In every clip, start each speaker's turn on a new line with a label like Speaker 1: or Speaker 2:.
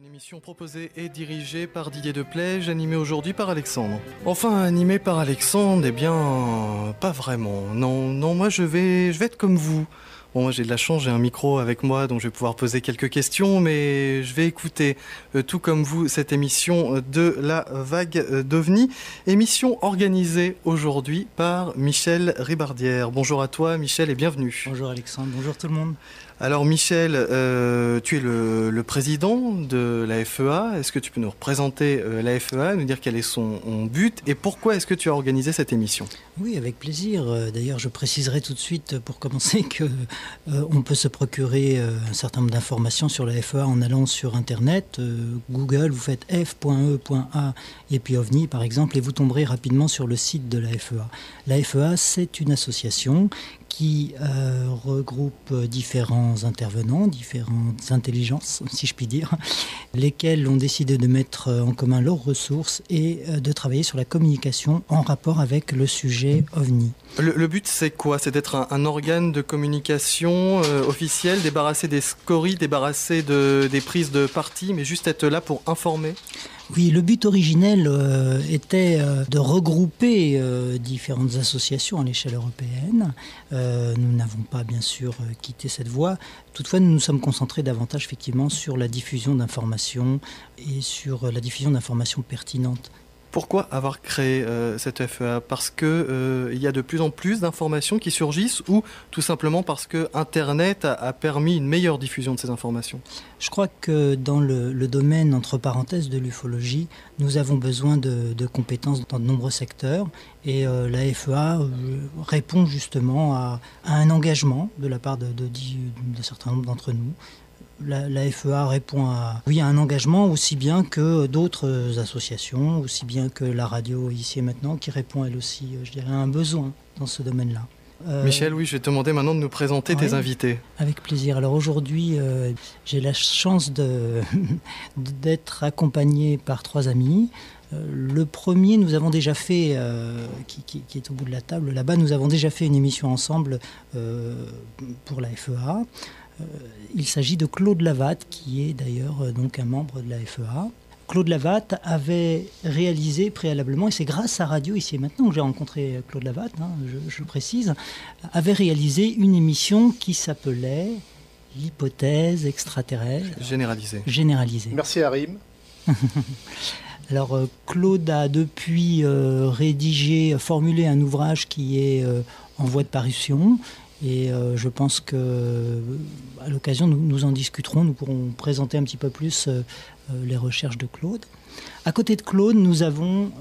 Speaker 1: émission proposée et dirigée par Didier Deplège, animée aujourd'hui par Alexandre. Enfin, animée par Alexandre, eh bien, pas vraiment. Non, moi je vais être comme vous. Bon, moi j'ai de la chance, j'ai un micro avec moi, donc je vais pouvoir poser quelques questions, mais je vais écouter, tout comme vous, cette émission de la vague d'OVNI. Émission organisée aujourd'hui par Michel Ribardière. Bonjour à toi Michel et bienvenue.
Speaker 2: Bonjour Alexandre, bonjour tout le monde.
Speaker 1: Alors Michel, tu es le président de la FEA. Est-ce que tu peux nous représenter la FEA, nous dire quel est son but et pourquoi est-ce que tu as organisé cette émission ?
Speaker 2: Oui, avec plaisir. D'ailleurs, je préciserai tout de suite pour commencer que on peut se procurer un certain nombre d'informations sur la FEA en allant sur Internet. Google, vous faites f.e.a et puis OVNI par exemple et vous tomberez rapidement sur le site de la FEA. La FEA, c'est une association qui regroupe différents intervenants, différentes intelligences, si je puis dire, lesquels ont décidé de mettre en commun leurs ressources et de travailler sur la communication en rapport avec le sujet OVNI.
Speaker 1: Le but, c'est quoi ? C'est d'être un organe de communication officiel, débarrassé des scories, débarrassé des prises de parti, mais juste être là pour informer ?
Speaker 2: Oui, le but originel était de regrouper différentes associations à l'échelle européenne. Nous n'avons pas, bien sûr, quitté cette voie. Toutefois, nous nous sommes concentrés davantage, effectivement, sur la diffusion d'informations et sur la diffusion d'informations pertinentes.
Speaker 1: Pourquoi avoir créé cette FEA ? Parce qu'il y a de plus en plus d'informations qui surgissent ou tout simplement parce que Internet a permis une meilleure diffusion de ces informations ?
Speaker 2: Je crois que dans le domaine, entre parenthèses, de l'ufologie, nous avons besoin de compétences dans de nombreux secteurs et la FEA répond justement à un engagement de la part d'un certain nombre d'entre nous. La FEA répond à un engagement aussi bien que d'autres associations, aussi bien que la radio ici et maintenant, qui répond elle aussi, je dirais, à un besoin dans ce domaine-là.
Speaker 1: Michel, oui, je vais te demander maintenant de nous présenter tes invités.
Speaker 2: Avec plaisir. Alors aujourd'hui, j'ai la chance d'être accompagné par 3 amis. Le premier, nous avons déjà fait, qui est au bout de la table, là-bas, nous avons déjà fait une émission ensemble pour la FEA. Il s'agit de Claude Lavatte, qui est d'ailleurs donc un membre de la FEA. Claude Lavatte avait réalisé préalablement, et c'est grâce à Radio Ici et Maintenant que j'ai rencontré Claude Lavatte, je précise, avait réalisé une émission qui s'appelait l'hypothèse extraterrestre généralisée.
Speaker 3: Merci Harim.
Speaker 2: Alors Claude a depuis formulé un ouvrage qui est en voie de parution. Et je pense qu'à l'occasion, nous en discuterons, nous pourrons présenter un petit peu plus les recherches de Claude. À côté de Claude, nous avons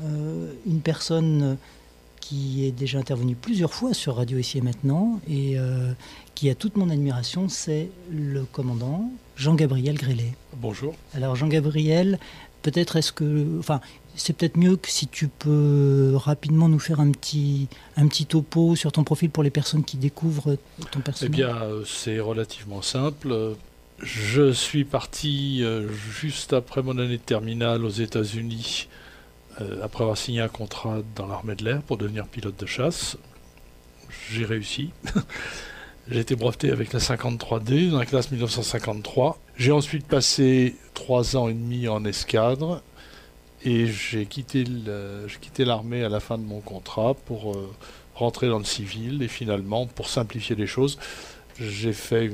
Speaker 2: une personne qui est déjà intervenue plusieurs fois sur Radio Ici et Maintenant et qui a toute mon admiration, c'est le commandant Jean-Gabriel Grélet.
Speaker 3: Bonjour.
Speaker 2: Alors Jean-Gabriel, c'est peut-être mieux que si tu peux rapidement nous faire un petit topo sur ton profil pour les personnes qui découvrent ton personnage.
Speaker 3: Eh bien, c'est relativement simple. Je suis parti juste après mon année de terminale aux États-Unis, après avoir signé un contrat dans l'armée de l'air pour devenir pilote de chasse. J'ai réussi. J'ai été breveté avec la 53D dans la classe 1953. J'ai ensuite passé 3 ans et demi en escadre. Et j'ai quitté l'armée à la fin de mon contrat pour rentrer dans le civil. Et finalement, pour simplifier les choses, j'ai fait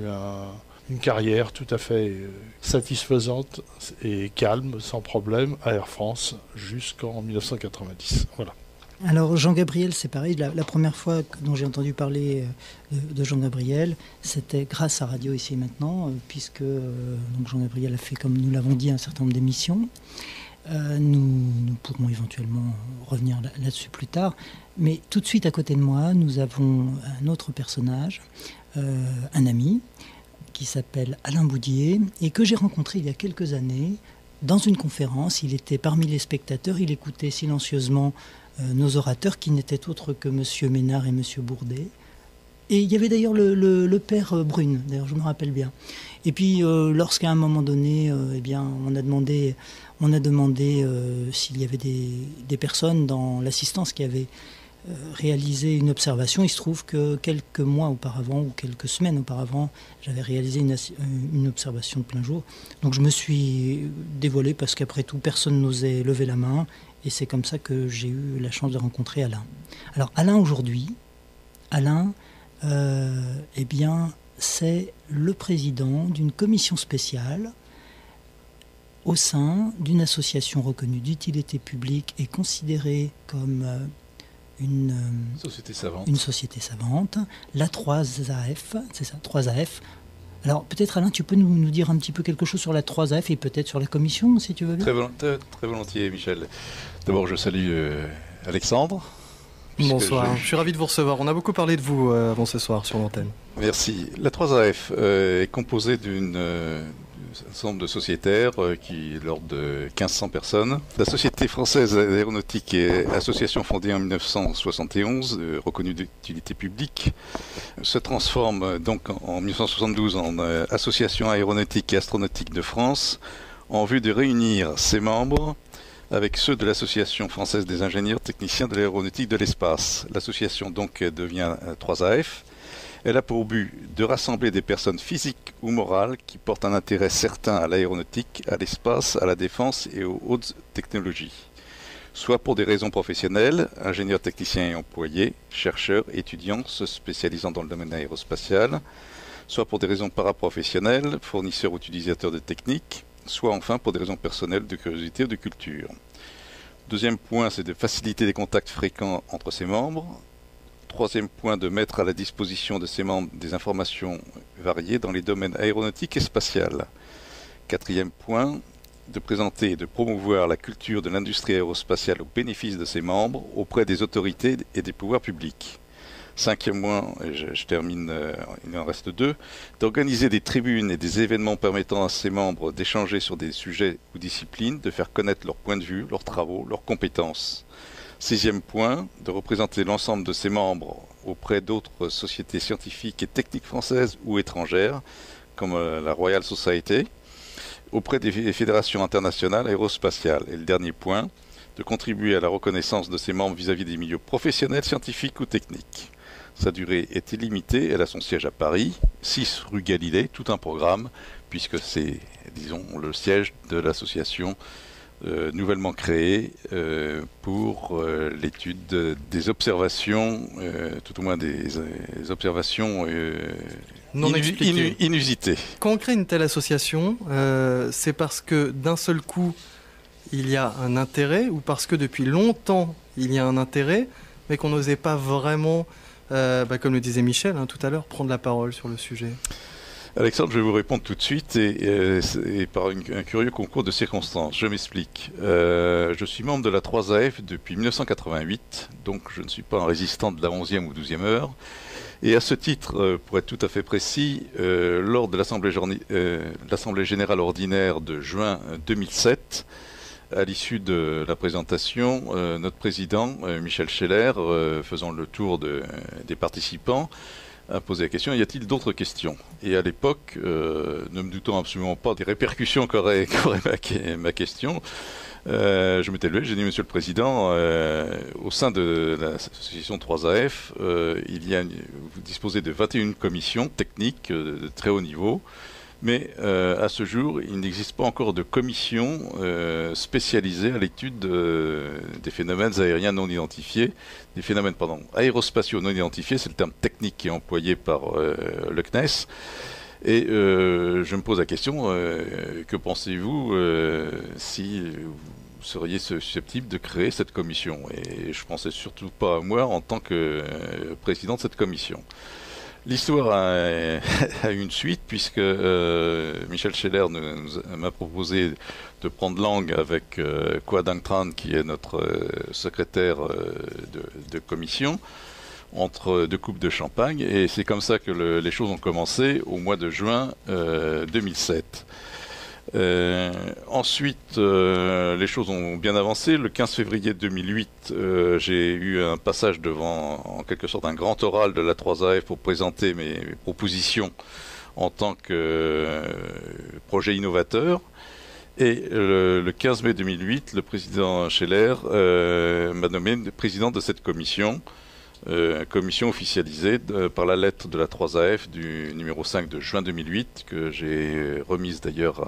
Speaker 3: une carrière tout à fait satisfaisante et calme, sans problème, à Air France jusqu'en 1990. Voilà.
Speaker 2: Alors Jean-Gabriel, c'est pareil, la première fois dont j'ai entendu parler de Jean-Gabriel, c'était grâce à Radio Ici et Maintenant, puisque donc Jean-Gabriel a fait, comme nous l'avons dit, un certain nombre d'émissions. Nous pourrons éventuellement revenir là-dessus plus tard. Mais tout de suite à côté de moi, nous avons un autre personnage, un ami, qui s'appelle Alain Boudier, et que j'ai rencontré il y a quelques années dans une conférence. Il était parmi les spectateurs, il écoutait silencieusement nos orateurs, qui n'étaient autres que M. Ménard et M. Bourdet. Et il y avait d'ailleurs le père Brune, d'ailleurs je me rappelle bien. Et puis lorsqu'à un moment donné, on a demandé s'il y avait des personnes dans l'assistance qui avaient réaliser une observation. Il se trouve que quelques mois auparavant ou quelques semaines auparavant, j'avais réalisé une observation de plein jour. Donc je me suis dévoilé parce qu'après tout, personne n'osait lever la main. Et c'est comme ça que j'ai eu la chance de rencontrer Alain. Alors Alain aujourd'hui, eh bien, c'est le président d'une commission spéciale au sein d'une association reconnue d'utilité publique et considérée comme une société savante, la 3AF, c'est ça, 3AF. Alors peut-être Alain, tu peux nous dire un petit peu quelque chose sur la 3AF et peut-être sur la commission, si tu veux bien.
Speaker 4: Très volontiers, Michel. D'abord, je salue Alexandre.
Speaker 1: Bonsoir, je suis ravi de vous recevoir. On a beaucoup parlé de vous avant ce soir sur l'antenne.
Speaker 4: Merci. La 3AF est composée d'un certain nombre de sociétaires qui est l'ordre de 1500 personnes. La Société française d'aéronautique est association fondée en 1971, reconnue d'utilité publique, se transforme donc en 1972 en Association aéronautique et astronautique de France en vue de réunir ses membres avec ceux de l'Association française des ingénieurs techniciens de l'aéronautique de l'espace. L'association donc devient 3AF. Elle a pour but de rassembler des personnes physiques ou morales qui portent un intérêt certain à l'aéronautique, à l'espace, à la défense et aux hautes technologies. Soit pour des raisons professionnelles, ingénieurs techniciens et employés, chercheurs, étudiants se spécialisant dans le domaine aérospatial, soit pour des raisons paraprofessionnelles, fournisseurs ou utilisateurs de techniques, soit enfin pour des raisons personnelles de curiosité ou de culture. Deuxième point, c'est de faciliter les contacts fréquents entre ses membres. Troisième point, de mettre à la disposition de ses membres des informations variées dans les domaines aéronautiques et spatial. Quatrième point, de présenter et de promouvoir la culture de l'industrie aérospatiale au bénéfice de ses membres auprès des autorités et des pouvoirs publics. Cinquième point, je termine, il en reste deux, d'organiser des tribunes et des événements permettant à ses membres d'échanger sur des sujets ou disciplines, de faire connaître leurs points de vue, leurs travaux, leurs compétences. Sixième point, de représenter l'ensemble de ses membres auprès d'autres sociétés scientifiques et techniques françaises ou étrangères, comme la Royal Society, auprès des fédérations internationales aérospatiales. Et le dernier point, de contribuer à la reconnaissance de ses membres vis-à-vis des milieux professionnels, scientifiques ou techniques. Sa durée est illimitée, elle a son siège à Paris, 6 rue Galilée, tout un programme, puisque c'est, disons, le siège de l'association nouvellement créée pour l'étude des observations, tout au moins des observations inusitées.
Speaker 1: Quand on crée une telle association, c'est parce que d'un seul coup, il y a un intérêt, ou parce que depuis longtemps, il y a un intérêt, mais qu'on n'osait pas vraiment, comme le disait Michel tout à l'heure, prendre la parole sur le sujet.
Speaker 4: Alexandre, je vais vous répondre tout de suite et par un curieux concours de circonstances. Je m'explique. Je suis membre de la 3AF depuis 1988, donc je ne suis pas un résistant de la 11e ou 12e heure. Et à ce titre, pour être tout à fait précis, lors de l'Assemblée générale ordinaire de juin 2007, à l'issue de la présentation, notre président, Michel Scheller, faisant le tour des participants, a posé la question, y a-t-il d'autres questions? Et à l'époque, ne me doutant absolument pas des répercussions qu'aurait ma question, je m'étais levé, j'ai dit, Monsieur le Président, au sein de l'association 3AF, vous disposez de 21 commissions techniques de très haut niveau, mais à ce jour, il n'existe pas encore de commission spécialisée à l'étude des phénomènes aériens non identifiés, des phénomènes aérospatiaux non identifiés, c'est le terme technique qui est employé par le CNES. Et je me pose la question, que pensez-vous si vous seriez susceptible de créer cette commission? Et je ne pensais surtout pas à moi en tant que président de cette commission. L'histoire a une suite puisque Michel Scheller m'a proposé de prendre langue avec Kwa Dang Tran, qui est notre secrétaire de commission, entre deux coupes de champagne. Et c'est comme ça que les choses ont commencé au mois de juin 2007. Ensuite, les choses ont bien avancé. Le 15 février 2008, j'ai eu un passage devant, en quelque sorte, un grand oral de la 3AF pour présenter mes propositions en tant que projet innovateur. Et le 15 mai 2008, le président Scheller m'a nommé président de cette commission, commission officialisée par la lettre de la 3AF du numéro 5 de juin 2008, que j'ai remise d'ailleurs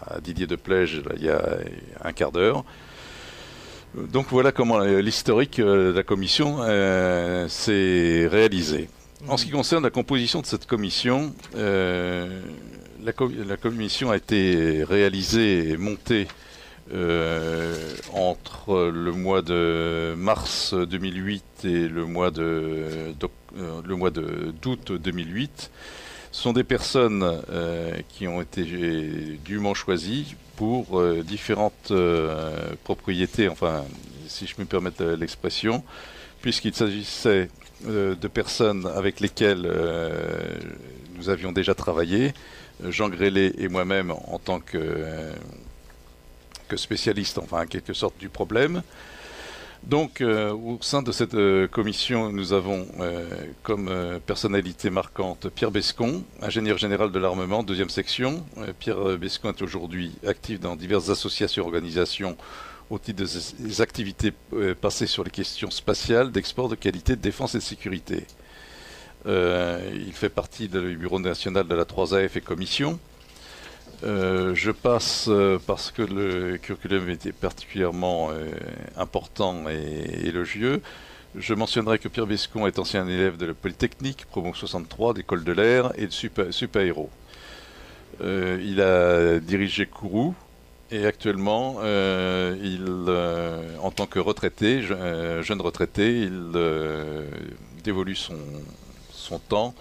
Speaker 4: à Didier Deplège il y a un quart d'heure. Donc voilà comment l'historique de la commission s'est réalisé. En ce qui concerne la composition de cette commission, la commission a été réalisée et montée entre le mois de mars 2008 et le mois d'août 2008. Ce sont des personnes qui ont été dûment choisies pour différentes propriétés, enfin, si je me permets l'expression, puisqu'il s'agissait de personnes avec lesquelles nous avions déjà travaillé, Jean Grélé et moi-même en tant que spécialiste, enfin en quelque sorte, du problème. Donc au sein de cette commission, nous avons comme personnalité marquante Pierre Bescon, ingénieur général de l'armement, 2e section. Pierre Bescon est aujourd'hui actif dans diverses associations et organisations au titre des activités passées sur les questions spatiales, d'export, de qualité, de défense et de sécurité. Il fait partie du bureau national de la 3AF et commission. Je passe parce que le curriculum était particulièrement important et élogieux. Je mentionnerai que Pierre Bescon est ancien élève de la Polytechnique, promo 63, d'école de l'air et de Supaéro. Il a dirigé Kourou et actuellement, en tant que retraité, jeune retraité, il dévolue son temps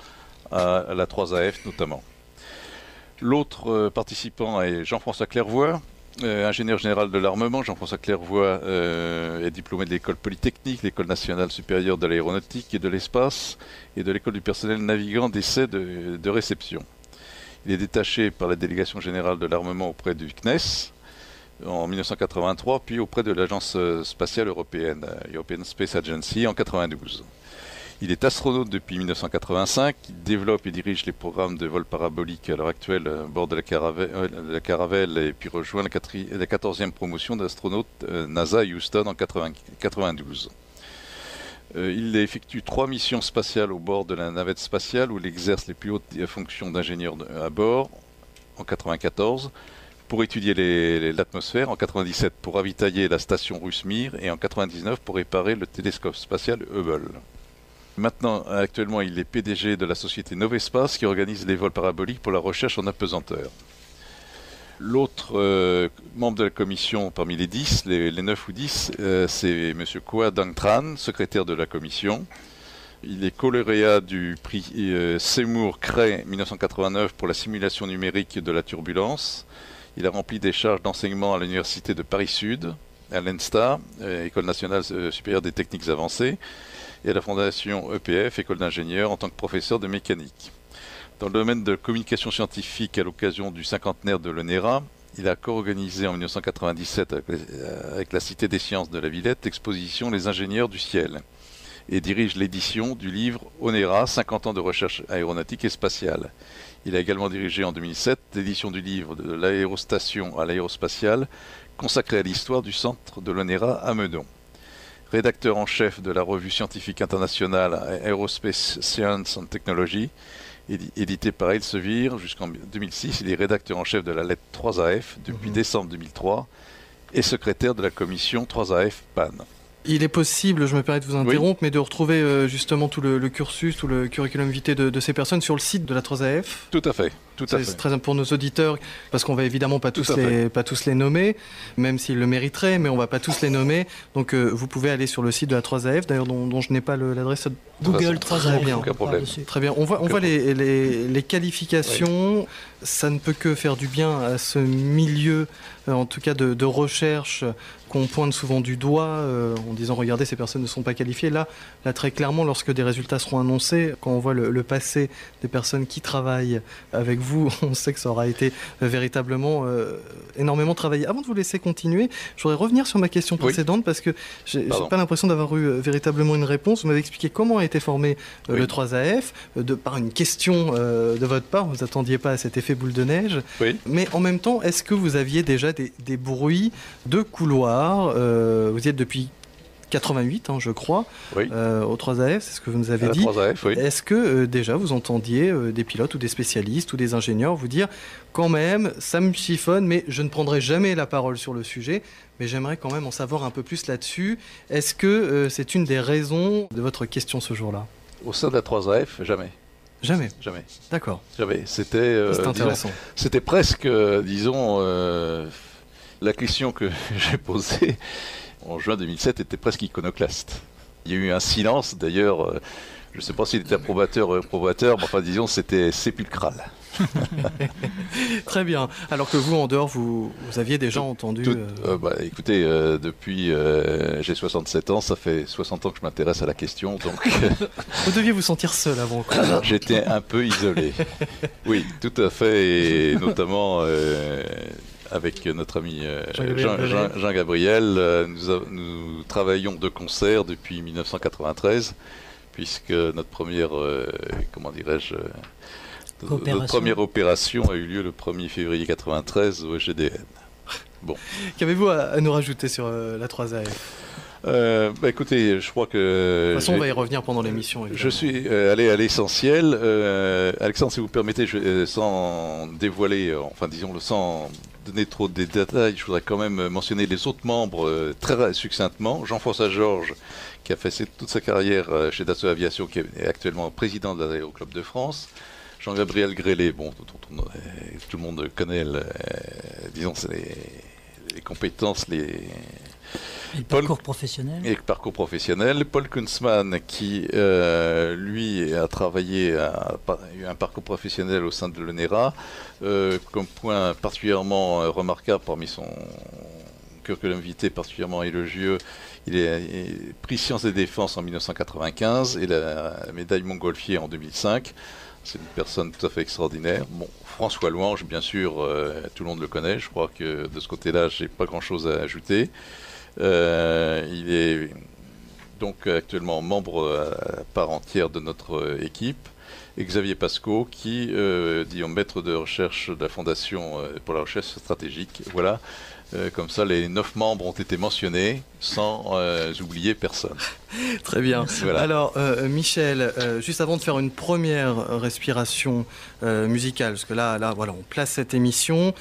Speaker 4: à la 3AF notamment. L'autre participant est Jean-François Clairvoy, ingénieur général de l'armement. Jean-François Clairvoy est diplômé de l'école polytechnique, l'école nationale supérieure de l'aéronautique et de l'espace et de l'école du personnel navigant d'essai de réception. Il est détaché par la délégation générale de l'armement auprès du CNES en 1983, puis auprès de l'Agence spatiale européenne, European Space Agency, en 1992. Il est astronaute depuis 1985, il développe et dirige les programmes de vol parabolique à l'heure actuelle à bord de la Caravelle et puis rejoint la 14e promotion d'astronaute NASA à Houston en 1992. Il effectue 3 missions spatiales au bord de la navette spatiale où il exerce les plus hautes fonctions d'ingénieur à bord en 1994 pour étudier l'atmosphère, en 1997 pour ravitailler la station russe Mir et en 1999 pour réparer le télescope spatial Hubble. Maintenant, actuellement, il est PDG de la société Novespace qui organise les vols paraboliques pour la recherche en apesanteur. L'autre membre de la commission parmi les 10, les 9 ou 10, c'est M. Khoa Dang Tran, secrétaire de la commission. Il est co-lauréat du prix Seymour Cray 1989 pour la simulation numérique de la turbulence. Il a rempli des charges d'enseignement à l'université de Paris-Sud, à l'ENSTA, École nationale supérieure des techniques avancées, et à la fondation EPF, École d'ingénieurs, en tant que professeur de mécanique. Dans le domaine de communication scientifique, à l'occasion du cinquantenaire de l'ONERA, il a co-organisé en 1997 avec la Cité des sciences de la Villette l'exposition Les ingénieurs du ciel et dirige l'édition du livre ONERA, 50 ans de recherche aéronautique et spatiale. Il a également dirigé en 2007 l'édition du livre de l'aérostation à l'aérospatiale consacré à l'histoire du centre de l'ONERA à Meudon. Rédacteur en chef de la revue scientifique internationale Aerospace Science and Technology, édité par Elsevier jusqu'en 2006. Il est rédacteur en chef de la lettre 3AF depuis décembre 2003 et secrétaire de la commission 3AF PAN.
Speaker 1: Il est possible, je me permets de vous interrompre, mais de retrouver justement tout le cursus, tout le curriculum vitae de ces personnes sur le site de la 3AF.
Speaker 4: Tout à fait.
Speaker 1: C'est très important pour nos auditeurs, parce qu'on va évidemment pas tous les nommer, même s'ils le mériteraient, mais on va pas tous les nommer. Donc vous pouvez aller sur le site de la 3AF, d'ailleurs dont je n'ai pas l'adresse.
Speaker 2: Google 3AF.
Speaker 1: Très bien.
Speaker 4: Aucun problème.
Speaker 1: Très bien. On voit les qualifications. Oui. Ça ne peut que faire du bien à ce milieu, en tout cas de recherche, qu'on pointe souvent du doigt en disant regardez, ces personnes ne sont pas qualifiées. Là très clairement, lorsque des résultats seront annoncés, quand on voit le passé des personnes qui travaillent avec vous vous, on sait que ça aura été véritablement énormément travaillé. Avant de vous laisser continuer, je voudrais revenir sur ma question précédente parce que j'ai pas l'impression d'avoir eu véritablement une réponse. Vous m'avez expliqué comment a été formé le 3AF, par une question de votre part. Vous n'attendiez pas à cet effet boule de neige.
Speaker 4: Oui.
Speaker 1: Mais en même temps, est-ce que vous aviez déjà des bruits de couloirs vous y êtes depuis 88, je crois, au 3AF, c'est ce que vous nous avez dit.
Speaker 4: 3AF, oui.
Speaker 1: Est-ce que déjà vous entendiez des pilotes ou des spécialistes ou des ingénieurs vous dire quand même, ça me chiffonne, mais je ne prendrai jamais la parole sur le sujet, mais j'aimerais quand même en savoir un peu plus là-dessus. Est-ce que c'est une des raisons de votre question ce jour-là?
Speaker 4: Au sein de la 3AF, jamais.
Speaker 1: Jamais. D'accord.
Speaker 4: Jamais. C'était
Speaker 1: intéressant.
Speaker 4: C'était presque, la question que j'ai posée en juin 2007 était presque iconoclaste. Il y a eu un silence, d'ailleurs, je ne sais pas s'il était approbateur ou réprobateur, mais enfin disons c'était sépulcral.
Speaker 1: Très bien. Alors que vous, en dehors, vous aviez déjà entendu...
Speaker 4: écoutez, depuis j'ai 67 ans, ça fait 60 ans que je m'intéresse à la question, donc...
Speaker 1: Vous deviez vous sentir seul avant.
Speaker 4: J'étais un peu isolé. Oui, tout à fait, et notamment... avec notre ami Jean Gabriel, nous travaillons de concert depuis 1993, puisque notre première, notre première opération a eu lieu le 1er février 1993 au GDN. Bon.
Speaker 1: Qu'avez-vous à nous rajouter sur la 3AF ?
Speaker 4: Écoutez, je crois que...
Speaker 1: De toute façon, on va y revenir pendant l'émission.
Speaker 4: Je suis allé à l'essentiel. Alexandre, si vous permettez, sans dévoiler, sans donner trop de détails, je voudrais quand même mentionner les autres membres très succinctement. Jean-François Georges, qui a fait toute sa carrière chez Dassault Aviation, qui est actuellement président de l'Aéroclub de France. Jean-Gabriel Grélé, tout le monde connaît, les compétences,
Speaker 2: le parcours professionnel.
Speaker 4: Et le parcours professionnel. Paul Kunzmann, qui, lui, a travaillé, a eu un parcours professionnel au sein de l'ONERA. Comme point particulièrement remarquable parmi son curriculum vitae particulièrement élogieux, il est prix Sciences et Défense en 1995 et la médaille Montgolfier en 2005. C'est une personne tout à fait extraordinaire. Bon, François Louange, bien sûr, tout le monde le connaît. Je crois que de ce côté-là, je n'ai pas grand-chose à ajouter. Il est donc actuellement membre à part entière de notre équipe. Et Xavier Pascot, qui dit maître de recherche de la Fondation pour la recherche stratégique. Voilà, comme ça, les 9 membres ont été mentionnés sans oublier personne.
Speaker 1: Très bien.
Speaker 4: Voilà.
Speaker 1: Alors, Michel, juste avant de faire une première respiration musicale, parce que là, voilà, on place cette émission.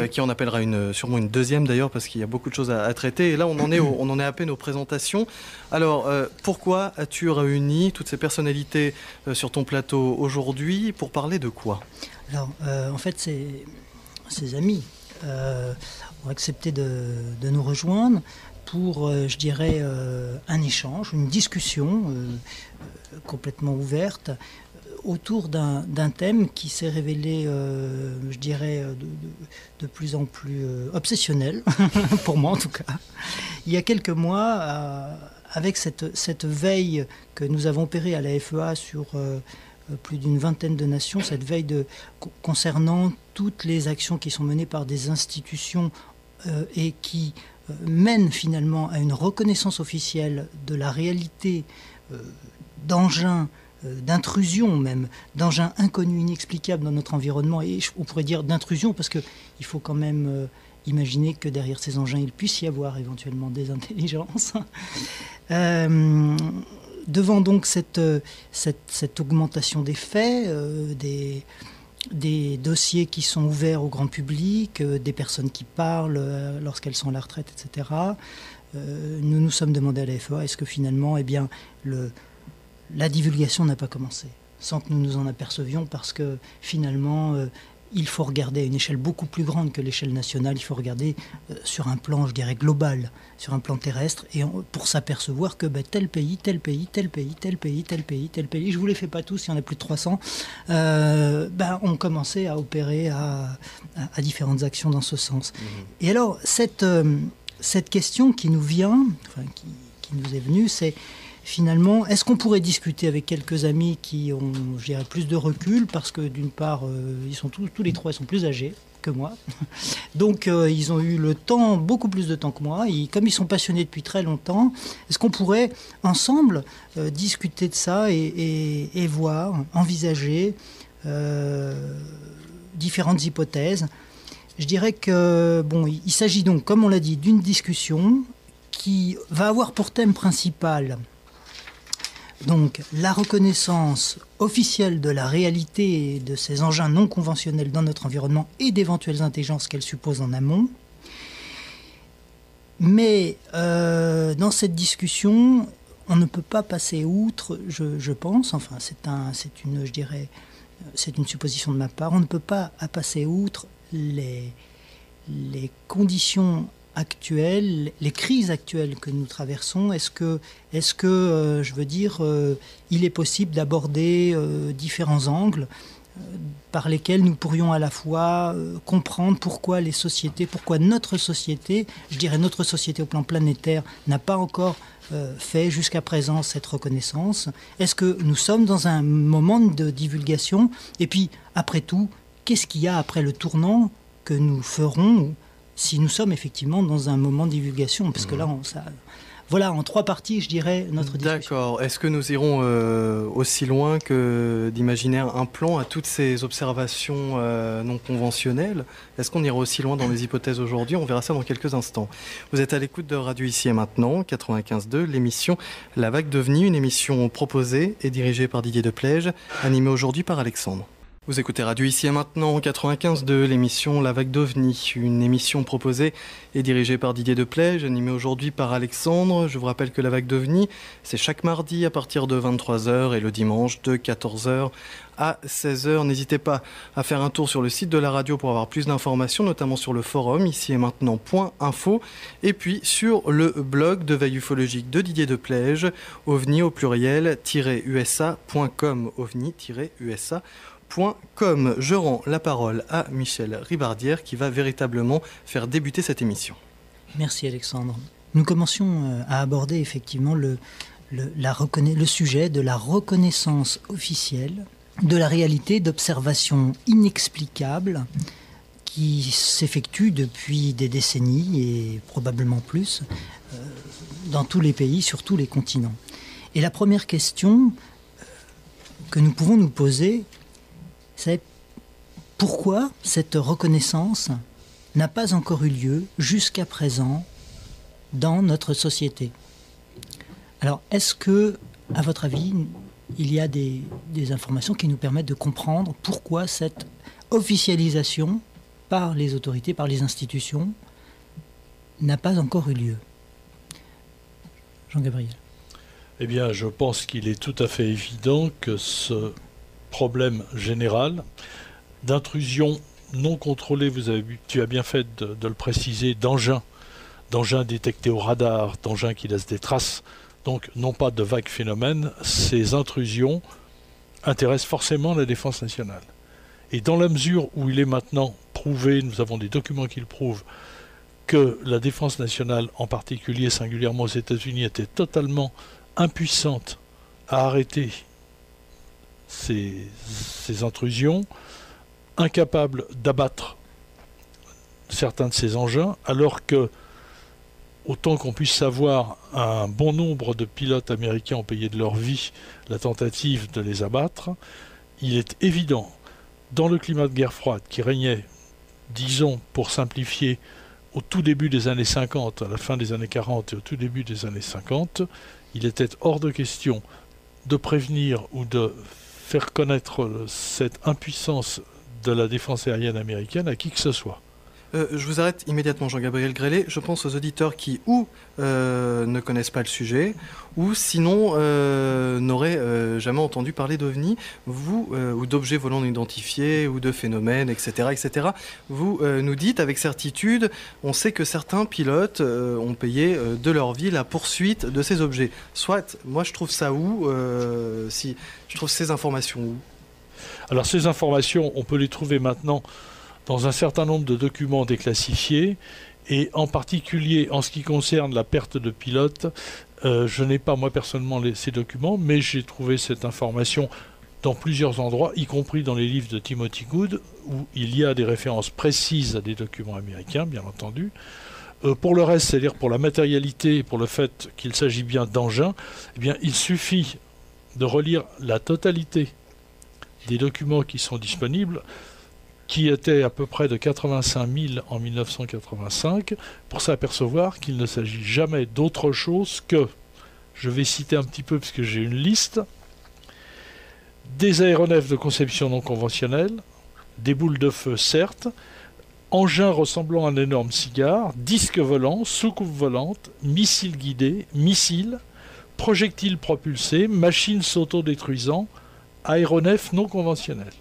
Speaker 1: Qui en appellera sûrement une deuxième d'ailleurs, parce qu'il y a beaucoup de choses à traiter. Et là, on en est à peine aux présentations. Alors, pourquoi as-tu réuni toutes ces personnalités sur ton plateau aujourd'hui? Pour parler de quoi?
Speaker 2: Alors, en fait, ces amis ont accepté de nous rejoindre pour, je dirais, un échange, une discussion complètement ouverte autour d'un thème qui s'est révélé, je dirais, de plus en plus obsessionnel, pour moi en tout cas. Il y a quelques mois, avec cette veille que nous avons opérée à la FEA sur plus d'une vingtaine de nations, cette veille concernant toutes les actions qui sont menées par des institutions et qui mènent finalement à une reconnaissance officielle de la réalité d'engins, d'intrusion même, d'engins inconnus, inexplicables dans notre environnement, et on pourrait dire d'intrusion parce qu'il faut quand même imaginer que derrière ces engins, il puisse y avoir éventuellement des intelligences. Devant donc cette augmentation des faits, des dossiers qui sont ouverts au grand public, des personnes qui parlent lorsqu'elles sont à la retraite, etc., nous nous sommes demandé à la FEA, est-ce que finalement, la divulgation n'a pas commencé, sans que nous nous en apercevions, parce que finalement, il faut regarder à une échelle beaucoup plus grande que l'échelle nationale, il faut regarder sur un plan, je dirais, global, sur un plan terrestre, et pour s'apercevoir que tel pays, tel pays, tel pays, tel pays, tel pays, tel pays, je ne vous les fais pas tous, il y en a plus de 300, ont commencé à opérer à différentes actions dans ce sens. Et alors, cette question qui nous vient, qui nous est venue, c'est finalement, est-ce qu'on pourrait discuter avec quelques amis qui ont, je dirais, plus de recul, parce que d'une part, ils sont tous les trois, ils sont plus âgés que moi. Donc ils ont eu le temps, beaucoup plus de temps que moi. Comme ils sont passionnés depuis très longtemps, est-ce qu'on pourrait ensemble discuter de ça et voir, envisager différentes hypothèses? Je dirais que, bon, il s'agit donc, comme on l'a dit, d'une discussion qui va avoir pour thème principal donc la reconnaissance officielle de la réalité de ces engins non conventionnels dans notre environnement et d'éventuelles intelligences qu'elles supposent en amont. Mais dans cette discussion, on ne peut pas passer outre, je pense, enfin c'est une supposition de ma part, on ne peut pas passer outre les conditions actuelles, les crises actuelles que nous traversons. Est-ce que je veux dire, il est possible d'aborder différents angles par lesquels nous pourrions à la fois comprendre pourquoi notre société, je dirais notre société au plan planétaire, n'a pas encore fait jusqu'à présent cette reconnaissance. Est-ce que nous sommes dans un moment de divulgation? Et puis, après tout, qu'est-ce qu'il y a après le tournant que nous ferons si nous sommes effectivement dans un moment de divulgation? Parce que là, voilà, en 3 parties, je dirais, notre discussion.
Speaker 1: D'accord. Est-ce que nous irons aussi loin que d'imaginer un plan à toutes ces observations non conventionnelles? Est-ce qu'on ira aussi loin dans les hypothèses aujourd'hui? On verra ça dans quelques instants. Vous êtes à l'écoute de Radio Ici et Maintenant, 95.2, l'émission La Vague d'OVNI, une émission proposée et dirigée par Didier Deplège, animée aujourd'hui par Alexandre. Vous écoutez Radio Ici et Maintenant, 95.2, l'émission La Vague d'OVNI, une émission proposée et dirigée par Didier Deplège, animée aujourd'hui par Alexandre. Je vous rappelle que La Vague d'OVNI, c'est chaque mardi à partir de 23h et le dimanche de 14h à 16h. N'hésitez pas à faire un tour sur le site de la radio pour avoir plus d'informations, notamment sur le forum ici et maintenant.info et puis sur le blog de veille ufologique de Didier Deplège, ovni au pluriel-usa.com, ovni-usa.com. Je rends la parole à Michel Ribardière qui va véritablement faire débuter cette émission.
Speaker 2: Merci Alexandre. Nous commencions à aborder effectivement le sujet de la reconnaissance officielle de la réalité d'observations inexplicables qui s'effectuent depuis des décennies et probablement plus dans tous les pays, sur tous les continents. Et la première question que nous pouvons nous poser, c'est pourquoi cette reconnaissance n'a pas encore eu lieu jusqu'à présent dans notre société. Alors, est-ce que, à votre avis, il y a des informations qui nous permettent de comprendre pourquoi cette officialisation par les autorités, par les institutions, n'a pas encore eu lieu? Jean-Gabriel.
Speaker 3: Eh bien, je pense qu'il est tout à fait évident que ce problème général d'intrusion non contrôlée, tu as bien fait de le préciser, d'engins détectés au radar, d'engins qui laissent des traces, donc non pas de vagues phénomènes, ces intrusions intéressent forcément la défense nationale. Et dans la mesure où il est maintenant prouvé, nous avons des documents qui le prouvent, que la défense nationale, en particulier singulièrement aux États-Unis, était totalement impuissante à arrêter ces intrusions, incapable d'abattre certains de ces engins, alors que, autant qu'on puisse savoir, un bon nombre de pilotes américains ont payé de leur vie la tentative de les abattre. Il est évident, dans le climat de guerre froide qui régnait, disons, pour simplifier, au tout début des années 50, à la fin des années 40 et au tout début des années 50, il était hors de question de prévenir ou de faire connaître cette impuissance de la défense aérienne américaine à qui que ce soit.
Speaker 1: Je vous arrête immédiatement, Jean-Gabriel Grélé. Je pense aux auditeurs qui ou ne connaissent pas le sujet, ou sinon n'auraient jamais entendu parler d'OVNI, ou d'objets volants non identifiés, ou de phénomènes, etc. etc. Vous nous dites avec certitude, on sait que certains pilotes ont payé de leur vie la poursuite de ces objets. Soit, moi je trouve ça où si je trouve ces informations où?
Speaker 3: Alors ces informations, on peut les trouver maintenant dans un certain nombre de documents déclassifiés, et en particulier en ce qui concerne la perte de pilotes, Je n'ai pas moi personnellement ces documents, mais j'ai trouvé cette information dans plusieurs endroits, y compris dans les livres de Timothy Good, où il y a des références précises à des documents américains, bien entendu. Pour le reste, c'est-à-dire pour la matérialité et pour le fait qu'il s'agit bien d'engins, eh bien, il suffit de relire la totalité des documents qui sont disponibles, qui étaient à peu près de 85 000 en 1985, pour s'apercevoir qu'il ne s'agit jamais d'autre chose que, je vais citer un petit peu parce que j'ai une liste, des aéronefs de conception non conventionnelle, des boules de feu certes, engins ressemblant à un énorme cigare, disques volants, soucoupes volantes, missiles guidés, missiles, projectiles propulsés, machines s'autodétruisant, aéronefs non conventionnels.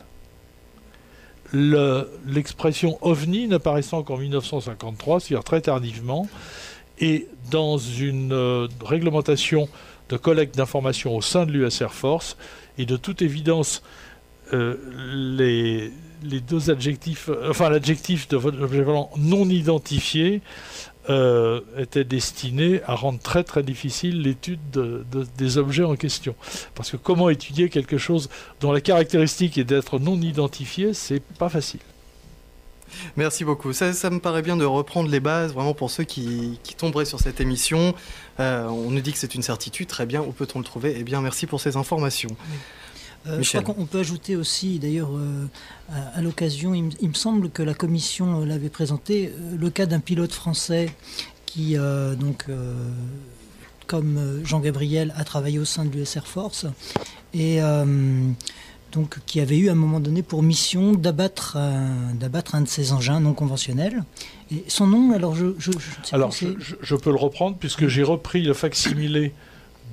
Speaker 3: L'expression OVNI n'apparaissant qu'en 1953, c'est-à-dire très tardivement, et dans une réglementation de collecte d'informations au sein de l'US Air Force, et de toute évidence, les deux adjectifs, enfin l'adjectif de objet volant non identifié était destiné à rendre très très difficile l'étude des objets en question. Parce que comment étudier quelque chose dont la caractéristique est d'être non identifié, c'est pas facile.
Speaker 1: Merci beaucoup. Ça me paraît bien de reprendre les bases, vraiment pour ceux qui tomberaient sur cette émission. On nous dit que c'est une certitude, très bien, où peut-on le trouver? Eh bien, merci pour ces informations.
Speaker 2: Je crois qu'on peut ajouter aussi, d'ailleurs, à l'occasion, il me semble que la commission l'avait présenté, le cas d'un pilote français qui, comme Jean Gabriel, a travaillé au sein de l'US Air Force et donc, qui avait eu à un moment donné pour mission d'abattre un de ces engins non conventionnels. Et son nom, alors je
Speaker 3: peux le reprendre puisque j'ai repris le facsimilé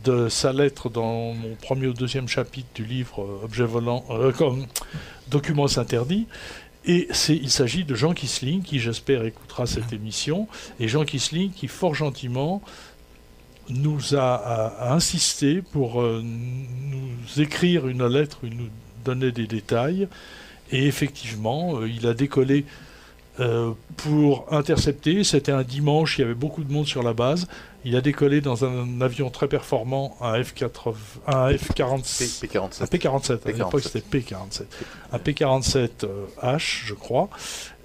Speaker 3: de sa lettre dans mon premier ou deuxième chapitre du livre Objets volants, comme Documents interdits. Et il s'agit de Jean Kissling, qui j'espère écoutera cette émission. Et Jean Kissling qui fort gentiment nous a insisté pour nous écrire une lettre, nous donner des détails. Et effectivement, il a décollé pour intercepter. C'était un dimanche, il y avait beaucoup de monde sur la base. Il a décollé dans un avion très performant, un P-47. Un P-47, à l'époque c'était P-47. Un P-47H, je crois.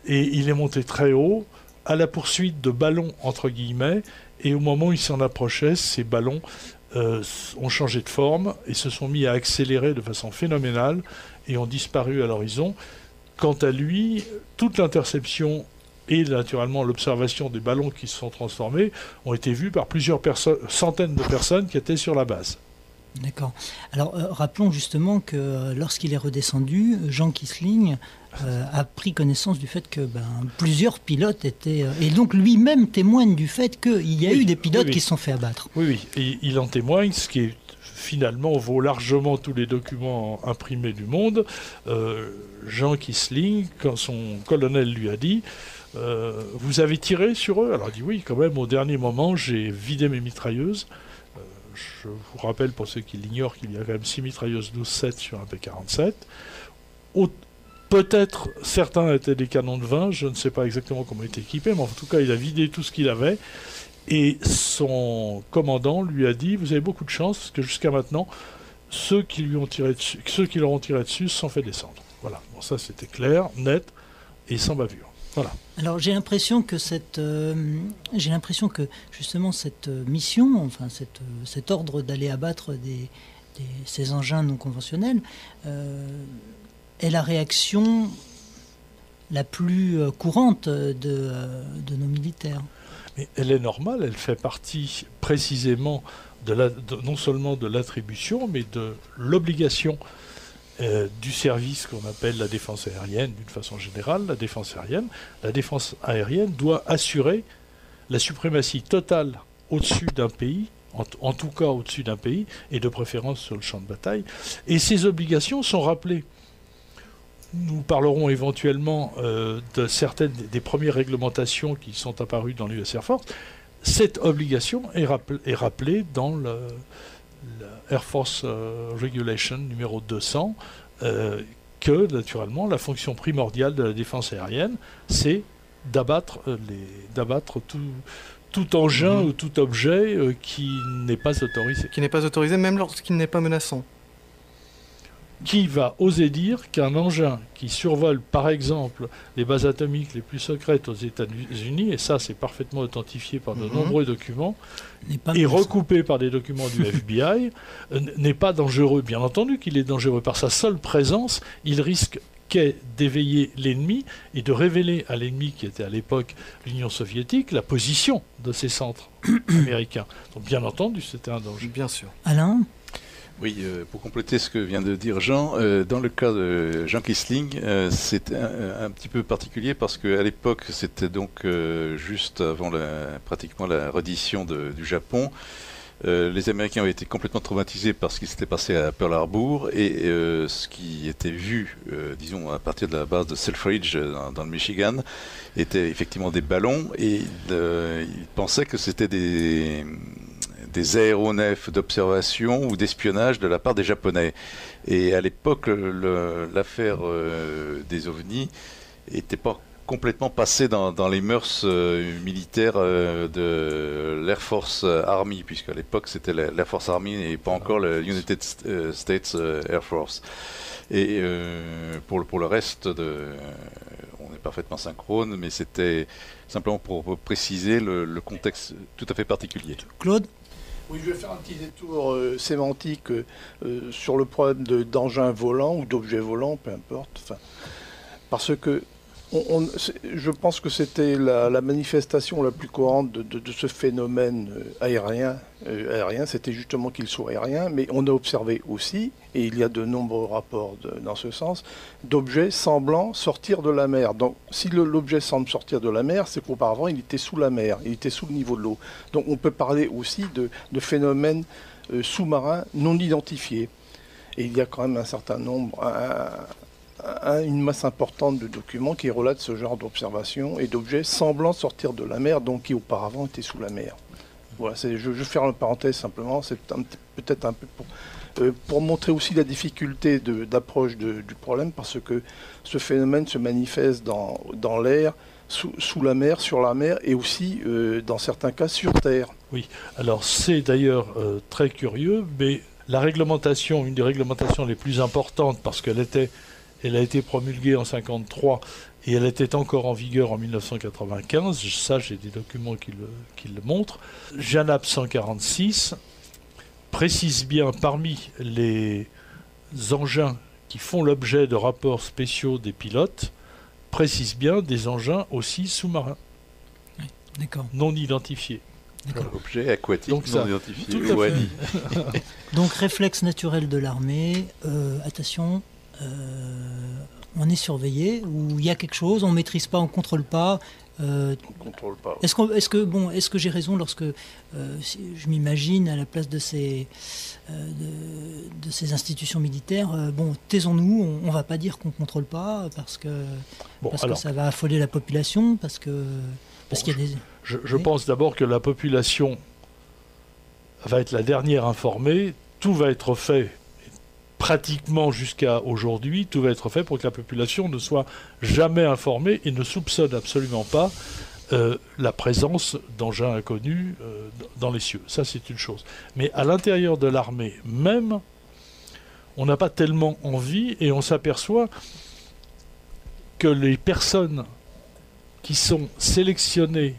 Speaker 3: Et il est monté très haut, à la poursuite de ballons, entre guillemets. Et au moment où il s'en approchait, ces ballons ont changé de forme et se sont mis à accélérer de façon phénoménale et ont disparu à l'horizon. Quant à lui, toute l'interception et naturellement l'observation des ballons qui se sont transformés ont été vus par plusieurs centaines de personnes qui étaient sur la base.
Speaker 2: D'accord. Alors rappelons justement que lorsqu'il est redescendu, Jean Kissling a pris connaissance du fait que plusieurs pilotes étaient... et donc lui-même témoigne du fait qu'il y a eu des pilotes qui se sont fait abattre.
Speaker 3: Oui, et il en témoigne, ce qui est finalement vaut largement tous les documents imprimés du monde. Jean Kissling, quand son colonel lui a dit vous avez tiré sur eux? Alors il dit oui, quand même, au dernier moment, j'ai vidé mes mitrailleuses. Je vous rappelle, pour ceux qui l'ignorent, qu'il y a quand même 6 mitrailleuses 12-7 sur un P-47. Peut-être certains étaient des canons de 20, je ne sais pas exactement comment ils étaient équipés, mais en tout cas, il a vidé tout ce qu'il avait. Et son commandant lui a dit, vous avez beaucoup de chance, parce que jusqu'à maintenant, ceux qui leur ont tiré dessus se sont fait descendre. Voilà, bon, ça c'était clair, net et sans bavure. Voilà.
Speaker 2: Alors j'ai l'impression que justement cette mission, enfin cet ordre d'aller abattre ces engins non conventionnels est la réaction la plus courante de nos militaires.
Speaker 3: Mais elle est normale, elle fait partie précisément non seulement de l'attribution, mais de l'obligation du service qu'on appelle la défense aérienne, d'une façon générale, la défense aérienne doit assurer la suprématie totale au-dessus d'un pays, en tout cas au-dessus d'un pays, et de préférence sur le champ de bataille. Et ces obligations sont rappelées. Nous parlerons éventuellement de certaines des premières réglementations qui sont apparues dans l'US Air Force. Cette obligation est rappelée dans le Air Force Regulation numéro 200, que naturellement la fonction primordiale de la défense aérienne, c'est d'abattre tout engin ou tout objet qui n'est pas autorisé.
Speaker 1: Qui n'est pas autorisé, même lorsqu'il n'est pas menaçant.
Speaker 3: Qui va oser dire qu'un engin qui survole, par exemple, les bases atomiques les plus secrètes aux États-Unis, et ça c'est parfaitement authentifié par de nombreux documents, et recoupé par des documents du FBI, n'est pas dangereux. Bien entendu qu'il est dangereux. Par sa seule présence, il risque d'éveiller l'ennemi et de révéler à l'ennemi, qui était à l'époque l'Union soviétique, la position de ces centres américains. Donc bien entendu, c'était un danger.
Speaker 1: Bien sûr.
Speaker 2: Alain ?
Speaker 4: Oui, pour compléter ce que vient de dire Jean, dans le cas de Jean Quisling, c'est un petit peu particulier parce qu'à l'époque, c'était donc juste avant pratiquement la reddition du Japon. Les Américains ont été complètement traumatisés par ce qui s'était passé à Pearl Harbor et ce qui était vu, disons, à partir de la base de Selfridge dans le Michigan, était effectivement des ballons et ils pensaient que c'était des aéronefs d'observation ou d'espionnage de la part des Japonais. Et à l'époque, l'affaire des ovnis n'était pas complètement passée dans les mœurs militaires de l'Air Force Army, puisqu'à l'époque c'était l'Air Force Army et pas encore le United States Air Force. Et pour le reste, on est parfaitement synchrone, mais c'était simplement pour préciser le contexte tout à fait particulier.
Speaker 2: Claude ?
Speaker 5: Oui, je vais faire un petit détour sémantique sur le problème d'engins volants ou d'objets volants, peu importe. Enfin, parce que je pense que c'était la manifestation la plus courante de ce phénomène aérien, c'était justement qu'il soit aérien, mais on a observé aussi, et il y a de nombreux rapports dans ce sens, d'objets semblant sortir de la mer. Donc si l'objet semble sortir de la mer, c'est qu'auparavant il était sous la mer, il était sous le niveau de l'eau. Donc on peut parler aussi de phénomènes sous-marins non identifiés. Et il y a quand même un certain nombre, une masse importante de documents qui relatent ce genre d'observations et d'objets semblant sortir de la mer, donc qui auparavant étaient sous la mer. Voilà, je vais faire une parenthèse simplement, c'est peut-être un peu pour montrer aussi la difficulté d'approche du problème, parce que ce phénomène se manifeste dans l'air, sous la mer, sur la mer, et aussi, dans certains cas, sur Terre.
Speaker 3: Oui, alors c'est d'ailleurs très curieux, mais la réglementation, une des réglementations les plus importantes, parce qu'elle a été promulguée en 1953 et elle était encore en vigueur en 1995. Ça, j'ai des documents qui le montrent. JANAP 146 précise bien, parmi les engins qui font l'objet de rapports spéciaux des pilotes, précise bien des engins aussi sous-marins.
Speaker 2: Oui, d'accord.
Speaker 3: Non identifiés.
Speaker 4: Objet aquatique
Speaker 3: donc
Speaker 4: non identifié. Ouais.
Speaker 2: Donc réflexe naturel de l'armée, attention, on est surveillé, ou il y a quelque chose, on ne maîtrise pas, on ne contrôle pas.
Speaker 5: On contrôle pas.
Speaker 2: Est-ce que j'ai raison lorsque si je m'imagine à la place de ces institutions militaires, taisons-nous, on ne va pas dire qu'on ne contrôle pas parce que ça va affoler la population, parce qu'il y a des...
Speaker 3: Je pense d'abord que la population va être la dernière informée. Tout va être fait, pratiquement jusqu'à aujourd'hui, tout va être fait pour que la population ne soit jamais informée et ne soupçonne absolument pas la présence d'engins inconnus dans les cieux. Ça, c'est une chose. Mais à l'intérieur de l'armée même, on n'a pas tellement envie, et on s'aperçoit que les personnes qui sont sélectionnées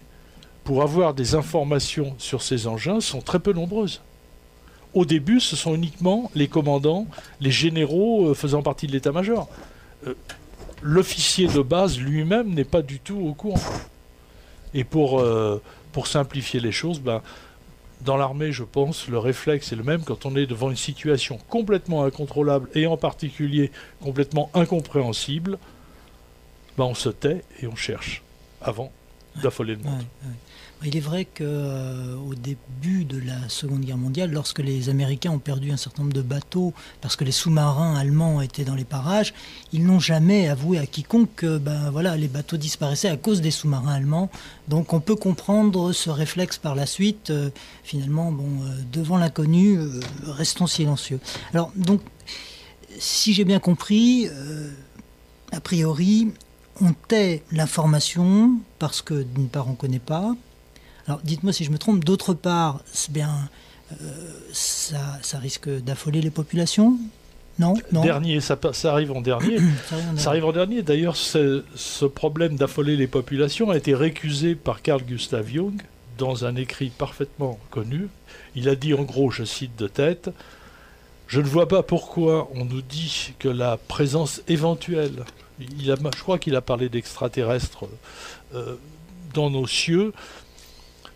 Speaker 3: pour avoir des informations sur ces engins sont très peu nombreuses. Au début, ce sont uniquement les commandants, les généraux faisant partie de l'état-major. L'officier de base lui-même n'est pas du tout au courant. Et pour simplifier les choses, dans l'armée, je pense, le réflexe est le même quand on est devant une situation complètement incontrôlable et en particulier complètement incompréhensible. On se tait et on cherche avant d'affoler le monde.
Speaker 2: Ouais. Il est vrai qu'au début de la Seconde Guerre mondiale, lorsque les Américains ont perdu un certain nombre de bateaux parce que les sous-marins allemands étaient dans les parages, ils n'ont jamais avoué à quiconque que les bateaux disparaissaient à cause des sous-marins allemands. Donc on peut comprendre ce réflexe par la suite. Finalement, devant l'inconnu, restons silencieux. Alors, donc, si j'ai bien compris, a priori, on tait l'information parce que, d'une part, on ne connaît pas. Alors dites-moi si je me trompe, d'autre part, c'est bien, ça risque d'affoler les populations? Non.
Speaker 3: Ça arrive en dernier. Ça arrive en dernier. D'ailleurs, ce problème d'affoler les populations a été récusé par Carl Gustav Jung dans un écrit parfaitement connu. Il a dit en gros, je cite de tête, « Je ne vois pas pourquoi on nous dit que la présence éventuelle, je crois qu'il a parlé d'extraterrestres dans nos cieux,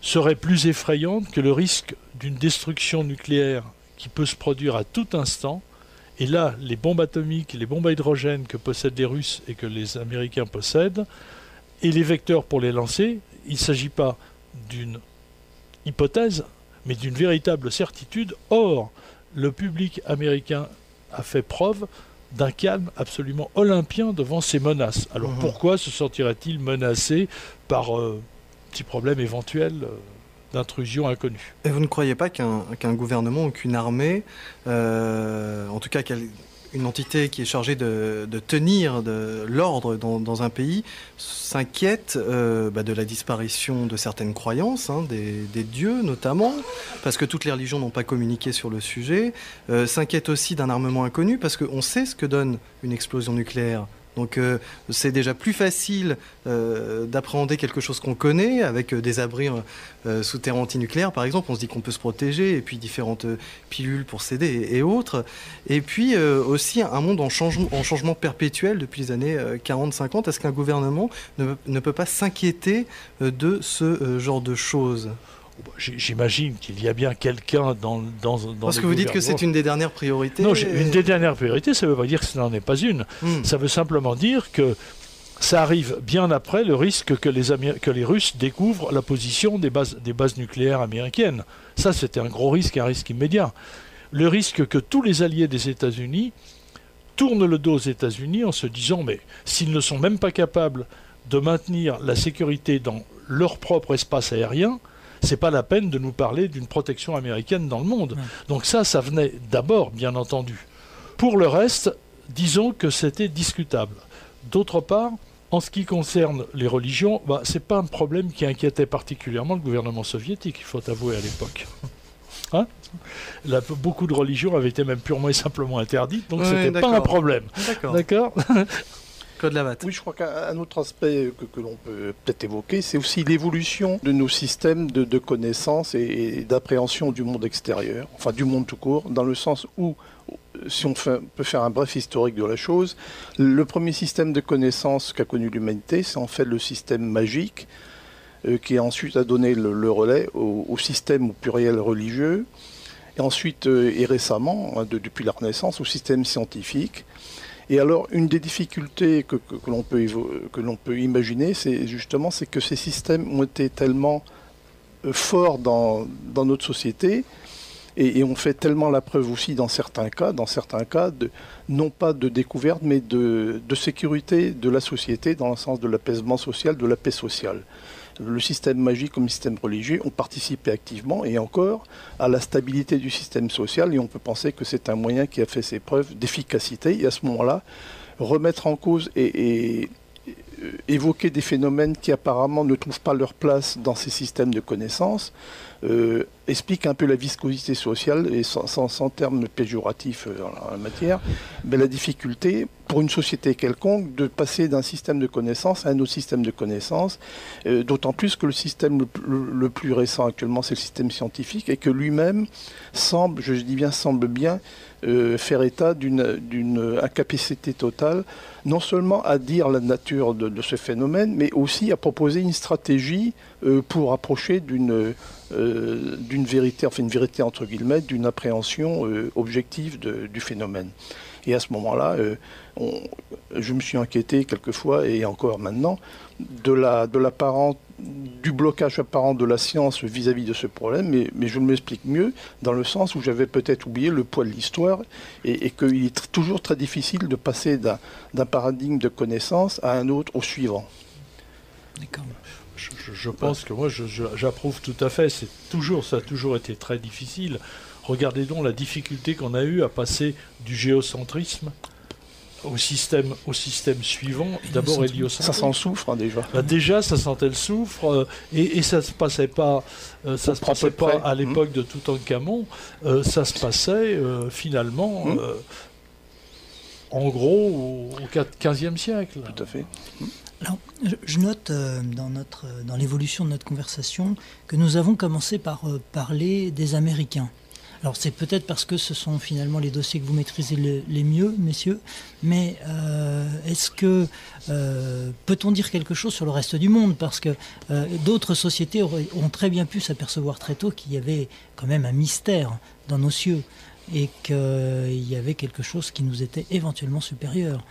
Speaker 3: serait plus effrayante que le risque d'une destruction nucléaire qui peut se produire à tout instant. Et là, les bombes atomiques, les bombes à hydrogène que possèdent les Russes et que les Américains possèdent, et les vecteurs pour les lancer, il ne s'agit pas d'une hypothèse, mais d'une véritable certitude. Or, le public américain a fait preuve d'un calme absolument olympien devant ces menaces. Alors pourquoi se sentirait-il menacé par petit problème éventuel d'intrusion inconnue?
Speaker 1: Et vous ne croyez pas qu'un gouvernement ou qu'une armée, en tout cas une entité qui est chargée de tenir l'ordre dans un pays, s'inquiète de la disparition de certaines croyances, des dieux notamment, parce que toutes les religions n'ont pas communiqué sur le sujet, s'inquiète aussi d'un armement inconnu, parce qu'on sait ce que donne une explosion nucléaire. Donc c'est déjà plus facile d'appréhender quelque chose qu'on connaît, avec des abris souterrains antinucléaires par exemple. On se dit qu'on peut se protéger, et puis différentes pilules pour s'aider et autres. Et puis aussi un monde en changement perpétuel depuis les années 40-50. Est-ce qu'un gouvernement ne peut pas s'inquiéter de ce genre de choses ?
Speaker 3: J'imagine qu'il y a bien quelqu'un dans
Speaker 1: Parce que vous dites que c'est une des dernières priorités.
Speaker 3: Non, une des dernières priorités, ça ne veut pas dire que ce n'en est pas une. Ça veut simplement dire que ça arrive bien après le risque que les Russes découvrent la position des bases nucléaires américaines. Ça, c'était un gros risque, un risque immédiat. Le risque que tous les alliés des États-Unis tournent le dos aux États-Unis en se disant, mais s'ils ne sont même pas capables de maintenir la sécurité dans leur propre espace aérien, c'est pas la peine de nous parler d'une protection américaine dans le monde. Donc ça venait d'abord, bien entendu. Pour le reste, disons que c'était discutable. D'autre part, en ce qui concerne les religions, c'est pas un problème qui inquiétait particulièrement le gouvernement soviétique, il faut avouer, à l'époque. Beaucoup de religions avaient été même purement et simplement interdites, donc c'était pas un problème. D'accord.
Speaker 1: Claude Lavatte.
Speaker 5: Oui, je crois qu'un autre aspect que l'on peut peut-être évoquer, c'est aussi l'évolution de nos systèmes de connaissances et d'appréhension du monde extérieur, enfin du monde tout court, dans le sens où, si on peut faire un bref historique de la chose, le premier système de connaissances qu'a connu l'humanité, c'est en fait le système magique, qui ensuite a donné le relais au système au pluriel religieux, et ensuite, et récemment, depuis la Renaissance, au système scientifique. Et alors, une des difficultés que l'on peut imaginer, c'est que ces systèmes ont été tellement forts dans notre société, et ont fait tellement la preuve aussi dans certains cas, non pas de découverte, mais de sécurité de la société, dans le sens de l'apaisement social, de la paix sociale. Le système magique comme le système religieux ont participé activement et encore à la stabilité du système social, et on peut penser que c'est un moyen qui a fait ses preuves d'efficacité, et à ce moment-là, remettre en cause et évoquer des phénomènes qui apparemment ne trouvent pas leur place dans ces systèmes de connaissances explique un peu la viscosité sociale, et sans terme péjoratif dans la matière, mais la difficulté pour une société quelconque de passer d'un système de connaissances à un autre système de connaissances, d'autant plus que le système le plus récent actuellement, c'est le système scientifique, et que lui-même semble bien faire état d'une incapacité totale, non seulement à dire la nature de ce phénomène, mais aussi à proposer une stratégie pour approcher d'une vérité, enfin une vérité entre guillemets, d'une appréhension objective du phénomène. Et à ce moment-là, je me suis inquiété quelquefois, et encore maintenant, du blocage apparent de la science vis-à-vis de ce problème, mais je m'explique mieux, dans le sens où j'avais peut-être oublié le poids de l'histoire, et qu'il est toujours très difficile de passer d'un paradigme de connaissance à un autre, au suivant.
Speaker 2: D'accord.
Speaker 3: Je pense que moi, j'approuve tout à fait. Ça a toujours été très difficile. Regardez donc la difficulté qu'on a eue à passer du géocentrisme au système suivant, d'abord héliocentrique.
Speaker 5: Ça sent le soufre, déjà.
Speaker 3: Déjà, ça sentait le soufre, et ça se passait pas, à l'époque de Toutankhamon. Ça se passait finalement, en gros, au XVe siècle.
Speaker 5: Tout à fait.
Speaker 2: Alors, je note dans l'évolution de notre conversation que nous avons commencé par parler des Américains. Alors c'est peut-être parce que ce sont finalement les dossiers que vous maîtrisez les mieux, messieurs, mais est-ce que peut-on dire quelque chose sur le reste du monde? Parce que d'autres sociétés ont très bien pu s'apercevoir très tôt qu'il y avait quand même un mystère dans nos cieux et qu'il y avait quelque chose qui nous était éventuellement supérieur.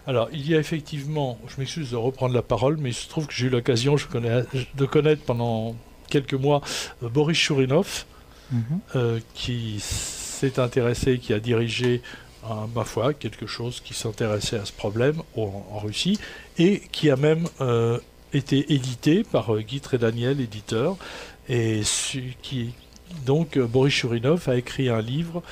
Speaker 3: Alors, il y a effectivement, je m'excuse de reprendre la parole, mais il se trouve que j'ai eu l'occasion de connaître pendant quelques mois Boris Chourinov, qui s'est intéressé, qui a dirigé, ma foi, quelque chose qui s'intéressait à ce problème en Russie, et qui a même été édité par Guy Trédaniel, éditeur, et donc Boris Chourinov a écrit un livre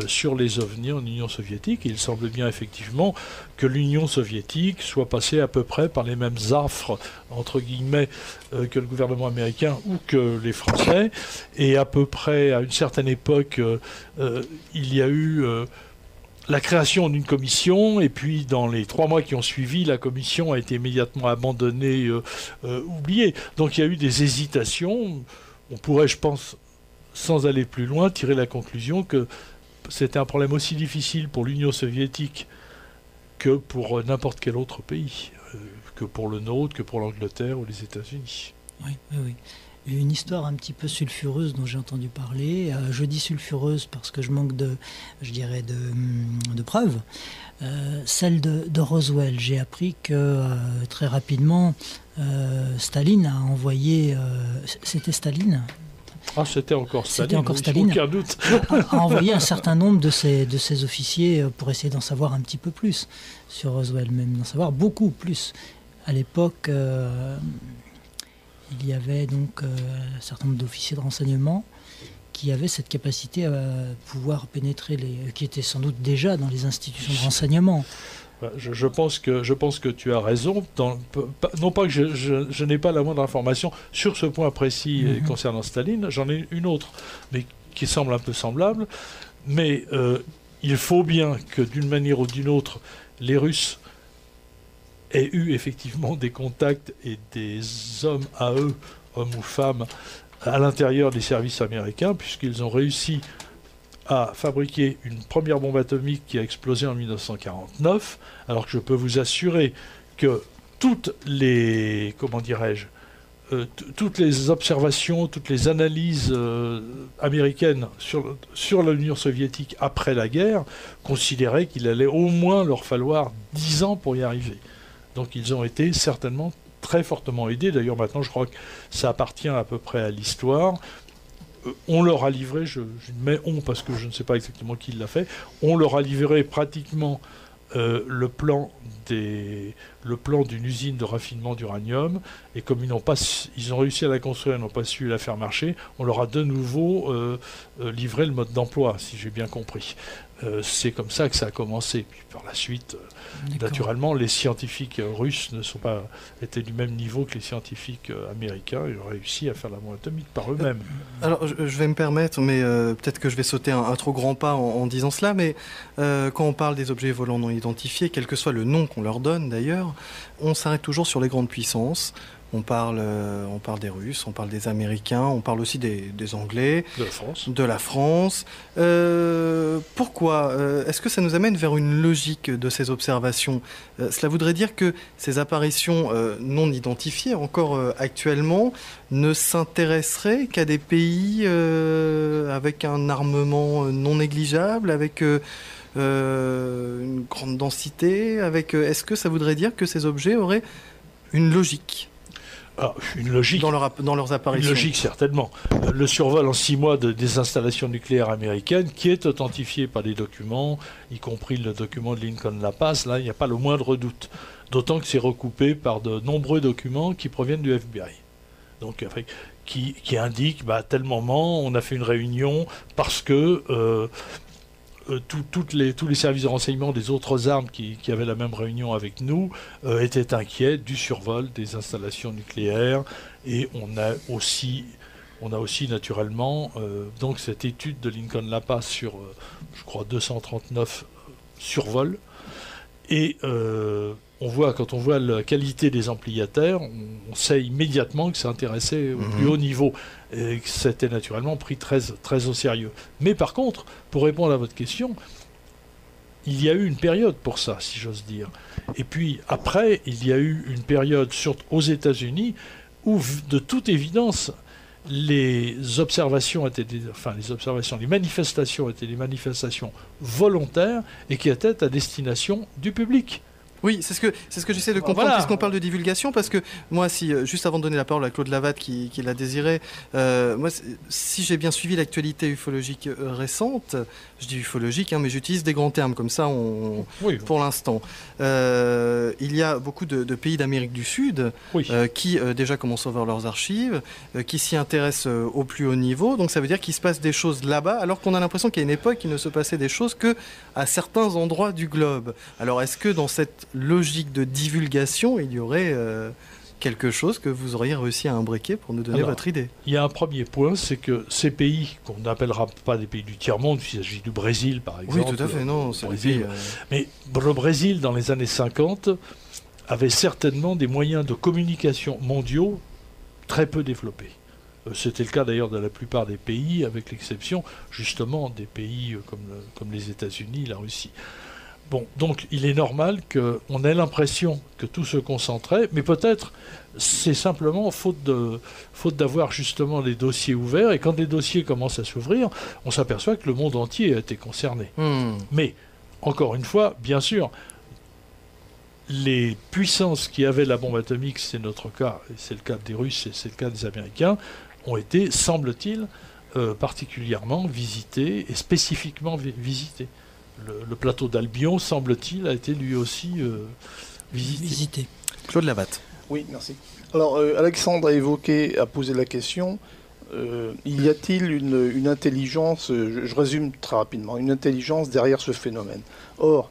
Speaker 3: sur les ovnis en Union soviétique. Il semble bien effectivement que l'Union soviétique soit passée à peu près par les mêmes affres, entre guillemets, que le gouvernement américain ou que les Français. Et à peu près, à une certaine époque, il y a eu la création d'une commission, et puis dans les 3 mois qui ont suivi, la commission a été immédiatement abandonnée, oubliée. Donc il y a eu des hésitations. On pourrait, je pense, sans aller plus loin, tirer la conclusion que c'était un problème aussi difficile pour l'Union soviétique que pour n'importe quel autre pays, que pour le nôtre, que pour l'Angleterre ou les États-Unis.
Speaker 2: Oui. Une histoire un petit peu sulfureuse dont j'ai entendu parler. Je dis sulfureuse parce que je manque de preuves. Celle de Roswell. J'ai appris que très rapidement, Staline a envoyé... c'était Staline ?
Speaker 3: C'était encore Staline.
Speaker 2: C'était encore Staline.
Speaker 3: Aucun doute.
Speaker 2: A envoyé un certain nombre de ses officiers pour essayer d'en savoir un petit peu plus sur Roswell, même d'en savoir beaucoup plus. À l'époque, il y avait donc un certain nombre d'officiers de renseignement qui avaient cette capacité à pouvoir pénétrer qui étaient sans doute déjà dans les institutions de renseignement.
Speaker 3: Je pense que tu as raison. Non pas que je n'ai pas la moindre information sur ce point précis concernant Staline, j'en ai une autre, mais qui semble un peu semblable. Mais il faut bien que d'une manière ou d'une autre, les Russes aient eu effectivement des contacts et des hommes à eux, hommes ou femmes, à l'intérieur des services américains, puisqu'ils ont réussi à fabriquer une première bombe atomique qui a explosé en 1949, alors que je peux vous assurer que toutes les, toutes les observations, toutes les analyses américaines sur l'Union soviétique après la guerre considéraient qu'il allait au moins leur falloir 10 ans pour y arriver. Donc ils ont été certainement très fortement aidés. D'ailleurs maintenant je crois que ça appartient à peu près à l'histoire. On leur a livré, je mets on parce que je ne sais pas exactement qui l'a fait, on leur a livré pratiquement le plan d'une usine de raffinement d'uranium, et comme ils ont réussi à la construire, ils n'ont pas su la faire marcher, on leur a de nouveau livré le mode d'emploi, si j'ai bien compris. C'est comme ça que ça a commencé. Puis par la suite, naturellement, les scientifiques russes ne sont pas été du même niveau que les scientifiques américains. Ils ont réussi à faire la bombe atomique par eux-mêmes.
Speaker 1: Alors, je vais me permettre, mais peut-être que je vais sauter un trop grand pas en disant cela, mais quand on parle des objets volants non identifiés, quel que soit le nom qu'on leur donne d'ailleurs, on s'arrête toujours sur les grandes puissances. On parle des Russes, on parle des Américains, on parle aussi des Anglais, de la France. Pourquoi est-ce que ça nous amène vers une logique de ces observations? Cela voudrait dire que ces apparitions non identifiées, encore actuellement, ne s'intéresseraient qu'à des pays avec un armement non négligeable, avec une grande densité, est-ce que ça voudrait dire que ces objets auraient une logique?
Speaker 3: Une logique.
Speaker 1: Dans leurs apparitions.
Speaker 3: Une logique, certainement. Le survol en 6 mois des installations nucléaires américaines, qui est authentifié par des documents, y compris le document de Lincoln La Paz, là, il n'y a pas le moindre doute. D'autant que c'est recoupé par de nombreux documents qui proviennent du FBI. Donc, qui indiquent, à tel moment, on a fait une réunion parce que tous les services de renseignement des autres armes qui avaient la même réunion avec nous étaient inquiets du survol des installations nucléaires. Et on a aussi naturellement donc cette étude de Lincoln Lapa sur, je crois, 239 survols. Et quand on voit la qualité des ampliataires, on sait immédiatement que ça intéressait au plus haut niveau et que c'était naturellement pris très, très au sérieux. Mais par contre, pour répondre à votre question, il y a eu une période pour ça, si j'ose dire. Et puis après, il y a eu une période aux États-Unis où, de toute évidence, les manifestations étaient des manifestations volontaires et qui étaient à destination du public.
Speaker 1: Oui, c'est ce que j'essaie de comprendre puisqu'on parle de divulgation, parce que moi, juste avant de donner la parole à Claude Lavatte qui l'a désiré, moi, si j'ai bien suivi l'actualité ufologique récente, je dis ufologique, mais j'utilise des grands termes comme ça pour l'instant. Il y a beaucoup de pays d'Amérique du Sud qui déjà commencent à ouvrir leurs archives, qui s'y intéressent au plus haut niveau, donc ça veut dire qu'il se passe des choses là-bas, alors qu'on a l'impression qu'il y a une époque il ne se passait des choses que à certains endroits du globe. Alors est-ce que dans cette logique de divulgation, il y aurait quelque chose que vous auriez réussi à imbriquer pour nous donner votre idée?
Speaker 3: Il y a un premier point, c'est que ces pays, qu'on n'appellera pas des pays du tiers-monde, il s'agit du Brésil par exemple.
Speaker 1: Oui, tout à fait, non, c'est Brésil.
Speaker 3: Mais le Brésil, dans les années 50, avait certainement des moyens de communication mondiaux très peu développés. C'était le cas d'ailleurs de la plupart des pays, avec l'exception justement des pays comme les États-Unis, la Russie. Bon, donc il est normal qu'on ait l'impression que tout se concentrait, mais peut-être c'est simplement faute d'avoir justement les dossiers ouverts, et quand les dossiers commencent à s'ouvrir, on s'aperçoit que le monde entier a été concerné. Mais, encore une fois, bien sûr, les puissances qui avaient la bombe atomique, c'est notre cas, et c'est le cas des Russes et c'est le cas des Américains, ont été, semble-t-il, particulièrement visités et spécifiquement visités. Le plateau d'Albion, semble-t-il, a été lui aussi visité.
Speaker 1: Claude Lavatte.
Speaker 5: Oui, merci. Alors, Alexandre a posé la question, y a-t-il une intelligence, je résume très rapidement, une intelligence derrière ce phénomène? Or,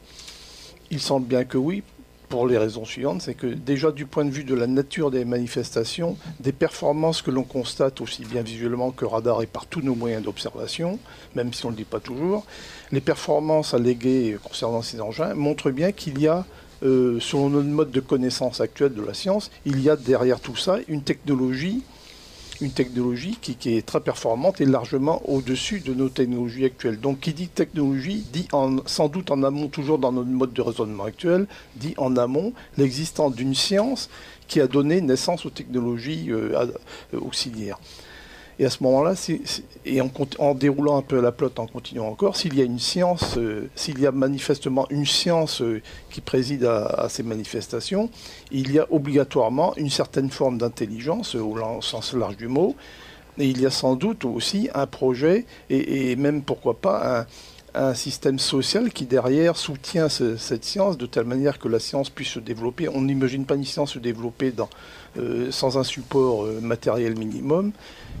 Speaker 5: il semble bien que oui, pour les raisons suivantes, c'est que déjà du point de vue de la nature des manifestations, des performances que l'on constate aussi bien visuellement que radar et par tous nos moyens d'observation, même si on ne le dit pas toujours, les performances alléguées concernant ces engins montrent bien qu'il y a, selon notre mode de connaissance actuelle de la science, il y a derrière tout ça une technologie qui est très performante et largement au-dessus de nos technologies actuelles. Donc qui dit technologie, dit sans doute en amont, toujours dans notre mode de raisonnement actuel, dit en amont l'existence d'une science qui a donné naissance aux technologies auxiliaires. Et à ce moment-là, en déroulant un peu la plotte, en continuant encore, s'il y a une science, s'il y a manifestement une science qui préside à ces manifestations, il y a obligatoirement une certaine forme d'intelligence, au sens large du mot, et il y a sans doute aussi un projet, et même pourquoi pas un système social qui derrière soutient cette science de telle manière que la science puisse se développer. On n'imagine pas une science se développer sans un support matériel minimum.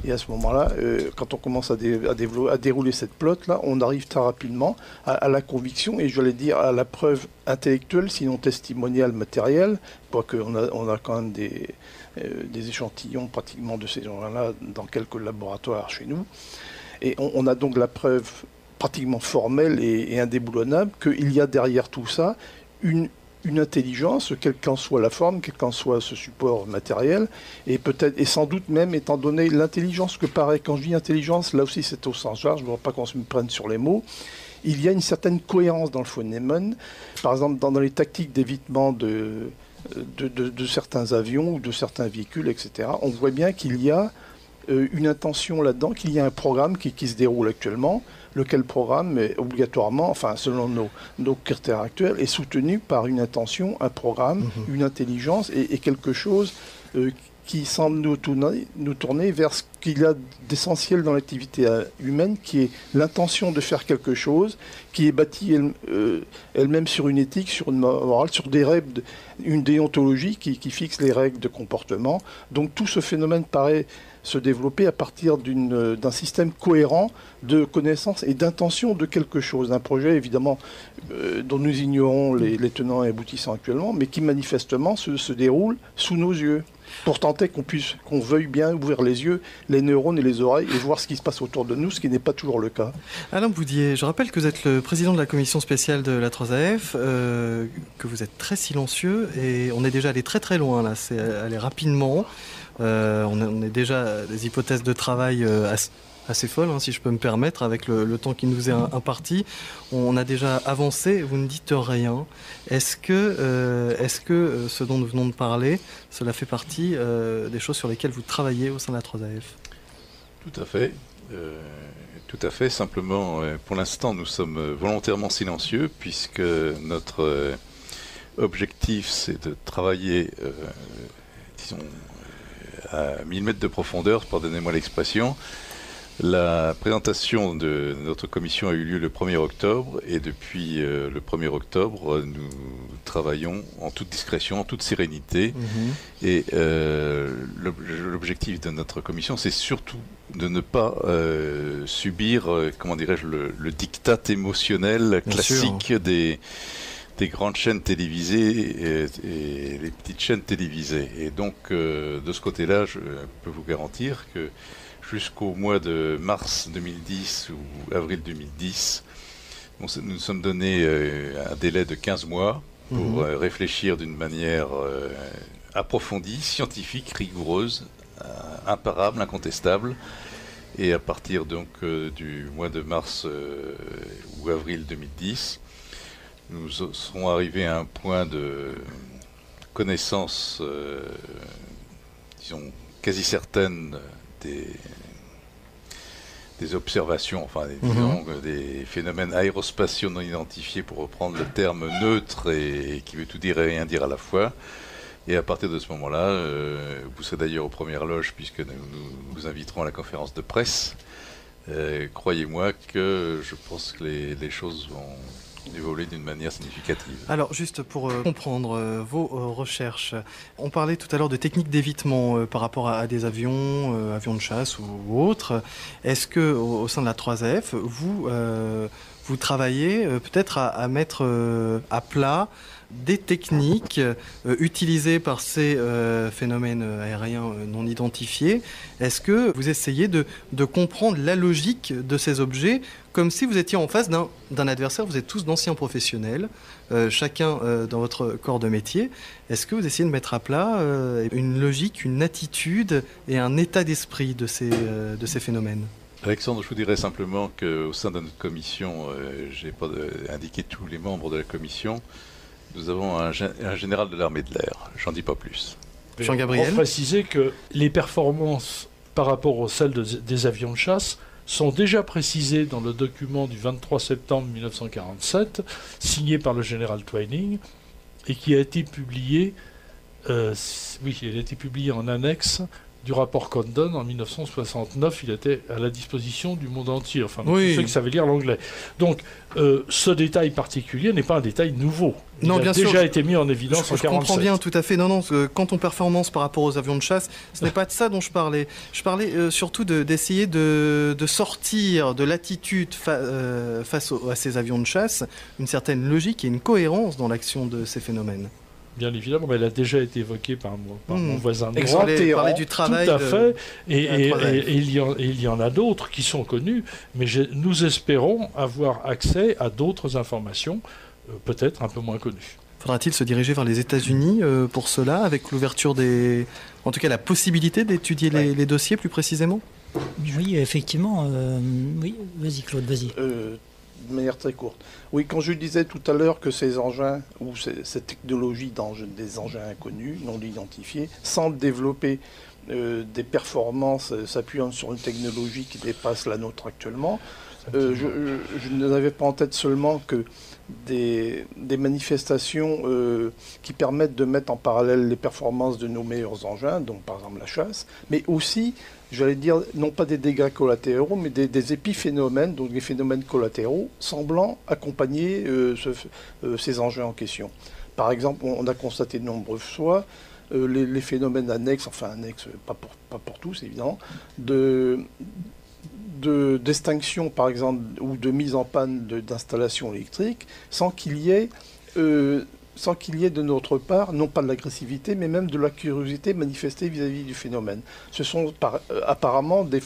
Speaker 5: Et à ce moment-là, quand on commence à dérouler cette plotte-là, on arrive très rapidement à la conviction, et je vais dire à la preuve intellectuelle, sinon testimoniale, matérielle, quoique on a quand même des échantillons pratiquement de ces gens-là dans quelques laboratoires chez nous. Et on a donc la preuve pratiquement formelle et indéboulonnable qu'il y a derrière tout ça une intelligence, quelle qu'en soit la forme, quel qu'en soit ce support matériel, et peut-être, et sans doute même, étant donné l'intelligence que paraît, quand je dis intelligence, là aussi c'est au sens large, je ne veux pas qu'on se me prenne sur les mots, il y a une certaine cohérence dans le phénomène, par exemple dans les tactiques d'évitement de certains avions ou de certains véhicules, etc. On voit bien qu'il y a une intention là-dedans, qu'il y a un programme qui se déroule actuellement, lequel programme est obligatoirement, enfin selon nos critères actuels, est soutenu par une intention, un programme, une intelligence et quelque chose qui semble nous tourner vers ce qu'il y a d'essentiel dans l'activité humaine, qui est l'intention de faire quelque chose, qui est bâtie elle-même sur une éthique, sur une morale, sur des règles, une déontologie qui fixe les règles de comportement. Donc tout ce phénomène paraît se développer à partir d'un système cohérent de connaissance et d'intention de quelque chose, d'un projet évidemment dont nous ignorons les tenants et aboutissants actuellement, mais qui manifestement se déroule sous nos yeux, pour tenter qu'on veuille bien ouvrir les yeux, les neurones et les oreilles et voir ce qui se passe autour de nous, ce qui n'est pas toujours le cas.
Speaker 1: Alain Boudier, je rappelle que vous êtes le président de la commission spéciale de la 3AF, que vous êtes très silencieux et on est déjà allé très très loin là, c'est aller rapidement. On est déjà à des hypothèses de travail assez folles, hein, si je peux me permettre, avec le temps qui nous est imparti. On a déjà avancé, vous ne dites rien. Est-ce que ce dont nous venons de parler, cela fait partie des choses sur lesquelles vous travaillez au sein de la 3AF ?
Speaker 4: Tout à fait. Tout à fait. Simplement, pour l'instant, nous sommes volontairement silencieux, puisque notre objectif, c'est de travailler, disons, à 1000 mètres de profondeur, pardonnez-moi l'expression. La présentation de notre commission a eu lieu le 1er octobre et depuis le 1er octobre, nous travaillons en toute discrétion, en toute sérénité. Et l'objectif de notre commission, c'est surtout de ne pas subir, comment dirais-je, le diktat émotionnel classique des grandes chaînes télévisées et les petites chaînes télévisées. Et donc, de ce côté-là, je peux vous garantir que jusqu'au mois de mars 2010 ou avril 2010, nous nous sommes donné un délai de 15 mois pour réfléchir d'une manière approfondie, scientifique, rigoureuse, imparable, incontestable. Et à partir donc du mois de mars ou avril 2010, nous serons arrivés à un point de connaissance, disons, quasi certaine des observations, enfin disons, des phénomènes aérospatiaux non identifiés, pour reprendre le terme neutre et qui veut tout dire et rien dire à la fois. Et à partir de ce moment-là, vous serez d'ailleurs aux premières loges puisque nous vous inviterons à la conférence de presse. Croyez-moi que je pense que les choses vont évoluer d'une manière significative.
Speaker 1: Alors, juste pour comprendre vos recherches, on parlait tout à l'heure de techniques d'évitement par rapport à des avions, avions de chasse ou autres. Est-ce que au sein de la 3AF, vous travaillez peut-être à mettre à plat des techniques utilisées par ces phénomènes aériens non identifiés? Est-ce que vous essayez de comprendre la logique de ces objets comme si vous étiez en face d'un adversaire? Vous êtes tous d'anciens professionnels, chacun dans votre corps de métier. Est-ce que vous essayez de mettre à plat une logique, une attitude et un état d'esprit de ces phénomènes?
Speaker 4: Alexandre, je vous dirais simplement qu'au sein de notre commission, je n'ai pas indiqué tous les membres de la commission, nous avons un général de l'armée de l'air. J'en dis pas plus.
Speaker 1: Jean-Gabriel ?
Speaker 3: On préciser que les performances par rapport aux celles des avions de chasse sont déjà précisées dans le document du 23 septembre 1947, signé par le général Twining, et qui a été publié, il a été publié en annexe du rapport Condon en 1969. Il était à la disposition du monde entier, enfin tous ceux qui savaient lire l'anglais. Donc ce détail particulier n'est pas un détail nouveau. Il a déjà été mis en évidence en 1947.
Speaker 1: Je comprends bien, tout à fait. Non, quant aux performances par rapport aux avions de chasse, ce n'est pas de ça dont je parlais. Je parlais surtout d'essayer de sortir de l'attitude face à ces avions de chasse, une certaine logique et une cohérence dans l'action de ces phénomènes.
Speaker 3: Bien évidemment, mais elle a déjà été évoquée par mon voisin de
Speaker 1: droite. Parler du travail.
Speaker 3: Tout à fait. Et il y en a d'autres qui sont connus, mais nous espérons avoir accès à d'autres informations, peut-être un peu moins connues.
Speaker 1: Faudra-t-il se diriger vers les États-Unis pour cela, avec l'ouverture en tout cas la possibilité d'étudier les dossiers plus précisément?
Speaker 2: Oui, effectivement. Oui, vas-y Claude, vas-y.
Speaker 5: De manière très courte. Oui, quand je disais tout à l'heure que ces engins, ou cette technologie des engins inconnus, non identifiés, semble développer des performances s'appuyant sur une technologie qui dépasse la nôtre actuellement, je n'avais pas en tête seulement que des manifestations qui permettent de mettre en parallèle les performances de nos meilleurs engins, donc par exemple la chasse, mais aussi, j'allais dire, non pas des dégâts collatéraux, mais des épiphénomènes, donc des phénomènes collatéraux, semblant accompagner ces engins en question. Par exemple, on a constaté de nombreuses fois les phénomènes annexes, enfin annexes, pas pour tous évidemment, d'extinction par exemple, ou de mise en panne d'installations électriques, sans qu'il y ait de notre part, non pas de l'agressivité, mais même de la curiosité manifestée vis-à-vis du phénomène. Ce sont apparemment des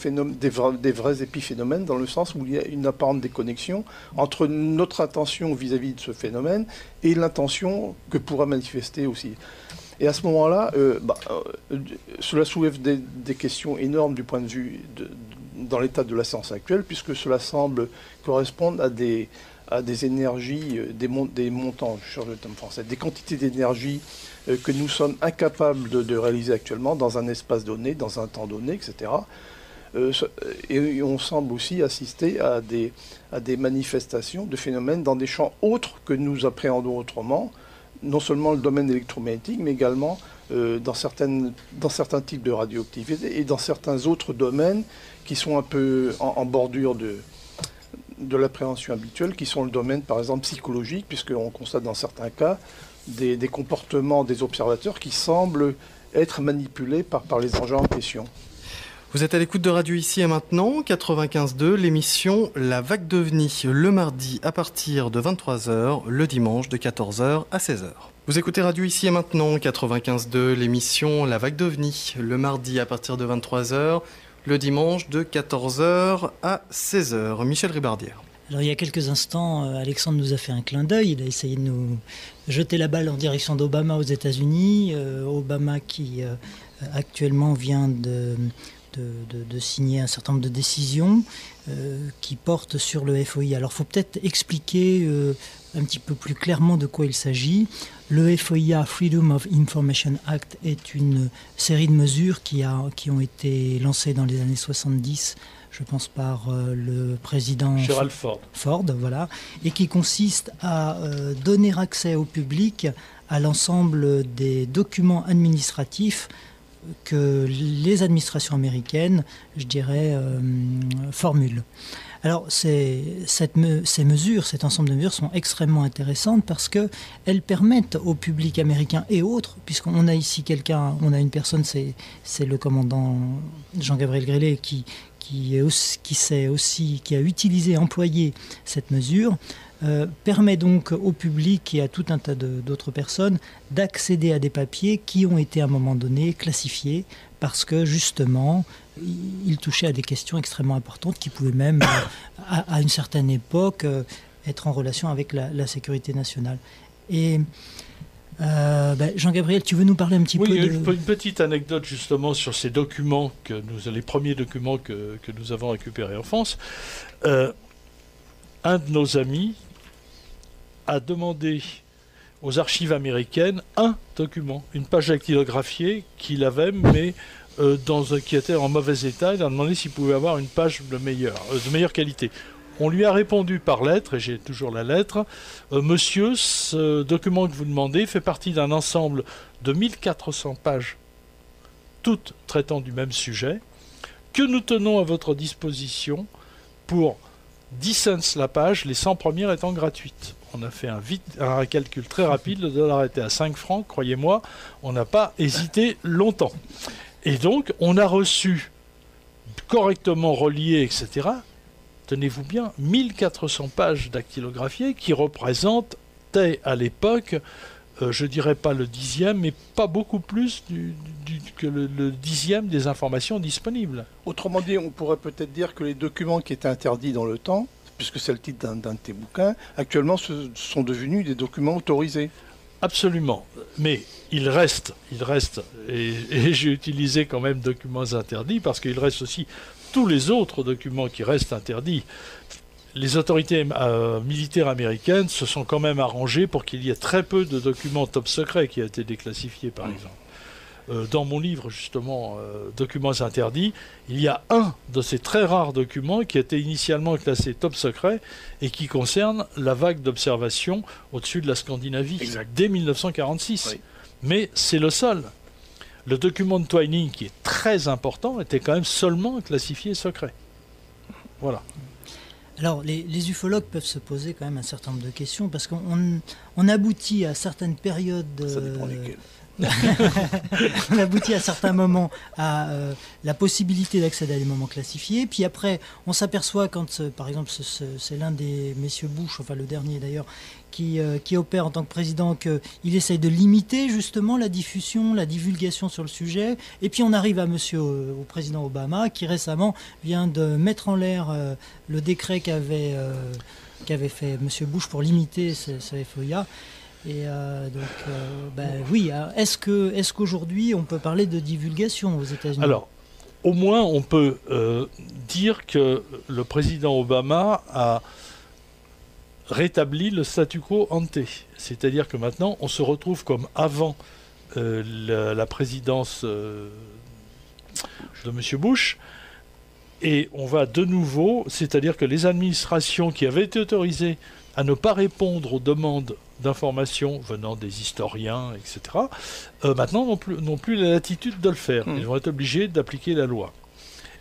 Speaker 5: vrais épiphénomènes, dans le sens où il y a une apparente déconnexion entre notre attention vis-à-vis de ce phénomène et l'intention que pourra manifester aussi. Et à ce moment-là, cela soulève des questions énormes du point de vue dans l'état de la science actuelle, puisque cela semble correspondre à des énergies, des montants, je cherche le terme français, des quantités d'énergie que nous sommes incapables de réaliser actuellement dans un espace donné, dans un temps donné, etc. Et on semble aussi assister à des manifestations de phénomènes dans des champs autres que nous appréhendons autrement, non seulement le domaine électromagnétique, mais également dans certains types de radioactivité et dans certains autres domaines qui sont un peu en bordure de l'appréhension habituelle, qui sont le domaine, par exemple, psychologique, puisqu'on constate dans certains cas des comportements des observateurs qui semblent être manipulés par les engins en question.
Speaker 1: Vous êtes à l'écoute de Radio Ici et Maintenant, 95.2, l'émission La Vague d'OVNI, le mardi à partir de 23h, le dimanche de 14h à 16h. Vous écoutez Radio Ici et Maintenant, 95.2, l'émission La Vague d'OVNI, le mardi à partir de 23h, le dimanche de 14h à 16h. Michel Ribardière.
Speaker 2: Alors il y a quelques instants, Alexandre nous a fait un clin d'œil, il a essayé de nous jeter la balle en direction d'Obama aux États-Unis. Obama qui actuellement vient de signer un certain nombre de décisions qui portent sur le FOI. Alors il faut peut-être expliquer un petit peu plus clairement de quoi il s'agit. Le FOIA, Freedom of Information Act, est une série de mesures qui ont été lancées dans les années 70, je pense par le président
Speaker 3: Gerald Ford,
Speaker 2: voilà, et qui consiste à donner accès au public à l'ensemble des documents administratifs que les administrations américaines, je dirais, formulent. Alors, ces mesures, cet ensemble de mesures sont extrêmement intéressantes parce qu'elles permettent au public américain et autres, puisqu'on a ici on a une personne, c'est le commandant Jean-Gabriel Grélet qui a utilisé, employé cette mesure, permet donc au public et à tout un tas d'autres personnes d'accéder à des papiers qui ont été à un moment donné classifiés parce que justement ils touchaient à des questions extrêmement importantes qui pouvaient même à une certaine époque être en relation avec la sécurité nationale. Et Jean-Gabriel, tu veux nous parler un petit peu de...
Speaker 3: Oui, une petite anecdote justement sur ces documents, les premiers documents que nous avons récupérés en France. Un de nos amis a demandé aux archives américaines un document, une page dactylographiée qu'il avait, mais qui était en mauvais état. Il a demandé s'il pouvait avoir une page de meilleure qualité. On lui a répondu par lettre, et j'ai toujours la lettre, monsieur, ce document que vous demandez fait partie d'un ensemble de 1400 pages, toutes traitant du même sujet, que nous tenons à votre disposition pour 10 cents la page, les 100 premières étant gratuites. On a fait un calcul très rapide, le dollar était à 5 francs, croyez-moi, on n'a pas hésité longtemps. Et donc, on a reçu, correctement relié, etc., tenez-vous bien, 1400 pages dactylographiées qui représentaient à l'époque, je dirais pas le 10e, mais pas beaucoup plus que le 10e des informations disponibles.
Speaker 5: Autrement dit, on pourrait peut-être dire que les documents qui étaient interdits dans le temps, puisque c'est le titre d'un de tes bouquins, actuellement sont devenus des documents autorisés.
Speaker 3: Absolument, mais il reste, et j'ai utilisé quand même documents interdits, parce qu'il reste aussi tous les autres documents qui restent interdits. Les autorités militaires américaines se sont quand même arrangées pour qu'il y ait très peu de documents top secrets qui aient été déclassifiés, par exemple. Dans mon livre, justement, Documents interdits, il y a un de ces très rares documents qui était initialement classé top secret et qui concerne la vague d'observation au-dessus de la Scandinavie, dès 1946. Oui. Mais c'est le seul. Le document de Twining, qui est très important, était quand même seulement classifié secret. Voilà.
Speaker 2: Alors, les ufologues peuvent se poser quand même un certain nombre de questions, parce qu'on aboutit à certaines périodes...
Speaker 5: Ça dépend desquelles.
Speaker 2: On aboutit à certains moments à la possibilité d'accéder à des moments classifiés. Puis après, on s'aperçoit quand, par exemple, c'est l'un des messieurs Bush, enfin le dernier d'ailleurs, qui opère en tant que président, qu'il essaye de limiter justement la diffusion, la divulgation sur le sujet. Et puis on arrive au président Obama, qui récemment vient de mettre en l'air le décret qu'avait fait M. Bush pour limiter ce FOIA. Et oui, est-ce qu'aujourd'hui on peut parler de divulgation aux États-Unis?
Speaker 3: Alors, au moins on peut dire que le président Obama a rétabli le statu quo ante. C'est-à-dire que maintenant on se retrouve comme avant la présidence de M. Bush. Et on va de nouveau, c'est-à-dire que les administrations qui avaient été autorisées à ne pas répondre aux demandes d'informations venant des historiens, etc., maintenant n'ont plus la latitude de le faire. Ils vont être obligés d'appliquer la loi.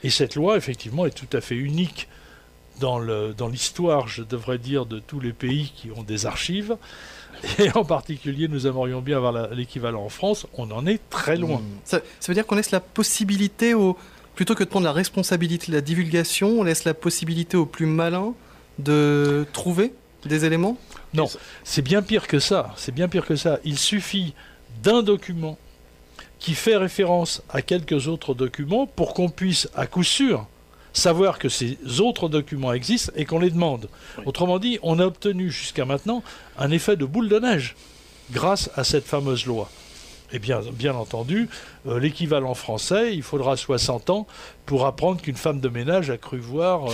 Speaker 3: Et cette loi, effectivement, est tout à fait unique dans l'histoire, je devrais dire, de tous les pays qui ont des archives. Et en particulier, nous aimerions bien avoir l'équivalent en France. On en est très loin.
Speaker 1: Ça veut dire qu'on laisse la possibilité plutôt que de prendre la responsabilité de la divulgation, on laisse la possibilité aux plus malins de trouver des éléments?
Speaker 3: Non, c'est bien pire que ça. C'est bien pire que ça. Il suffit d'un document qui fait référence à quelques autres documents pour qu'on puisse, à coup sûr, savoir que ces autres documents existent et qu'on les demande. Oui. Autrement dit, on a obtenu jusqu'à maintenant un effet de boule de neige grâce à cette fameuse loi. Et bien entendu, l'équivalent français, il faudra 60 ans pour apprendre qu'une femme de ménage a cru voir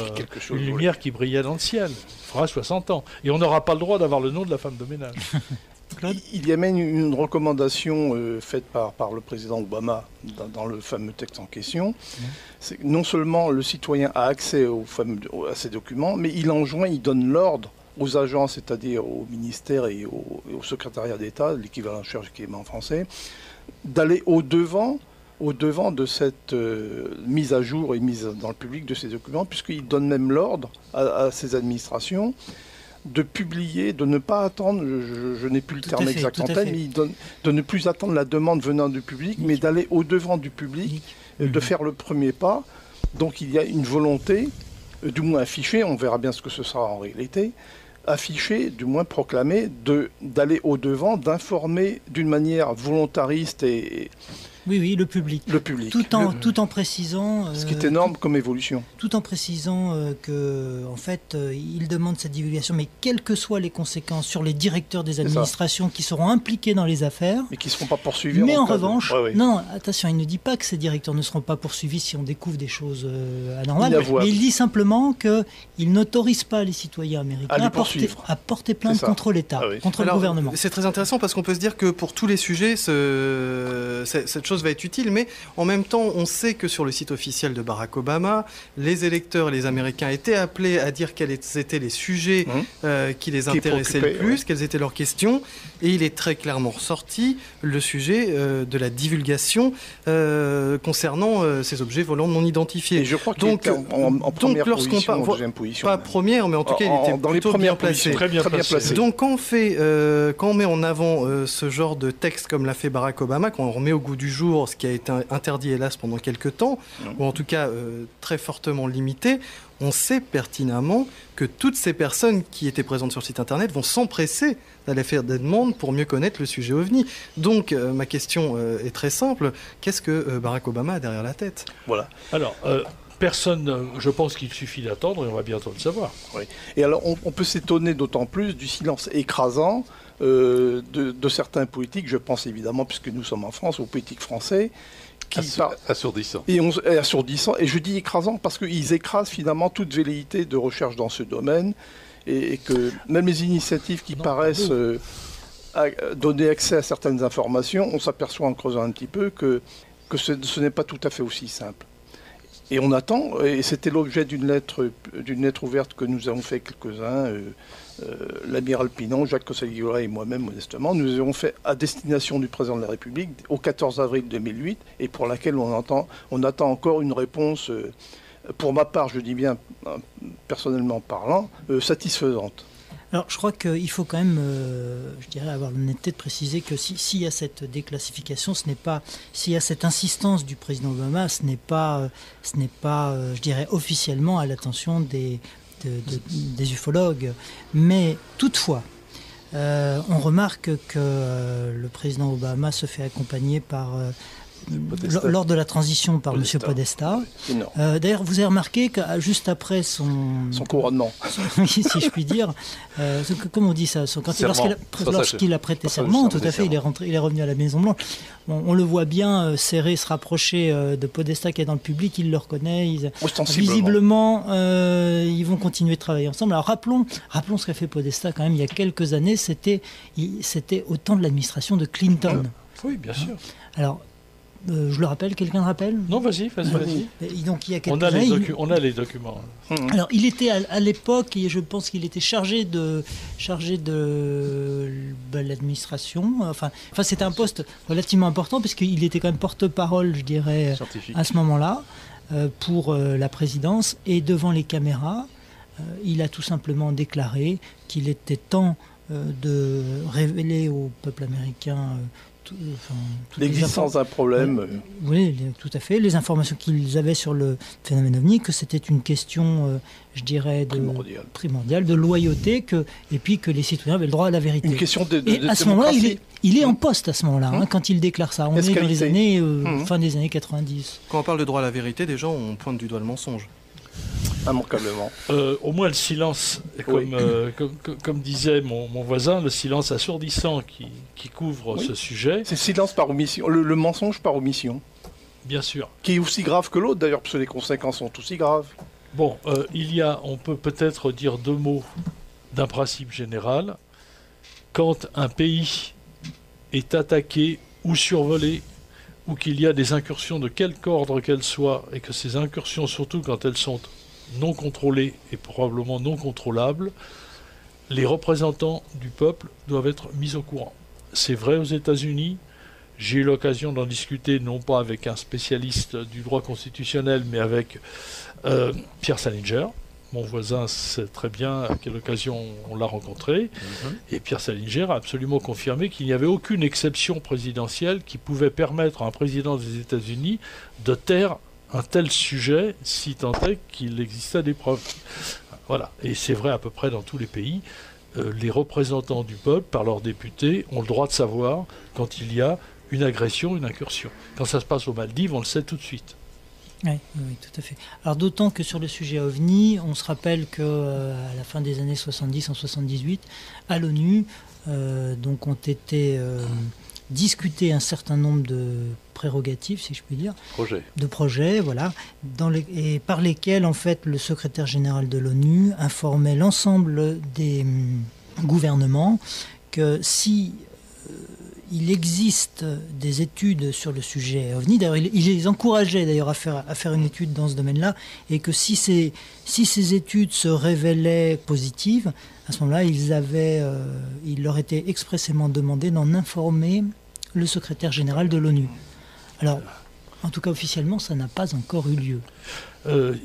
Speaker 3: une lumière qui brillait dans le ciel. Il faudra 60 ans. Et on n'aura pas le droit d'avoir le nom de la femme de ménage.
Speaker 5: Il y a même une recommandation faite par le président Obama dans le fameux texte en question. C'est que non seulement le citoyen a accès à ces documents, mais il donne l'ordre aux agences, c'est-à-dire au ministère et au secrétariat d'État, l'équivalent charge qui est en français, d'aller au-devant de cette mise à jour et mise dans le public de ces documents, puisqu'il donne même l'ordre à ces administrations de publier, de ne pas attendre, je n'ai plus le terme exact en tête, mais de ne plus attendre la demande venant du public, mais d'aller au-devant du public, de faire le premier pas. Donc il y a une volonté, du moins affichée, on verra bien ce que ce sera en réalité, affichée, du moins proclamée, d'aller au-devant, d'informer d'une manière volontariste et...
Speaker 2: Oui, le public.
Speaker 5: Le public.
Speaker 2: Tout en précisant...
Speaker 5: ce qui est énorme comme évolution.
Speaker 2: Tout en précisant en fait, il demande cette divulgation, mais quelles que soient les conséquences sur les directeurs des administrations qui seront impliqués dans les affaires...
Speaker 5: Mais qui ne seront pas poursuivis.
Speaker 2: Mais en revanche, non, attention, il ne dit pas que ces directeurs ne seront pas poursuivis si on découvre des choses anormales, mais il dit simplement qu'il n'autorise pas les citoyens américains à porter plainte contre l'État, contre le gouvernement.
Speaker 1: C'est très intéressant parce qu'on peut se dire que pour tous les sujets, cette chose va être utile, mais en même temps, on sait que sur le site officiel de Barack Obama, les électeurs et les Américains étaient appelés à dire quels étaient les sujets qui les intéressaient le plus, quelles étaient leurs questions, et il est très clairement ressorti le sujet de la divulgation concernant ces objets volants non identifiés.
Speaker 5: Et je crois qu'il était en première position, en deuxième position.
Speaker 1: Pas première, mais en tout cas, il était
Speaker 5: dans les
Speaker 1: plutôt bien placé.
Speaker 5: Très bien placé.
Speaker 1: Donc quand on met en avant ce genre de texte comme l'a fait Barack Obama, quand on remet au goût du jour ce qui a été interdit hélas pendant quelques temps, ou en tout cas très fortement limité, on sait pertinemment que toutes ces personnes qui étaient présentes sur le site internet vont s'empresser d'aller faire des demandes pour mieux connaître le sujet OVNI. Donc ma question est très simple, qu'est-ce que Barack Obama a derrière la tête?
Speaker 5: Voilà.
Speaker 3: Alors, personne, je pense qu'il suffit d'attendre et on va bientôt le savoir.
Speaker 5: Oui. Et alors on peut s'étonner d'autant plus du silence écrasant de certains politiques, je pense évidemment, puisque nous sommes en France, aux politiques français,
Speaker 4: assourdissant.
Speaker 5: Assourdissant. Et je dis écrasant parce qu'ils écrasent finalement toute velléité de recherche dans ce domaine et que même les initiatives qui paraissent donner accès à certaines informations, on s'aperçoit en creusant un petit peu que ce n'est pas tout à fait aussi simple. Et on attend, et c'était l'objet d'une lettre ouverte que nous avons fait quelques-uns, l'amiral Pinon, Jacques Cossagiola et moi-même modestement, nous avons fait à destination du président de la République au 14 avril 2008, et pour laquelle on attend encore une réponse, pour ma part, je dis bien personnellement parlant, satisfaisante.
Speaker 2: Alors, je crois qu'il faut quand même, je dirais, avoir l'honnêteté de préciser que s'il y a cette déclassification, s'il y a cette insistance du président Obama, ce n'est pas, je dirais, officiellement à l'attention des ufologues. Mais toutefois, on remarque que le président Obama se fait accompagner par... lors de la transition par M. Podesta. D'ailleurs, vous avez remarqué que juste après son
Speaker 5: couronnement,
Speaker 2: si je puis dire, comment on dit ça, lorsqu'il a prêté serment, tout à fait, il est revenu à la Maison Blanche. On le voit bien serrer, se rapprocher de Podesta qui est dans le public, il le reconnaît. Visiblement, ils vont continuer de travailler ensemble. Alors rappelons ce qu'a fait Podesta quand même il y a quelques années. C'était au temps de l'administration de Clinton.
Speaker 3: Oui, bien sûr.
Speaker 2: Alors, je le rappelle, quelqu'un le rappelle ?
Speaker 3: Non, vas-y.
Speaker 2: Donc, il y a
Speaker 3: on a les documents.
Speaker 2: Alors, il était à l'époque, et je pense qu'il était chargé de l'administration. Enfin, c'était un poste relativement important, puisqu'il était quand même porte-parole, je dirais, à ce moment-là, pour la présidence. Et devant les caméras, il a tout simplement déclaré qu'il était temps de révéler au peuple américain...
Speaker 5: l'existence d'un problème.
Speaker 2: Oui, tout à fait. Les informations qu'ils avaient sur le phénomène OVNI, que c'était une question, je dirais, primordiale, de loyauté, et puis que les citoyens avaient le droit à la vérité.
Speaker 5: Une question de
Speaker 2: à ce moment-là, il est en poste à ce moment-là, quand il déclare ça. On est dans les années, fin des années 90.
Speaker 1: Quand on parle de droit à la vérité, déjà, on pointe du doigt le mensonge.
Speaker 5: Immanquablement.
Speaker 3: Au moins le silence, comme disait mon voisin, le silence assourdissant qui couvre ce sujet.
Speaker 5: C'est le silence par omission, le mensonge par omission.
Speaker 3: Bien sûr.
Speaker 5: Qui est aussi grave que l'autre d'ailleurs, parce que les conséquences sont aussi graves.
Speaker 3: Bon, on peut peut-être dire deux mots d'un principe général. Quand un pays est attaqué ou survolé, ou qu'il y a des incursions de quelque ordre qu'elles soient, et que ces incursions, surtout quand elles sont non contrôlées et probablement non contrôlables, les représentants du peuple doivent être mis au courant. C'est vrai aux États-Unis. J'ai eu l'occasion d'en discuter, non pas avec un spécialiste du droit constitutionnel, mais avec Pierre Salinger. Mon voisin sait très bien à quelle occasion on l'a rencontré. Et Pierre Salinger a absolument confirmé qu'il n'y avait aucune exception présidentielle qui pouvait permettre à un président des États-Unis de taire un tel sujet, si tant est qu'il existait des preuves. Voilà. Et c'est vrai à peu près dans tous les pays. Les représentants du peuple, par leurs députés, ont le droit de savoir quand il y a une agression, une incursion. Quand ça se passe aux Maldives, on le sait tout de suite.
Speaker 2: Oui, tout à fait. Alors d'autant que sur le sujet OVNI, on se rappelle qu'à la fin des années 70, en 78, à l'ONU, donc ont été discutés un certain nombre de prérogatives, si je puis dire, de projets, voilà, et par lesquels en fait le secrétaire général de l'ONU informait l'ensemble des gouvernements que si il existe des études sur le sujet OVNI, d'ailleurs il les encourageait d'ailleurs à faire une étude dans ce domaine-là, et que si ces études se révélaient positives, à ce moment-là il leur était expressément demandé d'en informer le secrétaire général de l'ONU. Alors, en tout cas officiellement, ça n'a pas encore eu lieu.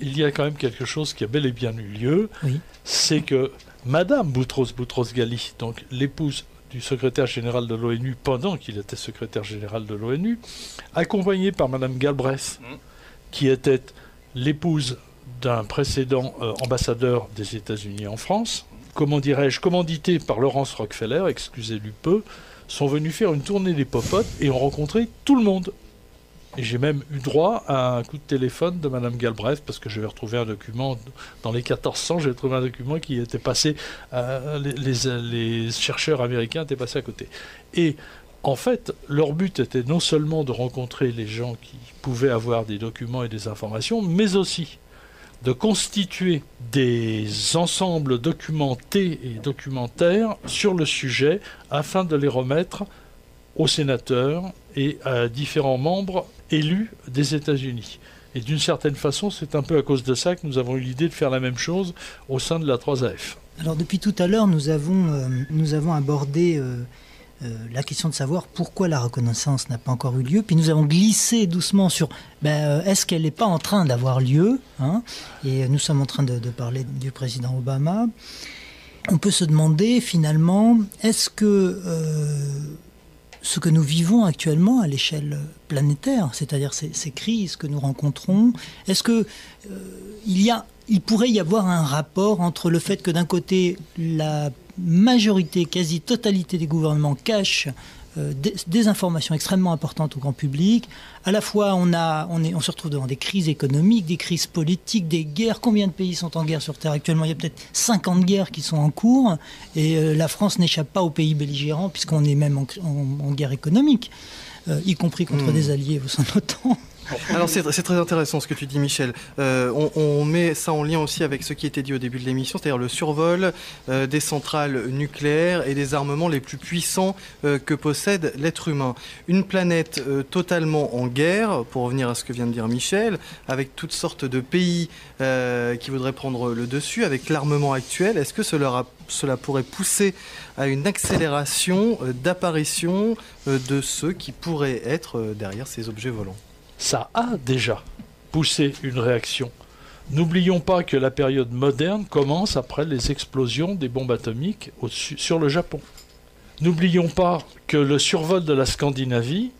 Speaker 3: Il y a quand même quelque chose qui a bel et bien eu lieu,
Speaker 2: oui.
Speaker 3: C'est que Madame Boutros-Ghali, donc l'épouse du secrétaire général de l'ONU pendant qu'il était secrétaire général de l'ONU, accompagnée par Madame Galbraith, qui était l'épouse d'un précédent ambassadeur des États-Unis en France, commanditée par Laurence Rockefeller, excusez du peu, sont venus faire une tournée des popotes et ont rencontré tout le monde. Et j'ai même eu droit à un coup de téléphone de Madame Galbraith, parce que j'avais retrouvé un document, dans les 1400, j'ai trouvé un document qui était passé, les chercheurs américains étaient passés à côté. Et en fait, leur but était non seulement de rencontrer les gens qui pouvaient avoir des documents et des informations, mais aussi de constituer des ensembles documentés et documentaires sur le sujet, afin de les remettre aux sénateurs et à différents membres élus des États-Unis. Et d'une certaine façon, c'est un peu à cause de ça que nous avons eu l'idée de faire la même chose au sein de la 3AF. Alors
Speaker 2: depuis tout à l'heure, nous avons abordé la question de savoir pourquoi la reconnaissance n'a pas encore eu lieu, puis nous avons glissé doucement sur est-ce qu'elle n'est pas en train d'avoir lieu, hein, et nous sommes en train de parler du président Obama. on peut se demander finalement, est-ce que ce que nous vivons actuellement à l'échelle planétaire, c'est-à-dire ces crises que nous rencontrons, est-ce que il pourrait y avoir un rapport entre le fait que d'un côté, la majorité, quasi-totalité des gouvernements cachent des informations extrêmement importantes au grand public. À la fois, on se retrouve devant des crises économiques, des crises politiques, des guerres. Combien de pays sont en guerre sur Terre actuellement ? Il y a peut-être 50 guerres qui sont en cours. Et la France n'échappe pas aux pays belligérants, puisqu'on est même en guerre économique, y compris contre des alliés au sein de l'OTAN.
Speaker 1: Alors c'est très intéressant ce que tu dis, Michel. On met ça en lien aussi avec ce qui était dit au début de l'émission, c'est-à-dire le survol des centrales nucléaires et des armements les plus puissants que possède l'être humain. Une planète totalement en guerre, pour revenir à ce que vient de dire Michel, avec toutes sortes de pays qui voudraient prendre le dessus, avec l'armement actuel. Est-ce que cela pourrait pousser à une accélération d'apparition de ceux qui pourraient être derrière ces objets volants ?
Speaker 3: Ça a déjà poussé une réaction. N'oublions pas que la période moderne commence après les explosions des bombes atomiques sur le Japon. N'oublions pas que le survol de la Scandinavie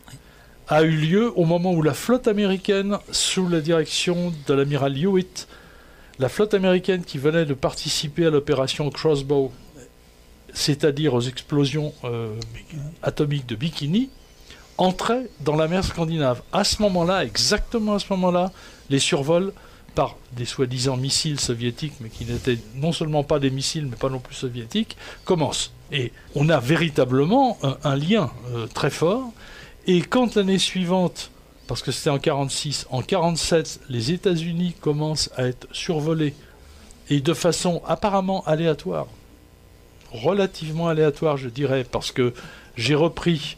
Speaker 3: a eu lieu au moment où la flotte américaine, sous la direction de l'amiral Hewitt, la flotte américaine qui venait de participer à l'opération Crossbow, c'est-à-dire aux explosions atomiques de Bikini, entrait dans la mer Scandinave. À ce moment-là, exactement à ce moment-là, les survols par des soi-disant missiles soviétiques, mais qui n'étaient non seulement pas des missiles, mais pas non plus soviétiques, commencent. Et on a véritablement un lien très fort. Et quand l'année suivante, parce que c'était en 1946, en 1947, les États-Unis commencent à être survolés, et de façon apparemment aléatoire, relativement aléatoire, je dirais, parce que j'ai repris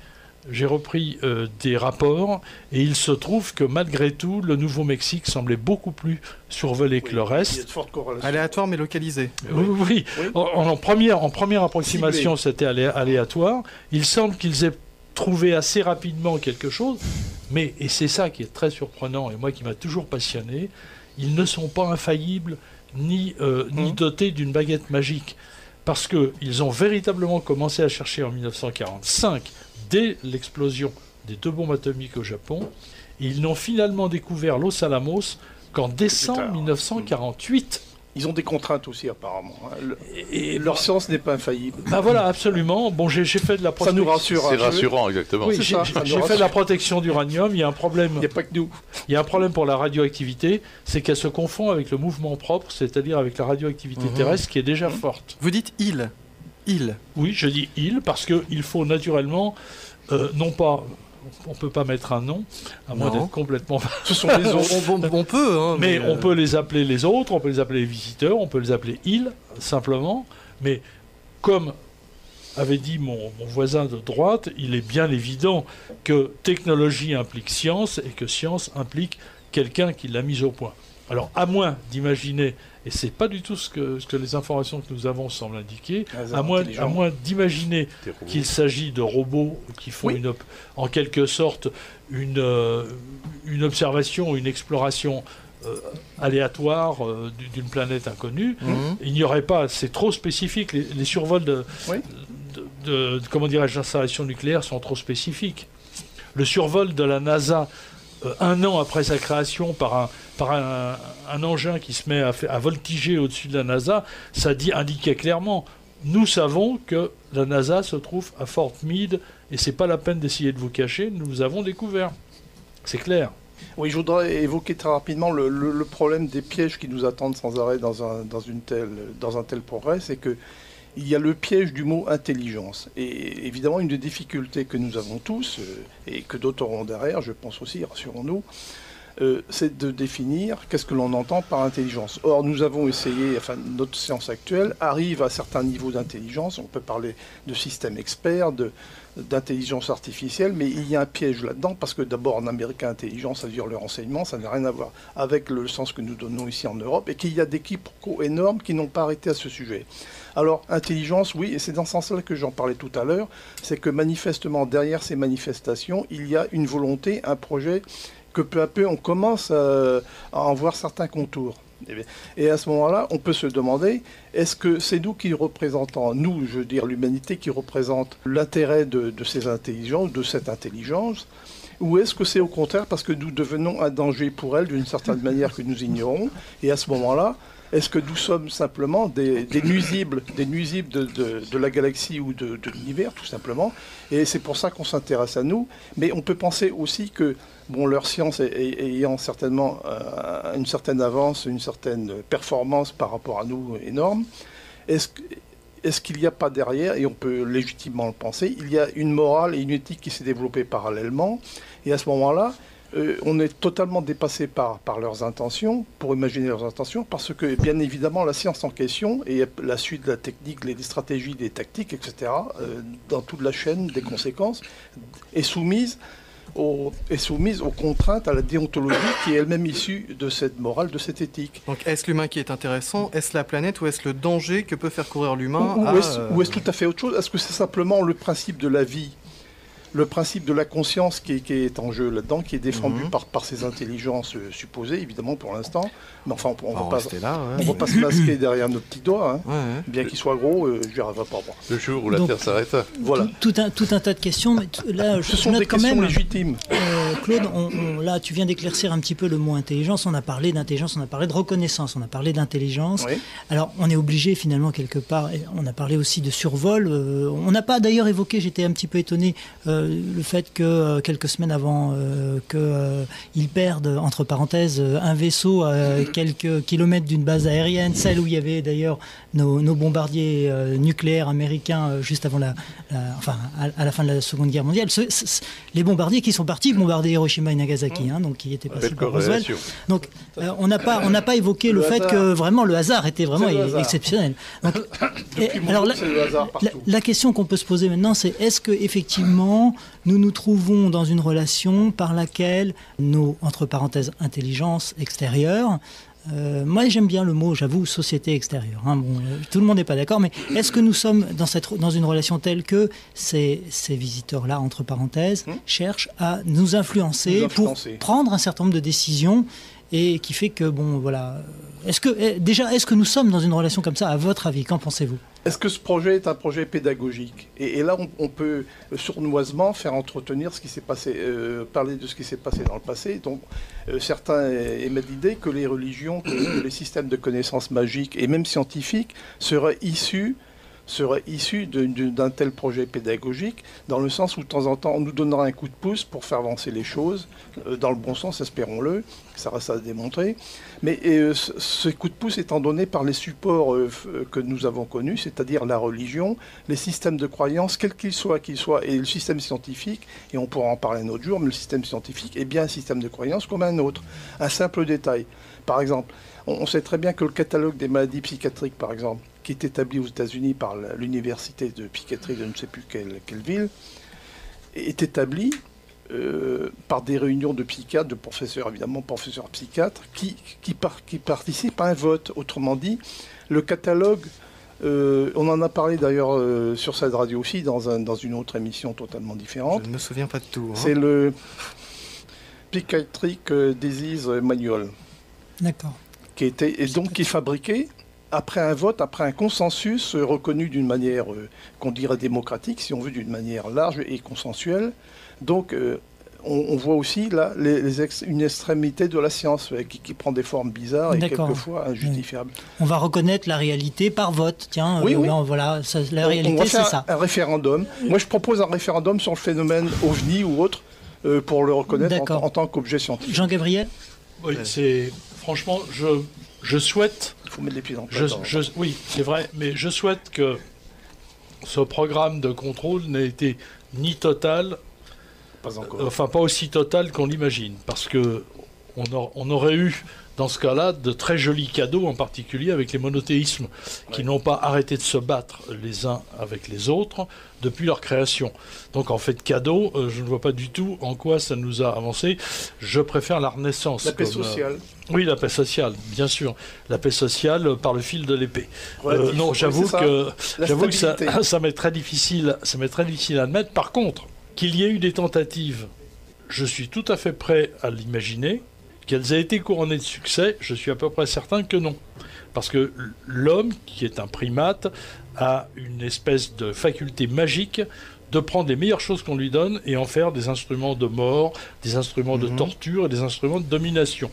Speaker 3: des rapports et il se trouve que malgré tout, le Nouveau-Mexique semblait beaucoup plus survolé que le reste.
Speaker 5: Il y a de fortes corrélations.
Speaker 1: Aléatoire mais localisé.
Speaker 3: Oui. En première approximation, c'était aléatoire. Il semble qu'ils aient trouvé assez rapidement quelque chose, mais, et c'est ça qui est très surprenant et moi qui m'a toujours passionné, ils ne sont pas infaillibles ni dotés d'une baguette magique. Parce qu'ils ont véritablement commencé à chercher en 1945, dès l'explosion des 2 bombes atomiques au Japon, et ils n'ont finalement découvert Los Alamos qu'en décembre 1948.
Speaker 5: Ils ont des contraintes aussi, apparemment. Leur science n'est pas infaillible.
Speaker 3: Ben voilà, absolument. Bon, j'ai fait de la protection.
Speaker 5: Ça nous rassure.
Speaker 4: C'est rassurant, exactement.
Speaker 3: Oui, j'ai fait de la protection d'uranium. Il y a un problème.
Speaker 5: Il n'y a pas que nous.
Speaker 3: Il y a un problème pour la radioactivité, c'est qu'elle se confond avec le mouvement propre, c'est-à-dire avec la radioactivité terrestre qui est déjà forte.
Speaker 1: Vous dites il.
Speaker 3: Oui, je dis il parce qu'il faut naturellement, non pas. On ne peut pas mettre un nom, à moins d'être complètement...
Speaker 5: Ce sont les autres.
Speaker 1: On peut, hein,
Speaker 3: mais on peut les appeler les autres, on peut les appeler les visiteurs, on peut les appeler ils, simplement. Mais comme avait dit mon voisin de droite, il est bien évident que technologie implique science et que science implique quelqu'un qui l'a mise au point. Alors, à moins d'imaginer, et c'est pas du tout ce que les informations que nous avons semblent indiquer, à moins d'imaginer qu'il s'agit de robots qui font en quelque sorte une observation, une exploration aléatoire d'une planète inconnue, il n'y aurait pas, c'est trop spécifique, les survols de comment dirais-je, d'installations nucléaires sont trop spécifiques. Le survol de la NASA 1 an après sa création par un engin qui se met à voltiger au-dessus de la NASA, ça indiquait clairement, nous savons que la NASA se trouve à Fort Meade et c'est pas la peine d'essayer de vous cacher, nous avons découvert. C'est clair.
Speaker 5: Oui, je voudrais évoquer très rapidement le problème des pièges qui nous attendent sans arrêt dans un tel progrès, c'est que il y a le piège du mot intelligence. Et évidemment, une des difficultés que nous avons tous, et que d'autres auront derrière, je pense aussi, rassurons-nous, c'est de définir qu'est-ce que l'on entend par intelligence. Or, nous avons essayé, notre science actuelle arrive à certains niveaux d'intelligence, on peut parler de systèmes experts, d'intelligence artificielle, mais il y a un piège là-dedans, parce que d'abord, en américain, intelligence, ça veut dire le renseignement, ça n'a rien à voir avec le sens que nous donnons ici en Europe, et qu'il y a des quiproquos énormes qui n'ont pas arrêté à ce sujet. Alors, intelligence, oui, et c'est dans ce sens-là que j'en parlais tout à l'heure, c'est que manifestement, derrière ces manifestations, il y a une volonté, un projet, que peu à peu, on commence à en voir certains contours. Et à ce moment-là, on peut se demander, est-ce que c'est nous qui représentons, nous, je veux dire l'humanité, qui représente l'intérêt de ces intelligences, de cette intelligence, ou est-ce que c'est au contraire parce que nous devenons un danger pour elle d'une certaine manière que nous ignorons, et à ce moment-là, est-ce que nous sommes simplement des nuisibles de la galaxie ou de l'univers, tout simplement? Et c'est pour ça qu'on s'intéresse à nous. Mais on peut penser aussi que, bon, leur science ayant certainement une certaine avance, une certaine performance par rapport à nous énorme, est-ce qu'il n'y a pas derrière, et on peut légitimement le penser, il y a une morale et une éthique qui s'est développée parallèlement, et à ce moment-là, on est totalement dépassé par leurs intentions, pour imaginer leurs intentions, parce que, bien évidemment, la science en question, et la suite de la technique, les stratégies, les tactiques, etc., dans toute la chaîne des conséquences, est soumise aux contraintes, à la déontologie qui est elle-même issue de cette morale, de cette éthique.
Speaker 1: Donc est-ce l'humain qui est intéressant? Est-ce la planète? Ou est-ce le danger que peut faire courir l'humain?
Speaker 5: Ou est-ce tout à fait autre chose? Est-ce que c'est simplement le principe de la vie, le principe de la conscience qui est en jeu là-dedans, qui est défendu par ces intelligences supposées, évidemment, pour l'instant. Mais enfin, on ne va pas se masquer derrière nos petits doigts, hein. Bien qu'ils soient gros, je n'y arriverai pas. Moi.
Speaker 4: Le jour où la Terre s'arrête.
Speaker 5: Voilà.
Speaker 2: Tout un tas de questions. Mais là,
Speaker 5: ce sont des questions légitimes.
Speaker 2: Claude, là, tu viens d'éclaircir un petit peu le mot intelligence. On a parlé d'intelligence, on a parlé de reconnaissance, on a parlé d'intelligence. Oui. Alors, on est obligé, finalement, quelque part, on a parlé aussi de survol. On n'a pas d'ailleurs évoqué, j'étais un petit peu étonné, le fait que quelques semaines avant qu'ils perdent, entre parenthèses, un vaisseau à quelques kilomètres d'une base aérienne, celle où il y avait d'ailleurs nos bombardiers nucléaires américains juste avant à la fin de la Seconde Guerre mondiale. Les bombardiers qui sont partis bombarder Hiroshima et Nagasaki, donc qui étaient passés par Roswell. Donc on n'a pas évoqué le fait que vraiment le hasard était vraiment exceptionnel. Donc, alors la question qu'on peut se poser maintenant, c'est est-ce que effectivement nous nous trouvons dans une relation par laquelle nos, entre parenthèses, intelligences extérieures, moi j'aime bien le mot, j'avoue, société extérieure. Tout le monde n'est pas d'accord, mais est-ce que nous sommes dans une relation telle que ces visiteurs-là, entre parenthèses, cherchent à nous influencer pour prendre un certain nombre de décisions et qui fait que, bon, voilà. Est-ce que nous sommes dans une relation comme ça, à votre avis? Qu'en pensez-vous?
Speaker 5: Est-ce que ce projet est un projet pédagogique? Et là, on peut sournoisement faire entretenir ce qui s'est passé, parler de ce qui s'est passé dans le passé. Donc, certains émettent l'idée que les religions, que les systèmes de connaissances magiques et même scientifiques seraient issus d'un tel projet pédagogique, dans le sens où de temps en temps on nous donnera un coup de pouce pour faire avancer les choses, dans le bon sens, espérons-le, ça reste à démontrer. Mais ce coup de pouce étant donné par les supports que nous avons connus, c'est-à-dire la religion, les systèmes de croyance, quels qu'ils soient, et le système scientifique, et on pourra en parler un autre jour, mais le système scientifique est bien un système de croyance comme un autre. Un simple détail, par exemple, on sait très bien que le catalogue des maladies psychiatriques, par exemple, qui est établi aux États-Unis par l'université de psychiatrie de je ne sais plus quelle ville, est établi par des réunions de psychiatres, de professeurs évidemment, professeurs psychiatres, qui participent à un vote. Autrement dit, le catalogue, on en a parlé d'ailleurs sur cette radio aussi, dans une autre émission totalement différente.
Speaker 1: Je ne me souviens pas de tout.
Speaker 5: C'est le Psychiatric Disease Manual.
Speaker 2: D'accord.
Speaker 5: Qui est fabriqué après un vote, après un consensus reconnu d'une manière qu'on dirait démocratique, si on veut, d'une manière large et consensuelle. Donc on voit aussi là une extrémité de la science qui prend des formes bizarres et quelquefois injustifiables.
Speaker 2: On va reconnaître la réalité par vote. Tiens,
Speaker 5: oui.
Speaker 2: Voilà, la réalité, c'est ça.
Speaker 5: Un référendum. Moi, je propose un référendum sur le phénomène OVNI ou autre pour le reconnaître en tant qu'objet scientifique.
Speaker 2: Jean-Gabriel ?
Speaker 3: Oui, franchement, je souhaite...
Speaker 5: Il faut mettre les pieds dans le plat.
Speaker 3: Oui, c'est vrai, mais je souhaite que ce programme de contrôle n'ait été ni total,
Speaker 5: pas encore.
Speaker 3: Enfin pas aussi total qu'on l'imagine, parce que on aurait eu dans ce cas-là de très jolis cadeaux, en particulier avec les monothéismes, qui n'ont pas arrêté de se battre les uns avec les autres depuis leur création. Donc en fait cadeau, je ne vois pas du tout en quoi ça nous a avancé. Je préfère la Renaissance.
Speaker 5: La paix sociale.
Speaker 3: Oui, la paix sociale, bien sûr. La paix sociale par le fil de l'épée. Non,
Speaker 5: j'avoue
Speaker 3: que ça m'est très difficile à admettre. Par contre, qu'il y ait eu des tentatives, je suis tout à fait prêt à l'imaginer. Qu'elles aient été couronnées de succès, je suis à peu près certain que non. Parce que l'homme, qui est un primate, a une espèce de faculté magique de prendre les meilleures choses qu'on lui donne et en faire des instruments de mort, des instruments de torture et des instruments de domination.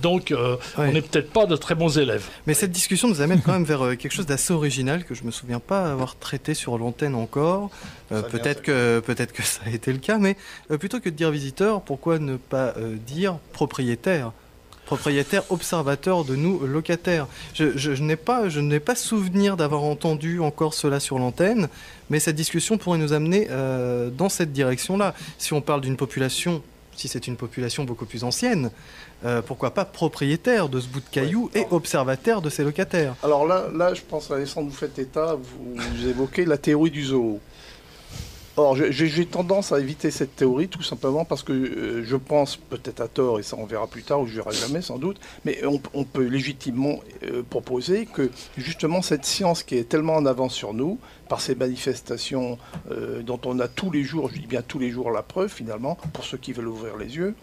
Speaker 3: Donc, on n'est peut-être pas de très bons élèves.
Speaker 1: Mais cette discussion nous amène quand même vers quelque chose d'assez original que je me souviens pas avoir traité sur l'antenne encore. Peut-être que ça a été le cas, mais plutôt que de dire visiteur, pourquoi ne pas dire propriétaire observateur de nous locataires. Je n'ai pas souvenir d'avoir entendu encore cela sur l'antenne, mais cette discussion pourrait nous amener dans cette direction-là. Si on parle d'une population, si c'est une population beaucoup plus ancienne, pourquoi pas propriétaire de ce bout de caillou et observateur de ses locataires.
Speaker 5: Alors là, je pense, Alessandre, vous faites état, vous évoquez la théorie du zoo. Or, j'ai tendance à éviter cette théorie tout simplement parce que je pense, peut-être à tort, et ça on verra plus tard, ou je verrai jamais sans doute, mais on peut légitimement proposer que justement cette science qui est tellement en avance sur nous, par ces manifestations dont on a tous les jours, je dis bien tous les jours la preuve finalement, pour ceux qui veulent ouvrir les yeux,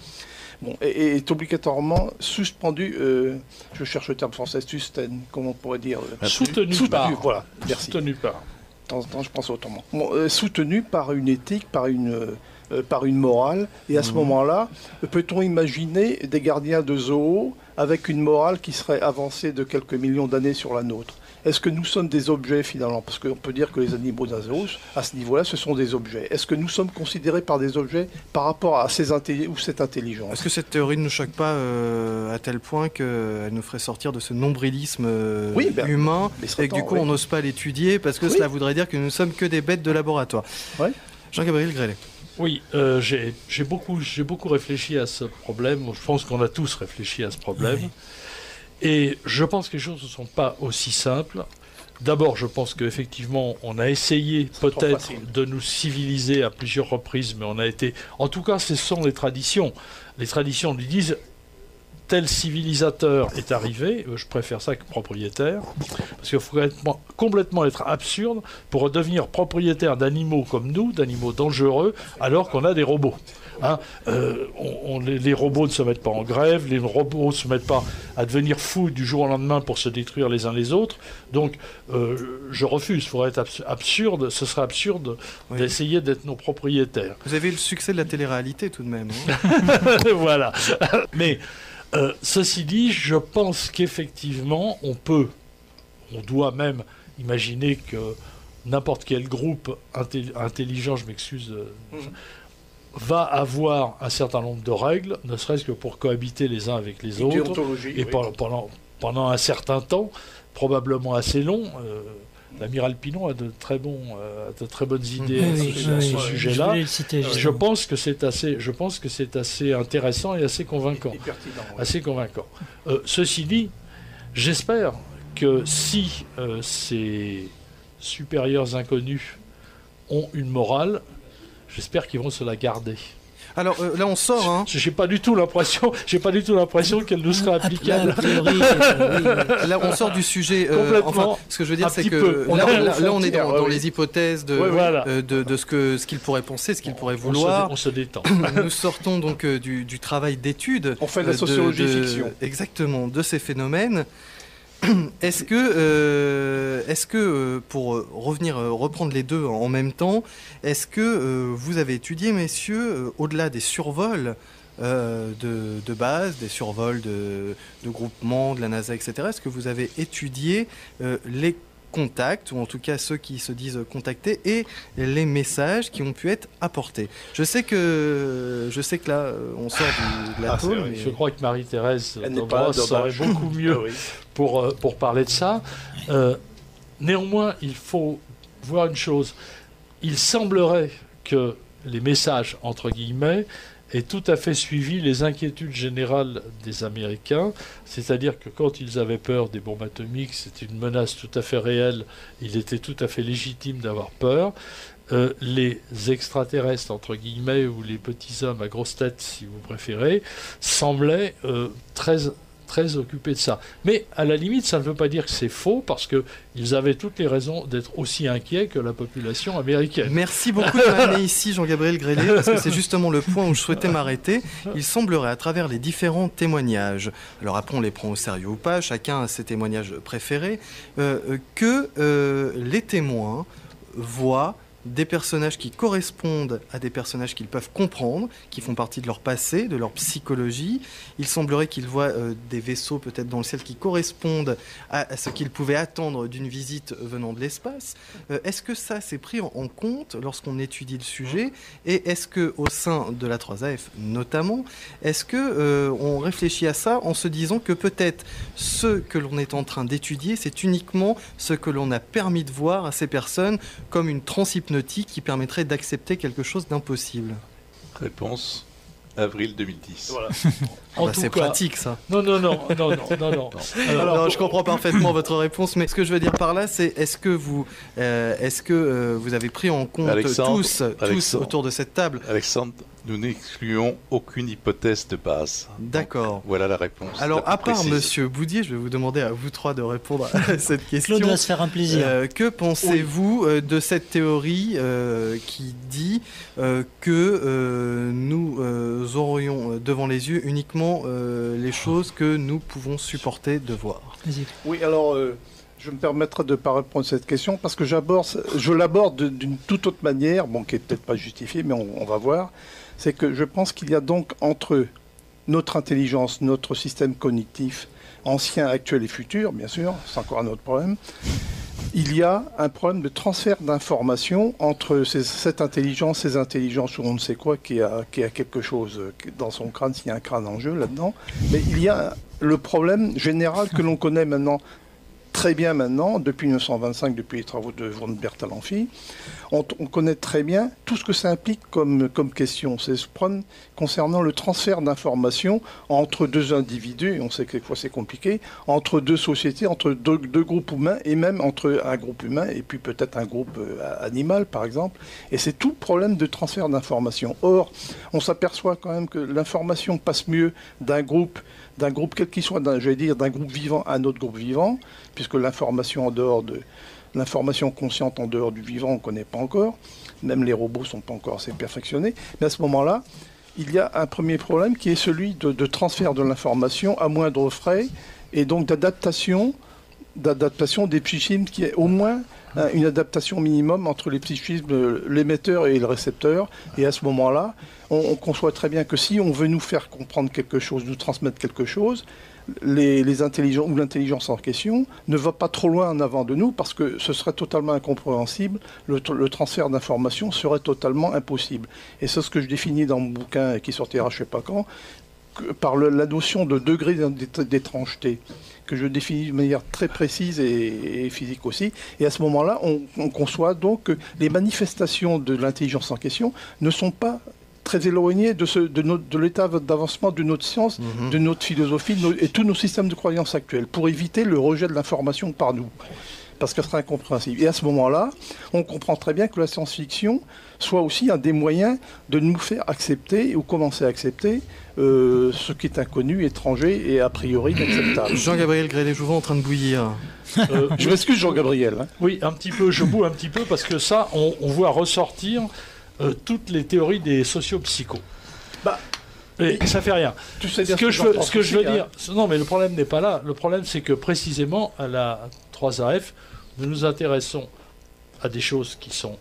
Speaker 5: est obligatoirement suspendu, je cherche le terme français, sustain, comment on pourrait dire
Speaker 3: Soutenu par.
Speaker 5: Voilà, merci.
Speaker 3: Soutenu par.
Speaker 5: De temps en temps, je pense autrement. Soutenu par une éthique, par une morale. Et à ce moment-là, peut-on imaginer des gardiens de zoo avec une morale qui serait avancée de quelques millions d'années sur la nôtre? Est-ce que nous sommes des objets finalement? Parce qu'on peut dire que les animaux d'un zoo, à ce niveau-là, ce sont des objets. Est-ce que nous sommes considérés par des objets par rapport à cette intelligence?
Speaker 1: Est-ce que cette théorie ne nous choque pas à tel point qu'elle nous ferait sortir de ce nombrilisme humain et que du coup on n'ose pas l'étudier parce que cela voudrait dire que nous ne sommes que des bêtes de laboratoire? Jean-Gabriel Grellet.
Speaker 3: Oui, j'ai beaucoup réfléchi à ce problème. Je pense qu'on a tous réfléchi à ce problème. Oui. Et je pense que les choses ne sont pas aussi simples. D'abord, je pense qu'effectivement, on a essayé peut-être de nous civiliser à plusieurs reprises, mais on a été... En tout cas, ce sont les traditions. Les traditions lui disent, tel civilisateur est arrivé, je préfère ça que propriétaire, parce qu'il faut complètement être absurde pour devenir propriétaire d'animaux comme nous, d'animaux dangereux, alors qu'on a des robots. Les robots ne se mettent pas en grève, les robots ne se mettent pas à devenir fous du jour au lendemain pour se détruire les uns les autres. Donc, je refuse. Il faudrait être absurde. Ce serait absurde d'essayer d'être nos propriétaires.
Speaker 1: Vous avez eu le succès de la télé-réalité tout de même.
Speaker 3: Voilà. Mais ceci dit, je pense qu'effectivement, on doit même imaginer que n'importe quel groupe intelligent, je m'excuse, va avoir un certain nombre de règles, ne serait-ce que pour cohabiter les uns avec les autres, et pendant un certain temps, probablement assez long. L'amiral Pinon a de très bonnes idées sur ce sujet-là. Je pense que c'est assez intéressant et assez convaincant. Ceci dit, j'espère que si ces supérieurs inconnus ont une morale, j'espère qu'ils vont se la garder.
Speaker 1: Alors là on sort.
Speaker 3: J'ai pas du tout l'impression qu'elle nous sera applicable.
Speaker 1: Là on sort du sujet. Enfin, ce que je veux dire c'est que là on est dans les hypothèses de ce qu'il pourrait penser, ce qu'il pourrait vouloir.
Speaker 3: On se détend.
Speaker 1: Nous sortons donc du travail d'étude.
Speaker 5: On fait de la sociologie fiction.
Speaker 1: Exactement, de ces phénomènes. Est-ce que pour reprendre les deux en même temps, est-ce que vous avez étudié, messieurs, au-delà des survols de base, des survols de groupements, de la NASA, etc., est-ce que vous avez étudié les contacts, ou en tout cas ceux qui se disent contactés, et les messages qui ont pu être apportés? Je sais que là, on sort de la tôle. Mais...
Speaker 3: Je crois que Marie-Thérèse Dobras saurait beaucoup mieux pour parler de ça. Néanmoins, il faut voir une chose. Il semblerait que les messages, entre guillemets, aient tout à fait suivi les inquiétudes générales des Américains, c'est-à-dire que quand ils avaient peur des bombes atomiques, c'était une menace tout à fait réelle, il était tout à fait légitime d'avoir peur. Les extraterrestres, entre guillemets, ou les petits hommes à grosse tête, si vous préférez, semblaient très très occupés de ça. Mais à la limite, ça ne veut pas dire que c'est faux, parce qu'ils avaient toutes les raisons d'être aussi inquiets que la population américaine.
Speaker 1: Merci beaucoup de m'amener ici, Jean-Gabriel Grélet, parce que c'est justement le point où je souhaitais m'arrêter. Il semblerait, à travers les différents témoignages, alors après on les prend au sérieux ou pas, chacun a ses témoignages préférés, que les témoins voient des personnages qui correspondent à des personnages qu'ils peuvent comprendre, qui font partie de leur passé, de leur psychologie. Il semblerait qu'ils voient des vaisseaux peut-être dans le ciel qui correspondent à ce qu'ils pouvaient attendre d'une visite venant de l'espace. Est-ce que ça c'est pris en compte lorsqu'on étudie le sujet? Et est-ce qu'au sein de la 3AF notamment, est-ce qu'on réfléchit à ça en se disant que peut-être ce que l'on est en train d'étudier, c'est uniquement ce que l'on a permis de voir à ces personnes comme une transhypnosie qui permettrait d'accepter quelque chose d'impossible?
Speaker 4: Réponse, avril 2010.
Speaker 3: Voilà.
Speaker 1: C'est pratique ça.
Speaker 3: Non.
Speaker 1: Alors, je comprends parfaitement votre réponse, mais ce que je veux dire par là, c'est est-ce que vous avez pris en compte tous autour de cette table?
Speaker 4: Alexandre, nous n'excluons aucune hypothèse de base.
Speaker 1: D'accord.
Speaker 4: Voilà la réponse.
Speaker 1: Alors, à part
Speaker 4: précise.
Speaker 1: Monsieur Boudier, je vais vous demander à vous trois de répondre à cette question.
Speaker 2: Claude va se faire un plaisir.
Speaker 1: Que pensez-vous de cette théorie qui dit que nous aurions devant les yeux uniquement les choses que nous pouvons supporter de voir?
Speaker 5: Oui, alors je me permettrai de ne pas répondre à cette question parce que je l'aborde d'une toute autre manière, bon, qui n'est peut-être pas justifiée, mais on va voir. C'est que je pense qu'il y a donc entre notre intelligence, notre système cognitif, ancien, actuel et futur, bien sûr, c'est encore un autre problème, il y a un problème de transfert d'informations entre cette intelligence, ces intelligences ou on ne sait quoi qui a quelque chose dans son crâne, s'il y a un crâne en jeu là-dedans. Mais il y a le problème général que l'on connaît maintenant, très bien maintenant, depuis 1925, depuis les travaux de von Bertalanffy, on connaît très bien tout ce que ça implique comme question. C'est ce problème concernant le transfert d'informations entre deux individus, et on sait que quelquefois c'est compliqué, entre deux sociétés, entre deux groupes humains, et même entre un groupe humain et puis peut-être un groupe animal, par exemple. Et c'est tout le problème de transfert d'informations. Or, on s'aperçoit quand même que l'information passe mieux d'un groupe quel qu'il soit, d'un groupe vivant à un autre groupe vivant, puisque l'information consciente en dehors du vivant, on ne connaît pas encore. Même les robots ne sont pas encore assez perfectionnés. Mais à ce moment-là, il y a un premier problème qui est celui de transfert de l'information à moindre frais et donc d'adaptation des psychismes qui est au moins une adaptation minimum entre les psychismes, l'émetteur et le récepteur. Et à ce moment-là, on conçoit très bien que si on veut nous faire comprendre quelque chose, nous transmettre quelque chose, les intelligences ou l'intelligence en question ne va pas trop loin en avant de nous parce que ce serait totalement incompréhensible, le transfert d'informations serait totalement impossible. Et c'est ce que je définis dans mon bouquin qui sortira je ne sais pas quand, par la notion de degré d'étrangeté, que je définis de manière très précise et physique aussi. Et à ce moment-là, on conçoit donc que les manifestations de l'intelligence en question ne sont pas très éloignées de l'état d'avancement de notre science, de notre philosophie et tous nos systèmes de croyances actuels, pour éviter le rejet de l'information par nous, parce qu'elle serait incompréhensible. Et à ce moment-là, on comprend très bien que la science-fiction soit aussi un des moyens de nous faire accepter ou commencer à accepter ce qui est inconnu, étranger et a priori inacceptable.
Speaker 1: Jean-Gabriel Grélet, je vous vois en train de bouillir.
Speaker 5: Je m'excuse Jean-Gabriel. Hein.
Speaker 3: Oui, un petit peu, je boue un petit peu parce que ça, on voit ressortir toutes les théories des sociopsychos. Et ça fait rien.
Speaker 5: Tu sais
Speaker 3: ce que je veux dire, non, mais le problème n'est pas là. Le problème, c'est que précisément à la 3AF, nous nous intéressons à des choses qui sont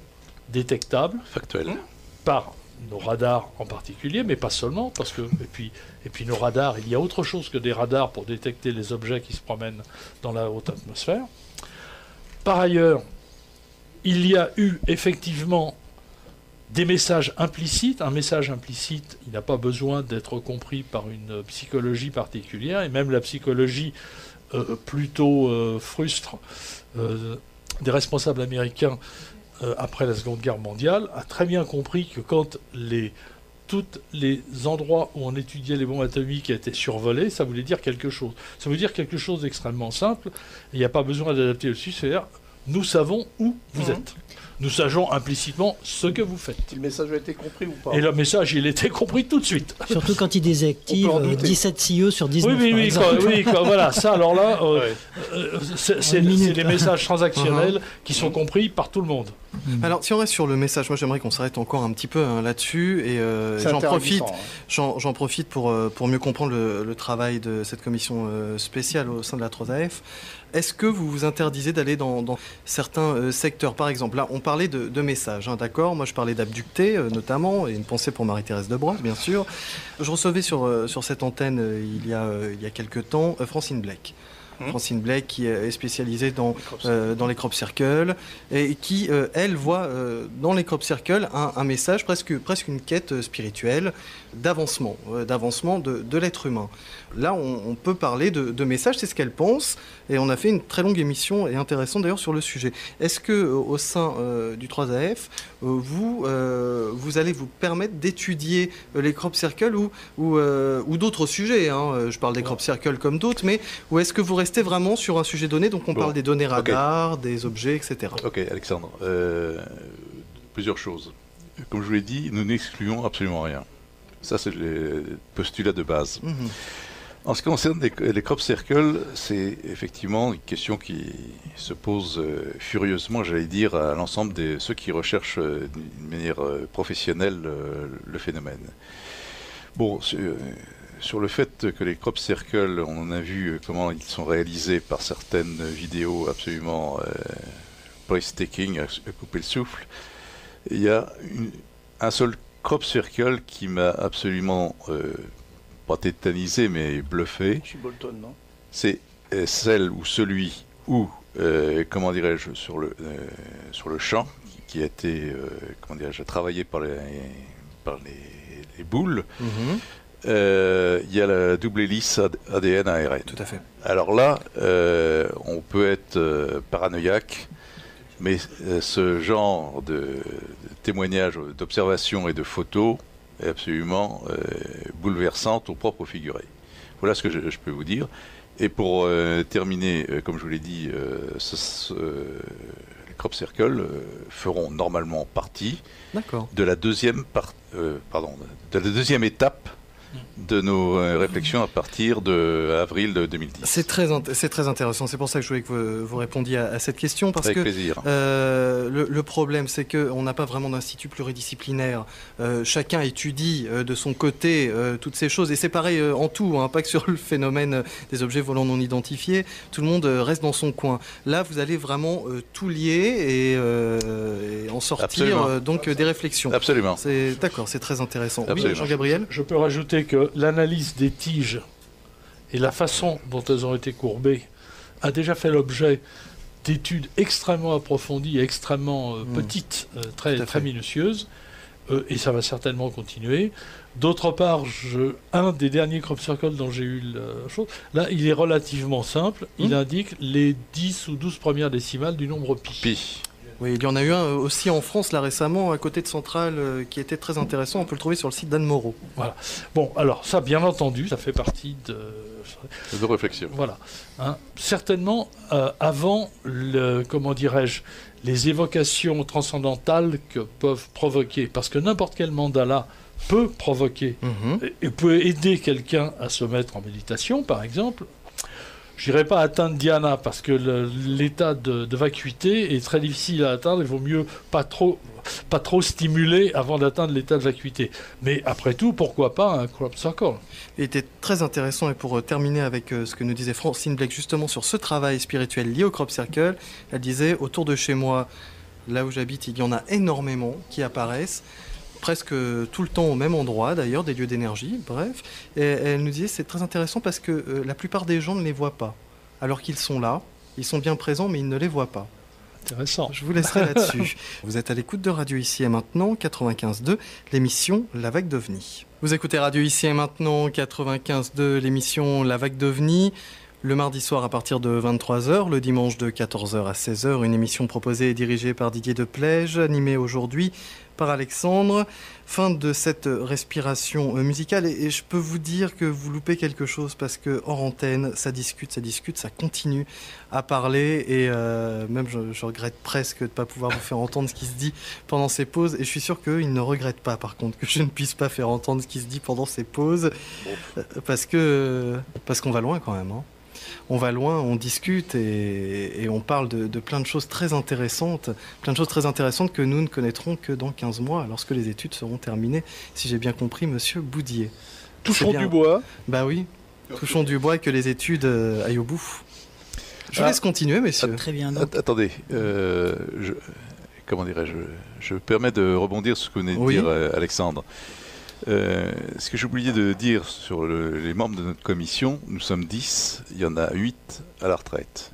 Speaker 3: détectables,
Speaker 4: factuelles,
Speaker 3: par nos radars en particulier, mais pas seulement, parce que et puis nos radars, il y a autre chose que des radars pour détecter les objets qui se promènent dans la haute atmosphère. Par ailleurs, il y a eu effectivement des messages implicites. Un message implicite, il n'a pas besoin d'être compris par une psychologie particulière, et même la psychologie plutôt frustre des responsables américains après la Seconde Guerre mondiale a très bien compris que quand tous les endroits où on étudiait les bombes atomiques étaient survolés, ça voulait dire quelque chose. Ça veut dire quelque chose d'extrêmement simple, et il n'y a pas besoin d'adapter le dessus, c'est-à-dire nous savons où vous êtes. Nous savions implicitement ce que vous faites.
Speaker 5: Le message a été compris ou pas?
Speaker 3: Et le message, il était compris tout de suite.
Speaker 2: Surtout quand il désactive 17 CIE sur 19.
Speaker 3: Voilà, ça, alors là, c'est les messages transactionnels qui sont compris par tout le monde.
Speaker 1: Alors, si on reste sur le message, moi j'aimerais qu'on s'arrête encore un petit peu là-dessus, et j'en profite pour mieux comprendre le travail de cette commission spéciale au sein de la 3AF. Est-ce que vous vous interdisez d'aller dans certains secteurs? Par exemple, là, on parlait de messages, hein, d'accord? Moi, je parlais d'abductés, notamment, et une pensée pour Marie-Thérèse de Brosse, bien sûr. Je recevais sur cette antenne, il y a quelques temps, Francine Blake. Francine Blake, qui est spécialisée dans les crop circles, et qui, elle, voit dans les crop circles un message, presque une quête spirituelle d'avancement de l'être humain. Là, on peut parler de messages, c'est ce qu'elle pense, et on a fait une très longue émission, et intéressante d'ailleurs, sur le sujet. Est-ce que au sein du 3AF, vous allez vous permettre d'étudier les crop circles ou d'autres sujets, hein, je parle des crop circles comme d'autres, mais ou est-ce que vous restez vraiment sur un sujet donné, donc on parle des données radar, des objets, etc.
Speaker 4: Ok, Alexandre. Plusieurs choses. Comme je vous l'ai dit, nous n'excluons absolument rien. Ça, c'est le postulat de base. En ce qui concerne les crop circles, c'est effectivement une question qui se pose furieusement, j'allais dire, à l'ensemble de ceux qui recherchent d'une manière professionnelle le phénomène. Bon, sur le fait que les crop circles, on a vu comment ils sont réalisés par certaines vidéos absolument breathtaking, à couper le souffle. Il y a un seul crop circle qui m'a absolument pas tétanisé, mais bluffé.
Speaker 5: Chez Bolton, non?
Speaker 4: C'est celle ou celui où, comment dirais-je, sur le champ, qui a été, comment dirais-je, travaillé par les boules. Il y a la double hélice ADN ARN.
Speaker 1: Tout à fait.
Speaker 4: Alors là, on peut être paranoïaque, mais ce genre de témoignages, d'observations et de photos est absolument bouleversante au propre figuré. Voilà ce que je peux vous dire. Et pour terminer, comme je vous l'ai dit, les crop circles feront normalement partie de la deuxième étape de nos réflexions à partir d'avril 2010.
Speaker 1: C'est très intéressant, c'est pour ça que je voulais que vous répondiez à cette question, parce
Speaker 4: Avec
Speaker 1: que
Speaker 4: plaisir.
Speaker 1: Le problème, c'est qu'on n'a pas vraiment d'institut pluridisciplinaire. Chacun étudie de son côté toutes ces choses, et c'est pareil en tout, hein, pas que sur le phénomène des objets volants non identifiés, tout le monde reste dans son coin. Là, vous allez vraiment tout lier et en sortir donc des réflexions.
Speaker 4: Absolument.
Speaker 1: D'accord, c'est très intéressant.
Speaker 4: Absolument.
Speaker 1: Oui, Jean-Gabriel ?
Speaker 3: Je peux rajouter que l'analyse des tiges et la façon dont elles ont été courbées a déjà fait l'objet d'études extrêmement approfondies et extrêmement petites, très minutieuses, et ça va certainement continuer. D'autre part, un des derniers crop circles dont j'ai eu la chose, là, il est relativement simple. Il indique les 10 ou 12 premières décimales du nombre pi.
Speaker 1: Oui, il y en a eu un aussi en France, là, récemment, à côté de Centrale, qui était très intéressant. On peut le trouver sur le site d'Anne Moreau.
Speaker 3: Voilà. Bon, alors, ça, bien entendu, ça fait partie de
Speaker 4: réflexion.
Speaker 3: Voilà. Hein. Certainement, avant, les évocations transcendantales que peuvent provoquer, parce que n'importe quel mandala peut provoquer, et peut aider quelqu'un à se mettre en méditation, par exemple. Je n'irai pas atteindre Dhyana parce que l'état de vacuité est très difficile à atteindre. Il vaut mieux pas trop stimuler avant d'atteindre l'état de vacuité. Mais après tout, pourquoi pas un crop circle?
Speaker 1: Il était très intéressant, et pour terminer avec ce que nous disait Francine Blake justement sur ce travail spirituel lié au crop circle, elle disait: autour de chez moi, là où j'habite, il y en a énormément qui apparaissent. Presque tout le temps au même endroit, d'ailleurs, des lieux d'énergie, bref. Et elle nous disait, c'est très intéressant parce que la plupart des gens ne les voient pas. Alors qu'ils sont là, ils sont bien présents, mais ils ne les voient pas.
Speaker 3: Intéressant.
Speaker 1: Je vous laisserai là-dessus. Vous êtes à l'écoute de Radio Ici et Maintenant, 95.2, l'émission La Vague d'OVNI. Vous écoutez Radio Ici et Maintenant, 95.2, l'émission La Vague d'OVNI. Le mardi soir à partir de 23h, le dimanche de 14h à 16h, une émission proposée et dirigée par Didier Deplège, animée aujourd'hui par Alexandre. Fin de cette respiration musicale. Et je peux vous dire que vous loupez quelque chose parce que hors antenne, ça discute, ça continue à parler. Et même, je regrette presque de ne pas pouvoir vous faire entendre ce qui se dit pendant ces pauses. Et je suis sûr qu'eux, ils ne regrettent pas, par contre, que je ne puisse pas faire entendre ce qui se dit pendant ces pauses. Parce qu'on va loin quand même, hein. On va loin, on discute et on parle de plein de choses très intéressantes, que nous ne connaîtrons que dans 15 mois, lorsque les études seront terminées, si j'ai bien compris, monsieur Boudier.
Speaker 5: Touchons du bois.
Speaker 1: Bah oui, touchons du bois et que les études aillent au bout. Je vous laisse continuer, messieurs.
Speaker 2: Très bien. Donc.
Speaker 4: Attendez, comment dirais-je, je me permets de rebondir sur ce que venait de dire Alexandre. Ce que j'ai oublié de dire sur les membres de notre commission, nous sommes 10, il y en a 8 à la retraite.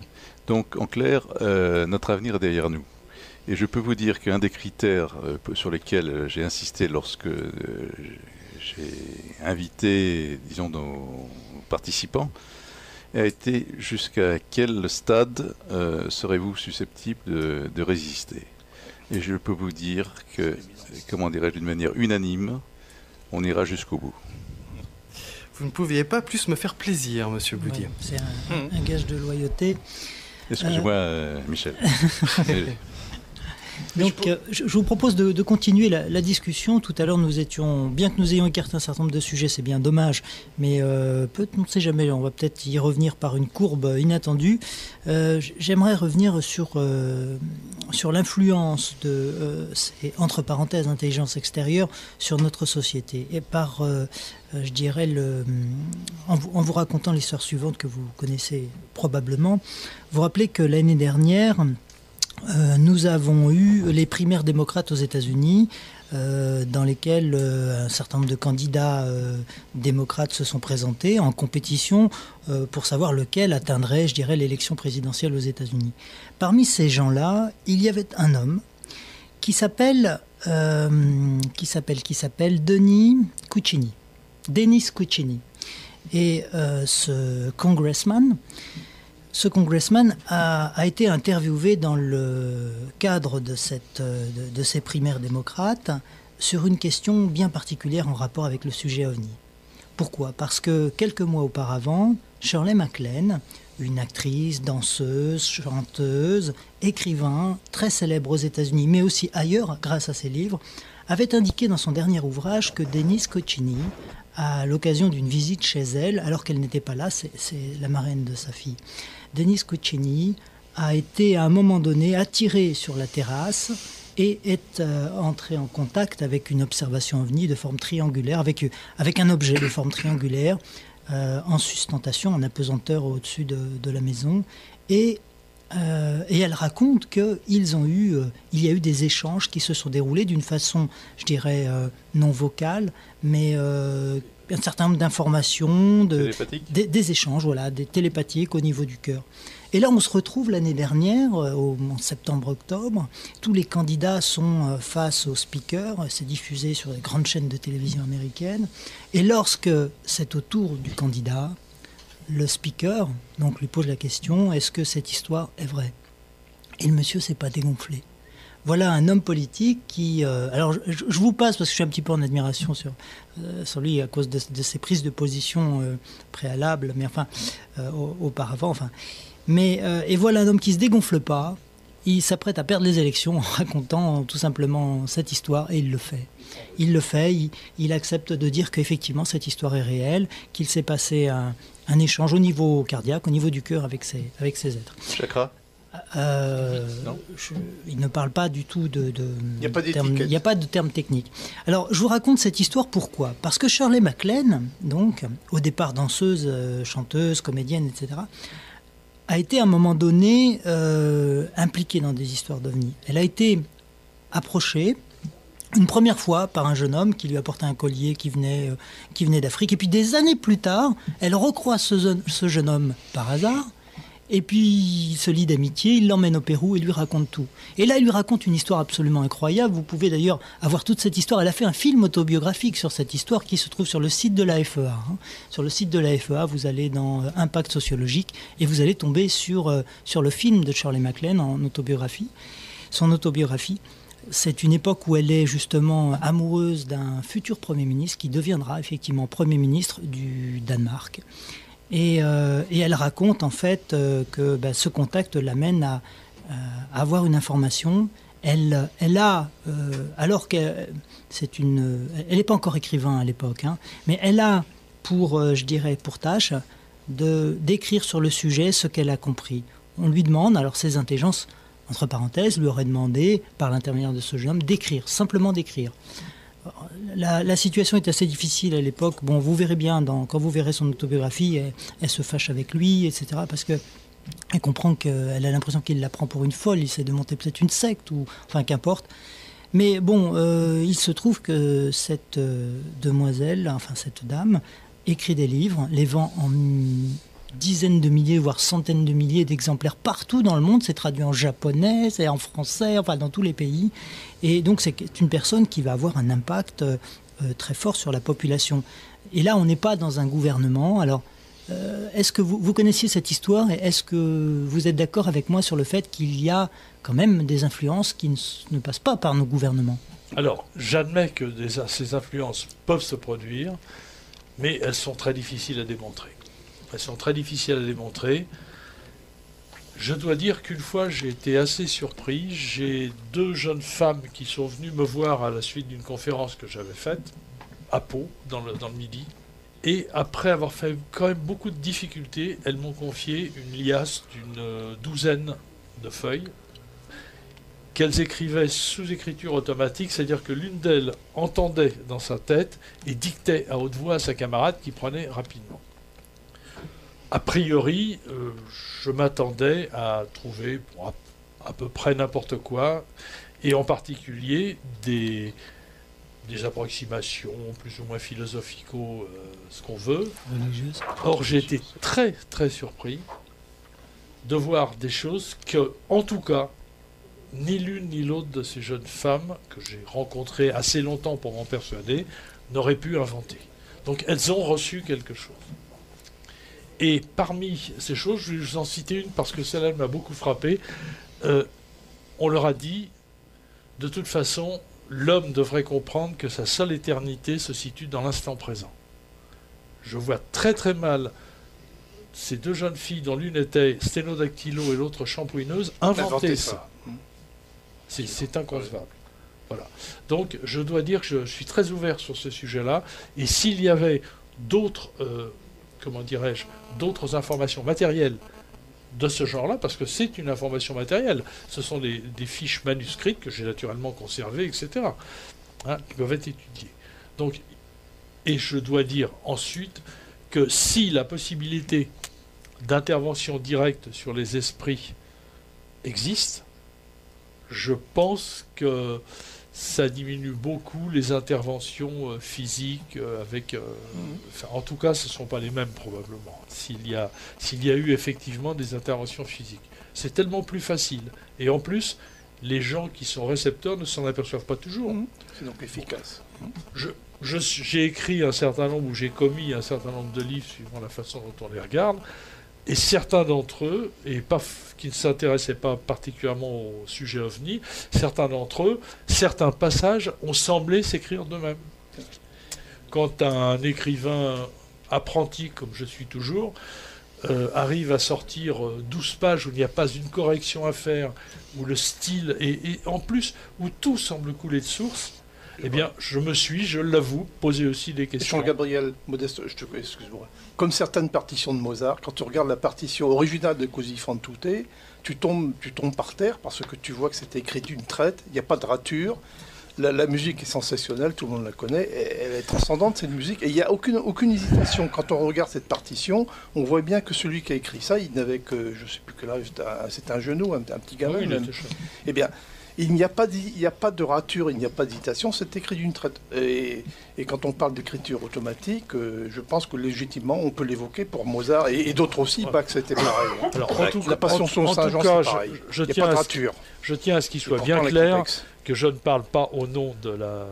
Speaker 4: Donc en clair, notre avenir est derrière nous. Et je peux vous dire qu'un des critères sur lesquels j'ai insisté lorsque j'ai invité, disons, nos participants, a été jusqu'à quel stade serez-vous susceptible de résister. Et je peux vous dire que, comment dirais-je, d'une manière unanime, on ira jusqu'au bout.
Speaker 1: Vous ne pouviez pas plus me faire plaisir, monsieur Boudier.
Speaker 2: Ouais, c'est un gage de loyauté.
Speaker 4: Excusez-moi, Michel.
Speaker 2: Donc, je vous propose de continuer la discussion. Tout à l'heure, bien que nous ayons écarté un certain nombre de sujets, c'est bien dommage, mais on ne sait jamais, on va peut-être y revenir par une courbe inattendue. J'aimerais revenir sur l'influence de, entre parenthèses, intelligence extérieure sur notre société. Et par, je dirais, en vous racontant l'histoire suivante que vous connaissez probablement, vous rappelez que l'année dernière, nous avons eu les primaires démocrates aux États-Unis, dans lesquelles un certain nombre de candidats démocrates se sont présentés en compétition pour savoir lequel atteindrait, je dirais, l'élection présidentielle aux États-Unis. Parmi ces gens-là, il y avait un homme qui s'appelle Denis Kuchini. Et ce congressman a été interviewé dans le cadre de ces primaires démocrates sur une question bien particulière en rapport avec le sujet OVNI. Pourquoi ? Parce que quelques mois auparavant, Shirley MacLaine, une actrice, danseuse, chanteuse, écrivain, très célèbre aux États-Unis, mais aussi ailleurs grâce à ses livres, avait indiqué dans son dernier ouvrage que Denise Kuchini, à l'occasion d'une visite chez elle, alors qu'elle n'était pas là, c'est la marraine de sa fille, Denise Kuchini a été à un moment donné attirée sur la terrasse et est entrée en contact avec une observation OVNI de forme triangulaire, avec un objet de forme triangulaire en sustentation, en apesanteur au-dessus de la maison. Et elle raconte qu'il y a eu des échanges qui se sont déroulés d'une façon, je dirais, non vocale, mais un certain nombre d'informations, des échanges, voilà, des télépathiques au niveau du cœur. Et là, on se retrouve l'année dernière, en septembre-octobre, tous les candidats sont face au speaker, c'est diffusé sur les grandes chaînes de télévision américaines, et lorsque c'est au tour du candidat, le speaker donc lui pose la question, est-ce que cette histoire est vraie ? Et le monsieur s'est pas dégonflé. Voilà un homme politique qui... alors, je vous passe parce que je suis un petit peu en admiration sur lui à cause de ses prises de position préalables, mais enfin, auparavant. Enfin. Mais, et voilà un homme qui ne se dégonfle pas. Il s'apprête à perdre les élections en racontant tout simplement cette histoire, et il le fait. Il accepte de dire qu'effectivement cette histoire est réelle, qu'il s'est passé un échange au niveau cardiaque, au niveau du cœur avec ces êtres.
Speaker 4: Chakra ?
Speaker 2: Il ne parle pas du tout de
Speaker 5: il
Speaker 2: n'y a pas de terme technique. Alors, je vous raconte cette histoire, pourquoi ? Parce que Shirley MacLaine, donc, au départ danseuse, chanteuse, comédienne, etc., a été à un moment donné impliquée dans des histoires d'OVNI. Elle a été approchée une première fois par un jeune homme qui lui apportait un collier qui venait d'Afrique. Et puis des années plus tard, elle recroise ce jeune homme par hasard. Et puis, il se lie d'amitié, il l'emmène au Pérou et lui raconte tout. Et là, il lui raconte une histoire absolument incroyable. Vous pouvez d'ailleurs avoir toute cette histoire. Elle a fait un film autobiographique sur cette histoire qui se trouve sur le site de la FEA. Sur le site de la FEA, vous allez dans Impact sociologique et vous allez tomber sur le film de Shirley MacLaine en autobiographie, son autobiographie. c'est une époque où elle est justement amoureuse d'un futur Premier ministre qui deviendra effectivement Premier ministre du Danemark. Et elle raconte en fait que ce contact l'amène à avoir une information. Elle a, alors qu'elle n'est pas encore écrivain à l'époque, hein, mais elle a pour tâche d'écrire sur le sujet ce qu'elle a compris. On lui demande, alors ses intelligences, entre parenthèses, lui auraient demandé, par l'intermédiaire de ce jeune homme, d'écrire, simplement d'écrire. La situation est assez difficile à l'époque. Bon, vous verrez bien, quand vous verrez son autobiographie, elle se fâche avec lui, etc., parce que elle comprend qu'elle a l'impression qu'il la prend pour une folle, il essaie de monter peut-être une secte, ou enfin qu'importe. Mais bon, il se trouve que cette demoiselle, enfin cette dame, écrit des livres, les vend en dizaines de milliers, voire centaines de milliers d'exemplaires partout dans le monde. C'est traduit en japonais, c'est en français, enfin dans tous les pays. Et donc c'est une personne qui va avoir un impact très fort sur la population. Et là, on n'est pas dans un gouvernement. Alors, est-ce que vous connaissiez cette histoire et est-ce que vous êtes d'accord avec moi sur le fait qu'il y a quand même des influences qui ne passent pas par nos gouvernements?
Speaker 3: Alors, j'admets que ces influences peuvent se produire, mais elles sont très difficiles à démontrer. Je dois dire qu'une fois, j'ai été assez surpris. J'ai 2 jeunes femmes qui sont venues me voir à la suite d'une conférence que j'avais faite, à Pau, dans le Midi. Et après avoir fait quand même beaucoup de difficultés, elles m'ont confié une liasse d'une 12aine de feuilles qu'elles écrivaient sous écriture automatique, c'est-à-dire que l'une d'elles entendait dans sa tête et dictait à haute voix à sa camarade qui prenait rapidement. A priori, je m'attendais à trouver à peu près n'importe quoi, et en particulier des approximations plus ou moins philosophico, ce qu'on veut.
Speaker 2: Religieuse.
Speaker 3: Or, j'ai été très très surpris de voir des choses que, en tout cas, ni l'une ni l'autre de ces jeunes femmes que j'ai rencontrées assez longtemps pour m'en persuader n'auraient pu inventer. Donc, elles ont reçu quelque chose. Et parmi ces choses, je vais vous en citer une parce que celle-là m'a beaucoup frappé. On leur a dit, de toute façon, l'homme devrait comprendre que sa seule éternité se situe dans l'instant présent. Je vois très très mal ces 2 jeunes filles, dont l'une était sténodactylo et l'autre shampouineuse, inventer ça. C'est inconcevable. Voilà. Donc je dois dire que je suis très ouvert sur ce sujet-là. Et s'il y avait d'autres, d'autres informations matérielles de ce genre-là, parce que c'est une information matérielle. Ce sont des fiches manuscrites que j'ai naturellement conservées, etc., qui peuvent être étudiées. Donc, et je dois dire ensuite que si la possibilité d'intervention directe sur les esprits existe, je pense que ça diminue beaucoup les interventions physiques avec... en tout cas, ce ne sont pas les mêmes probablement, s'il y a eu effectivement des interventions physiques. C'est tellement plus facile. Et en plus, les gens qui sont récepteurs ne s'en aperçoivent pas toujours.
Speaker 5: C'est donc efficace.
Speaker 3: J'ai écrit un certain nombre, ou j'ai commis un certain nombre de livres, suivant la façon dont on les regarde, et certains d'entre eux, qui ne s'intéressaient pas particulièrement au sujet OVNI, certains passages ont semblé s'écrire d'eux-mêmes. Quand un écrivain apprenti, comme je suis toujours, arrive à sortir 12 pages où il n'y a pas une correction à faire, où le style, et en plus, où tout semble couler de source, eh bien, je l'avoue, posé aussi des questions.
Speaker 5: Jean-Gabriel Modeste, excuse-moi. Comme certaines partitions de Mozart, quand tu regardes la partition originale de Così fan tutte, tu tombes par terre parce que tu vois que c'est écrit d'une traite, il n'y a pas de rature. La musique est sensationnelle, tout le monde la connaît, elle est transcendante cette musique, et il n'y a aucune hésitation. Quand on regarde cette partition, on voit bien que celui qui a écrit ça, il n'avait que, je ne sais plus quel âge, c'était un genou, un petit gamin.
Speaker 3: Oui,
Speaker 5: eh bien, il n'y a pas de rature, il n'y a pas d'hésitation, c'est écrit d'une traite. Et quand on parle d'écriture automatique, je pense que légitimement, on peut l'évoquer pour Mozart et d'autres aussi, Bach, c'était pareil.
Speaker 3: Alors,
Speaker 5: la Passion sous Saint-Jean, c'est pareil. Il n'y a pas de rature.
Speaker 3: Je tiens à ce qu'il soit bien clair que je ne parle pas au nom de la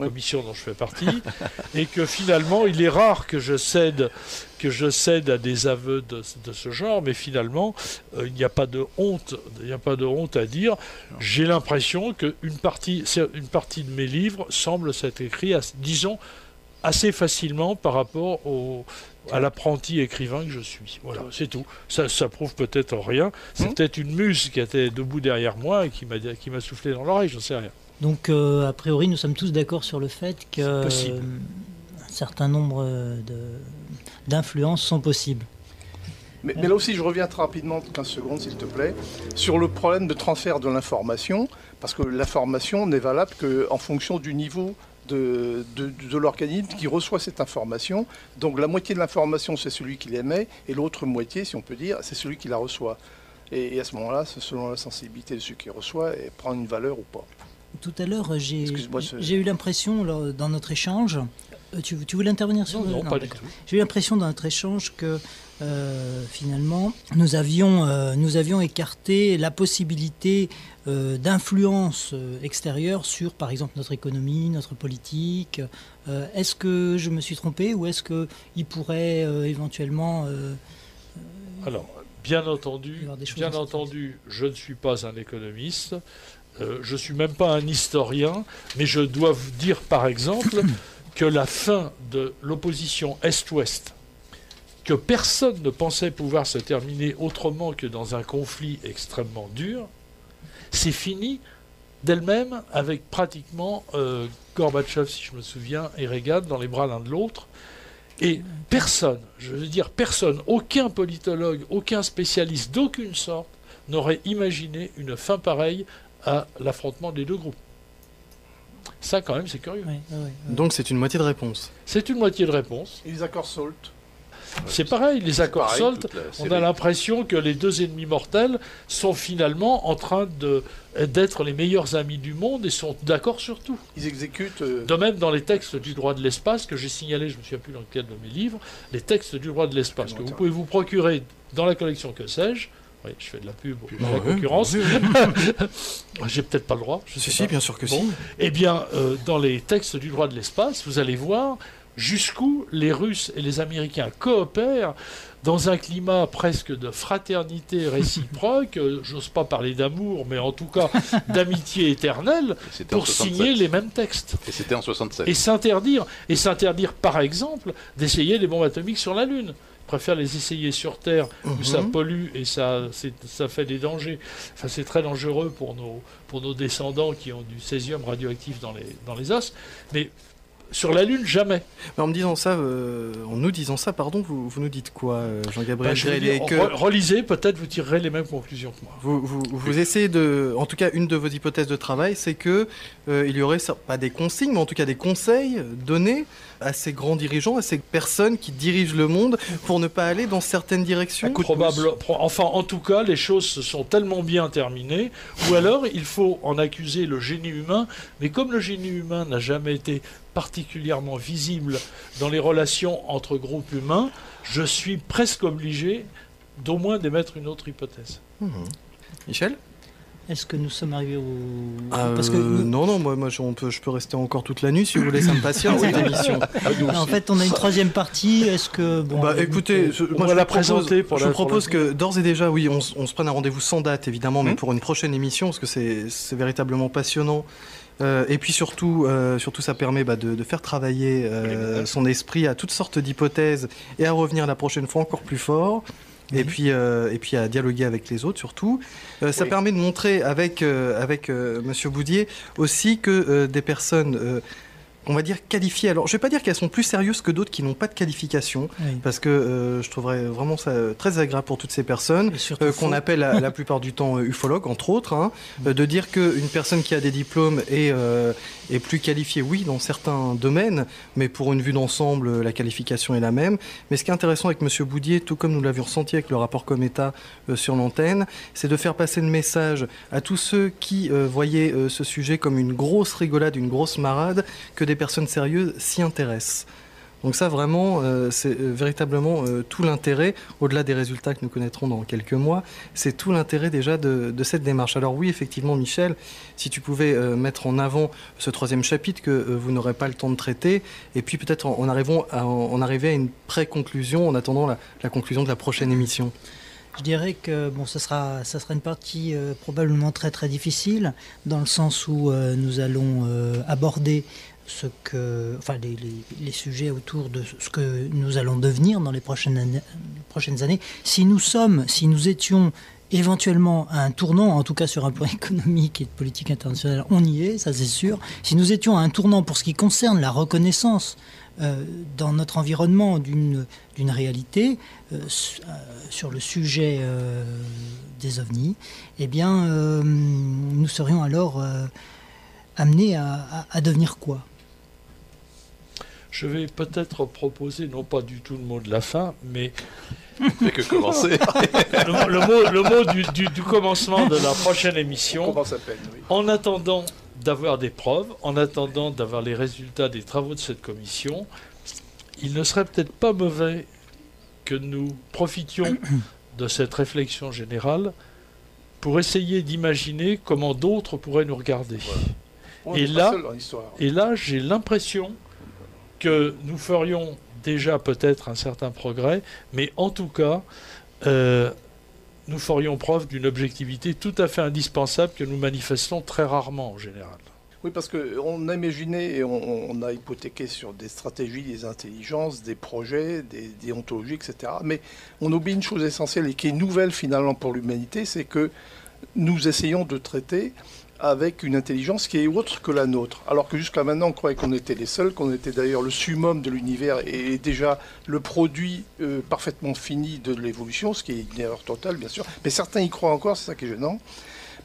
Speaker 3: commission dont je fais partie, et que finalement, il est rare que je cède à des aveux de ce genre, mais finalement, il n'y a pas de honte à dire. J'ai l'impression qu'une partie de mes livres semble s'être écrit, disons, assez facilement par rapport à l'apprenti écrivain que je suis. Voilà, c'est tout. Ça prouve peut-être rien. C'est peut-être une muse qui était debout derrière moi et qui m'a soufflé dans l'oreille, je ne sais rien.
Speaker 2: Donc, a priori, nous sommes tous d'accord sur le fait qu'un certain nombre d'influences sont possibles.
Speaker 5: Mais là aussi, je reviens très rapidement, 15 secondes s'il te plaît, sur le problème de transfert de l'information, parce que l'information n'est valable qu'en fonction du niveau de l'organisme qui reçoit cette information. Donc la moitié de l'information, c'est celui qui l'émet, et l'autre moitié, si on peut dire, c'est celui qui la reçoit. Et à ce moment-là, c'est selon la sensibilité de celui qui reçoit, et prend une valeur ou pas.
Speaker 2: Tout à l'heure, j'ai eu l'impression, dans notre échange, tu voulais intervenir sur
Speaker 3: Non, pas du tout.
Speaker 2: J'ai eu l'impression dans notre échange que finalement, nous avions écarté la possibilité d'influence extérieure sur, par exemple, notre économie, notre politique. Est-ce que je me suis trompé ou est-ce qu'il pourrait éventuellement...
Speaker 3: Alors, bien entendu, je ne suis pas un économiste, je ne suis même pas un historien, mais je dois vous dire, par exemple, que la fin de l'opposition Est-Ouest, que personne ne pensait pouvoir se terminer autrement que dans un conflit extrêmement dur, c'est fini d'elle-même avec pratiquement Gorbatchev, si je me souviens, et Reagan dans les bras l'un de l'autre. Et personne, aucun politologue, aucun spécialiste d'aucune sorte n'aurait imaginé une fin pareille à l'affrontement des deux groupes. Ça, quand même, c'est curieux.
Speaker 1: Donc c'est une moitié de réponse.
Speaker 3: C'est une moitié de réponse.
Speaker 5: Et les accords SALT ?
Speaker 3: C'est pareil, les accords SALT, on a l'impression que les deux ennemis mortels sont finalement en train d'être les meilleurs amis du monde et sont d'accord sur tout.
Speaker 5: Ils exécutent...
Speaker 3: De même dans les textes du droit de l'espace que j'ai signalé, je ne me souviens plus dans lequel de mes livres, les textes du droit de l'espace que vous pouvez vous procurer dans la collection Que sais-je. Oui, je fais de la pub à la concurrence. J'ai peut-être pas le droit.
Speaker 1: Si, bien sûr que si.
Speaker 3: Eh bien, dans les textes du droit de l'espace, vous allez voir jusqu'où les Russes et les Américains coopèrent dans un climat presque de fraternité réciproque, j'ose pas parler d'amour, mais en tout cas d'amitié éternelle, pour signer les mêmes textes.
Speaker 4: Et c'était en 67.
Speaker 3: Et s'interdire, par exemple, d'essayer les bombes atomiques sur la Lune. Ils préfèrent les essayer sur Terre, où ça pollue et ça fait des dangers. Enfin, c'est très dangereux pour nos descendants qui ont du césium radioactif dans les os. Mais sur la Lune, jamais.
Speaker 1: Mais en nous disant ça, pardon, vous nous dites quoi, Jean-Gabriel?
Speaker 3: Relisez, peut-être vous tirerez les mêmes conclusions que moi.
Speaker 1: Vous essayez en tout cas, une de vos hypothèses de travail, c'est que il y aurait pas des consignes, mais en tout cas des conseils donnés à ces grands dirigeants, à ces personnes qui dirigent le monde, pour ne pas aller dans certaines directions.
Speaker 3: Enfin, en tout cas, les choses se sont tellement bien terminées, ou alors il faut en accuser le génie humain, mais comme le génie humain n'a jamais été particulièrement visible dans les relations entre groupes humains, je suis presque obligé d'au moins d'émettre une autre hypothèse.
Speaker 1: Michel ?
Speaker 2: Est-ce que nous sommes arrivés au...
Speaker 1: Non, moi je peux rester encore toute la nuit si vous voulez, ça me passionne cette émission.
Speaker 2: En fait, on a une troisième partie. Est-ce que...
Speaker 1: écoutez, je propose que d'ores et déjà, oui, on se prenne un rendez-vous sans date, évidemment, mais pour une prochaine émission, parce que c'est véritablement passionnant. Et puis surtout, ça permet de faire travailler son esprit à toutes sortes d'hypothèses et à revenir la prochaine fois encore plus fort. Et puis à dialoguer avec les autres surtout. Ça permet de montrer avec Monsieur Boudier aussi que des personnes on va dire qualifiées. Alors je vais pas dire qu'elles sont plus sérieuses que d'autres qui n'ont pas de qualification, parce que je trouverais vraiment ça très agréable pour toutes ces personnes qu'on appelle la plupart du temps ufologues entre autres, de dire qu'une personne qui a des diplômes est plus qualifiée, oui, dans certains domaines, mais pour une vue d'ensemble, la qualification est la même. Mais ce qui est intéressant avec Monsieur Boudier, tout comme nous l'avions ressenti avec le rapport Cometa sur l'antenne, c'est de faire passer le message à tous ceux qui voyaient ce sujet comme une grosse rigolade, une grosse marade, que des personnes sérieuses s'y intéressent. Donc ça, vraiment, c'est véritablement tout l'intérêt, au-delà des résultats que nous connaîtrons dans quelques mois, c'est tout l'intérêt déjà de cette démarche. Alors oui, effectivement, Michel, si tu pouvais mettre en avant ce troisième chapitre que vous n'aurez pas le temps de traiter, et puis peut-être en arriver à une pré-conclusion en attendant la conclusion de la prochaine émission.
Speaker 2: Je dirais que bon, ça sera une partie probablement très très difficile, dans le sens où nous allons aborder les sujets autour de ce que nous allons devenir dans les prochaines années. Si nous étions éventuellement à un tournant, en tout cas sur un plan économique et de politique internationale, on y est, ça c'est sûr. Si nous étions à un tournant pour ce qui concerne la reconnaissance dans notre environnement d'une réalité sur le sujet des ovnis, eh bien, nous serions alors amenés à devenir quoi ?
Speaker 3: Je vais peut-être proposer, non pas du tout le mot de la fin, mais
Speaker 4: fait que commencer.
Speaker 3: le mot du commencement de la prochaine émission.
Speaker 5: Comment ça s'appelle, oui.
Speaker 3: En attendant d'avoir des preuves, en attendant d'avoir les résultats des travaux de cette commission, il ne serait peut-être pas mauvais que nous profitions de cette réflexion générale pour essayer d'imaginer comment d'autres pourraient nous regarder.
Speaker 5: Voilà.
Speaker 3: Et là, j'ai l'impression que nous ferions déjà peut-être un certain progrès, mais en tout cas, nous ferions preuve d'une objectivité tout à fait indispensable que nous manifestons très rarement en général.
Speaker 5: Oui, parce qu'on a imaginé et on a hypothéqué sur des stratégies, des intelligences, des projets, des déontologies, etc. Mais on oublie une chose essentielle et qui est nouvelle finalement pour l'humanité, c'est que nous essayons de traiter avec une intelligence qui est autre que la nôtre. Alors que jusqu'à maintenant, on croyait qu'on était les seuls, qu'on était d'ailleurs le summum de l'univers et déjà le produit parfaitement fini de l'évolution, ce qui est une erreur totale, bien sûr. Mais certains y croient encore, c'est ça qui est gênant.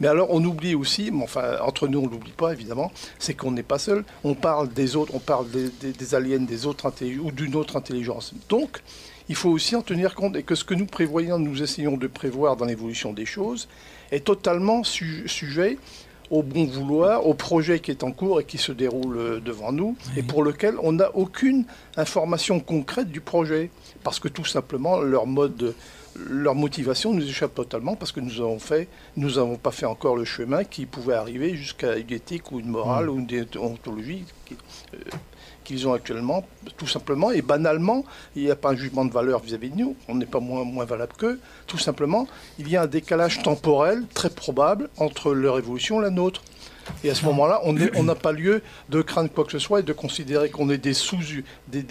Speaker 5: Mais alors, on oublie aussi, mais enfin, entre nous, on ne l'oublie pas, évidemment, c'est qu'on n'est pas seul. On parle des autres, on parle des aliens, des autres ou d'une autre intelligence. Donc, il faut aussi en tenir compte et que ce que nous prévoyons, nous essayons de prévoir dans l'évolution des choses, est totalement sujet au bon vouloir, au projet qui est en cours et qui se déroule devant nous, et pour lequel on n'a aucune information concrète du projet. Parce que tout simplement, leur motivation nous échappe totalement, parce que nous n'avons pas fait encore le chemin qui pouvait arriver jusqu'à une éthique ou une morale ou une déontologie qu'ils ont actuellement, tout simplement, et banalement, il n'y a pas un jugement de valeur vis-à-vis de nous, on n'est pas moins valable qu'eux, tout simplement, il y a un décalage temporel très probable entre leur évolution et la nôtre. Et à ce moment-là, on n'a pas lieu de craindre quoi que ce soit et de considérer qu'on est des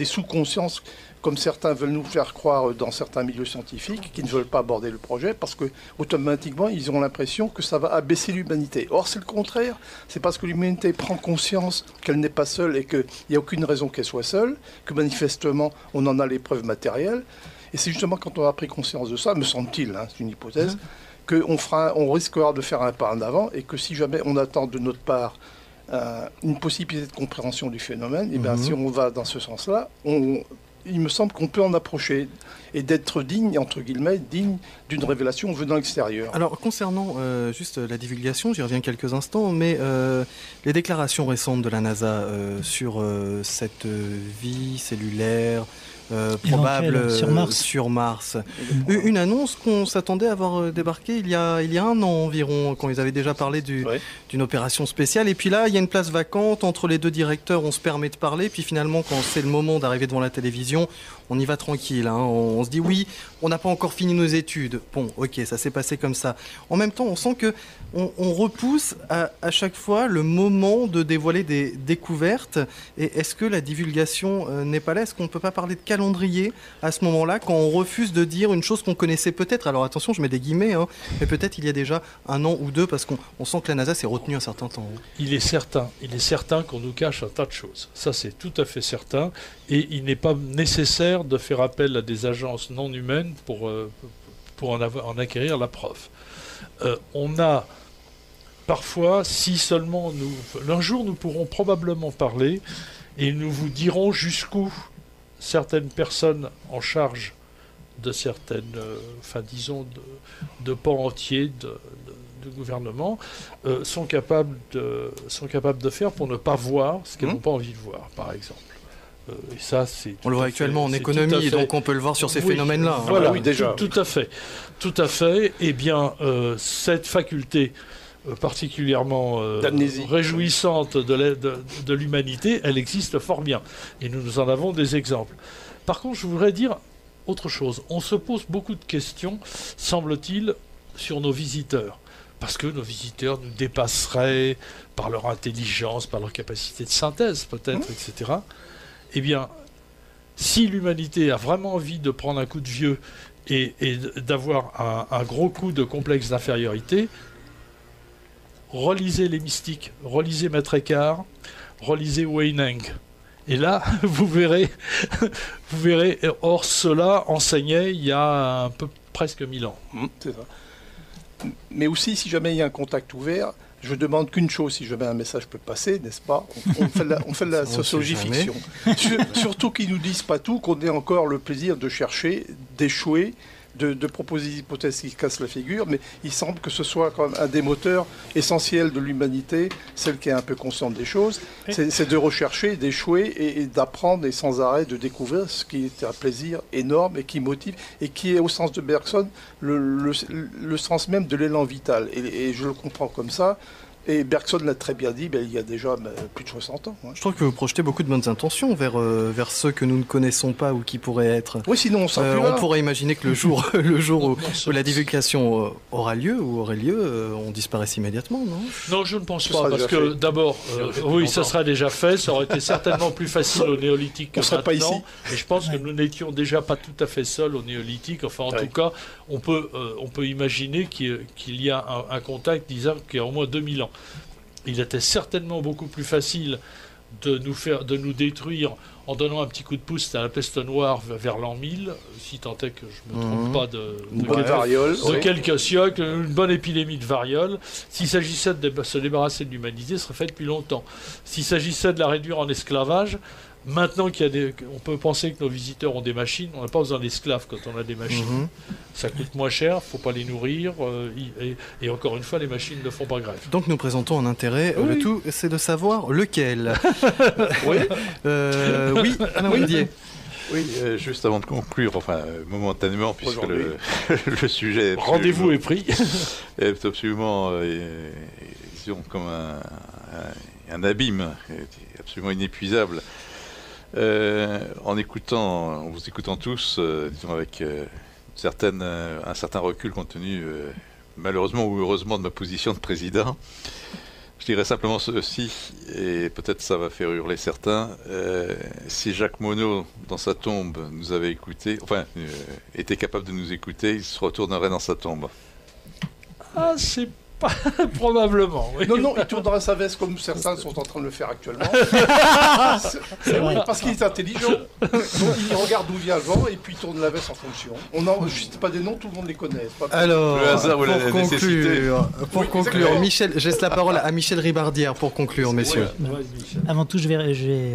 Speaker 5: sous-consciences, comme certains veulent nous faire croire dans certains milieux scientifiques, qui ne veulent pas aborder le projet, parce que automatiquement, ils ont l'impression que ça va abaisser l'humanité. Or, c'est le contraire. C'est parce que l'humanité prend conscience qu'elle n'est pas seule et qu'il n'y a aucune raison qu'elle soit seule, que manifestement, on en a les preuves matérielles. Et c'est justement quand on a pris conscience de ça, me semble-t-il, c'est une hypothèse, qu'on risquera de faire un pas en avant et que si jamais on attend de notre part une possibilité de compréhension du phénomène, et bien si on va dans ce sens-là, il me semble qu'on peut en approcher et d'être digne, entre guillemets, digne d'une révélation venant de l'extérieur.
Speaker 1: Alors, concernant juste la divulgation, j'y reviens quelques instants, mais les déclarations récentes de la NASA sur cette vie cellulaire probable sur Mars. Une annonce qu'on s'attendait à voir débarquer il y a un an environ, quand ils avaient déjà parlé d'une opération spéciale. Et puis là, il y a une place vacante entre les deux directeurs, on se permet de parler. Puis finalement, quand c'est le moment d'arriver devant la télévision, on y va tranquille. On se dit oui, on n'a pas encore fini nos études. Bon, ok, ça s'est passé comme ça. En même temps, on sent que on repousse à chaque fois le moment de dévoiler des découvertes. Et est-ce que la divulgation n'est pas là ? Est-ce qu'on ne peut pas parler de calendrier à ce moment-là, quand on refuse de dire une chose qu'on connaissait peut-être ? Alors attention, je mets des guillemets, mais peut-être il y a déjà un an ou deux, parce qu'on sent que la NASA s'est retenue un certain temps.
Speaker 3: Il est certain qu'on nous cache un tas de choses. Ça, c'est tout à fait certain. Et il n'est pas nécessaire de faire appel à des agences non humaines pour en acquérir la preuve. On a parfois, si seulement un jour nous pourrons probablement parler et nous vous dirons jusqu'où certaines personnes en charge de certaines, de pans entiers de gouvernement sont capables de faire pour ne pas voir ce qu'elles n'ont pas envie de voir, par exemple. Et ça, c'est
Speaker 1: On le voit actuellement en économie, donc on peut le voir sur ces phénomènes-là.
Speaker 3: Voilà,
Speaker 5: oui, déjà.
Speaker 3: Tout à fait. Tout à fait. Eh bien, cette faculté particulièrement réjouissante de l'humanité, elle existe fort bien. Et nous en avons des exemples. Par contre, je voudrais dire autre chose. On se pose beaucoup de questions, semble-t-il, sur nos visiteurs. Parce que nos visiteurs nous dépasseraient par leur intelligence, par leur capacité de synthèse, peut-être, etc. Eh bien, si l'humanité a vraiment envie de prendre un coup de vieux et d'avoir un gros coup de complexe d'infériorité, relisez les mystiques, relisez Maître Eckhart, relisez Weineng. Et là, vous verrez, or cela enseignait il y a presque 1000 ans.
Speaker 5: C'est ça. Mais aussi, si jamais il y a un contact ouvert, je demande qu'une chose, si jamais un message peut passer, n'est-ce pas? On fait de la sociologie fiction. Surtout qu'ils ne nous disent pas tout, qu'on ait encore le plaisir de chercher, d'échouer, de proposer des hypothèses qui cassent la figure, mais il semble que ce soit quand même un des moteurs essentiels de l'humanité, celle qui est un peu consciente des choses, c'est de rechercher, d'échouer et d'apprendre et sans arrêt de découvrir ce qui est un plaisir énorme et qui motive et qui est au sens de Bergson le sens même de l'élan vital. Et je le comprends comme ça. Et Bergson l'a très bien dit, il y a déjà plus de 60 ans.
Speaker 1: Je trouve que vous projetez beaucoup de bonnes intentions vers ceux que nous ne connaissons pas ou qui pourraient être.
Speaker 5: Oui, sinon on s'en
Speaker 1: on pourrait imaginer que le jour où la divulgation aura lieu ou aurait lieu, on disparaisse immédiatement, non?
Speaker 3: Non, je ne pense pas, parce que d'abord, oui, ça sera déjà fait, ça aurait été certainement plus facile au néolithique que maintenant.
Speaker 5: Pas ici.
Speaker 3: Et je pense que nous n'étions déjà pas tout à fait seuls au néolithique. Enfin, en tout cas, on peut imaginer qu'il y a un contact, disons, qui a au moins 2000 ans. Il était certainement beaucoup plus facile de nous détruire en donnant un petit coup de pouce à la peste noire vers l'an 1000, si tant est que je ne me trompe pas de quelques siècles, une bonne épidémie de variole. S'il s'agissait de se débarrasser de l'humanité, ce serait fait depuis longtemps. S'il s'agissait de la réduire en esclavage, maintenant on peut penser que nos visiteurs ont des machines, on n'a pas besoin d'esclaves quand on a des machines. Ça coûte moins cher, il ne faut pas les nourrir, et encore une fois, les machines ne font pas grève.
Speaker 1: Donc nous présentons un intérêt, le tout c'est de savoir lequel.
Speaker 5: Oui,
Speaker 1: Alain Didier.
Speaker 4: Oui, juste avant de conclure, enfin momentanément, puisque le sujet est
Speaker 3: rendez-vous est pris,
Speaker 4: est absolument disons, comme un abîme absolument inépuisable. En vous écoutant tous, disons avec un certain recul compte tenu malheureusement ou heureusement de ma position de président, je dirais simplement ceci, et peut-être ça va faire hurler certains. Si Jacques Monod, dans sa tombe, nous avait écouté, était capable de nous écouter, il se retournerait dans sa tombe.
Speaker 3: Ah, c'est pas probablement. Oui.
Speaker 5: Non, il tournerait sa veste comme certains sont en train de le faire actuellement. C'est vrai, parce qu'il est intelligent. Donc, il regarde d'où vient le vent et puis il tourne la veste en fonction. Je ne cite pas des noms, tout le monde les connaît.
Speaker 1: Alors,
Speaker 4: le hasard ou la nécessité.
Speaker 1: Pour conclure, Michel, je laisse la parole à Michel Ribardière pour conclure, messieurs.
Speaker 2: Avant tout, je vais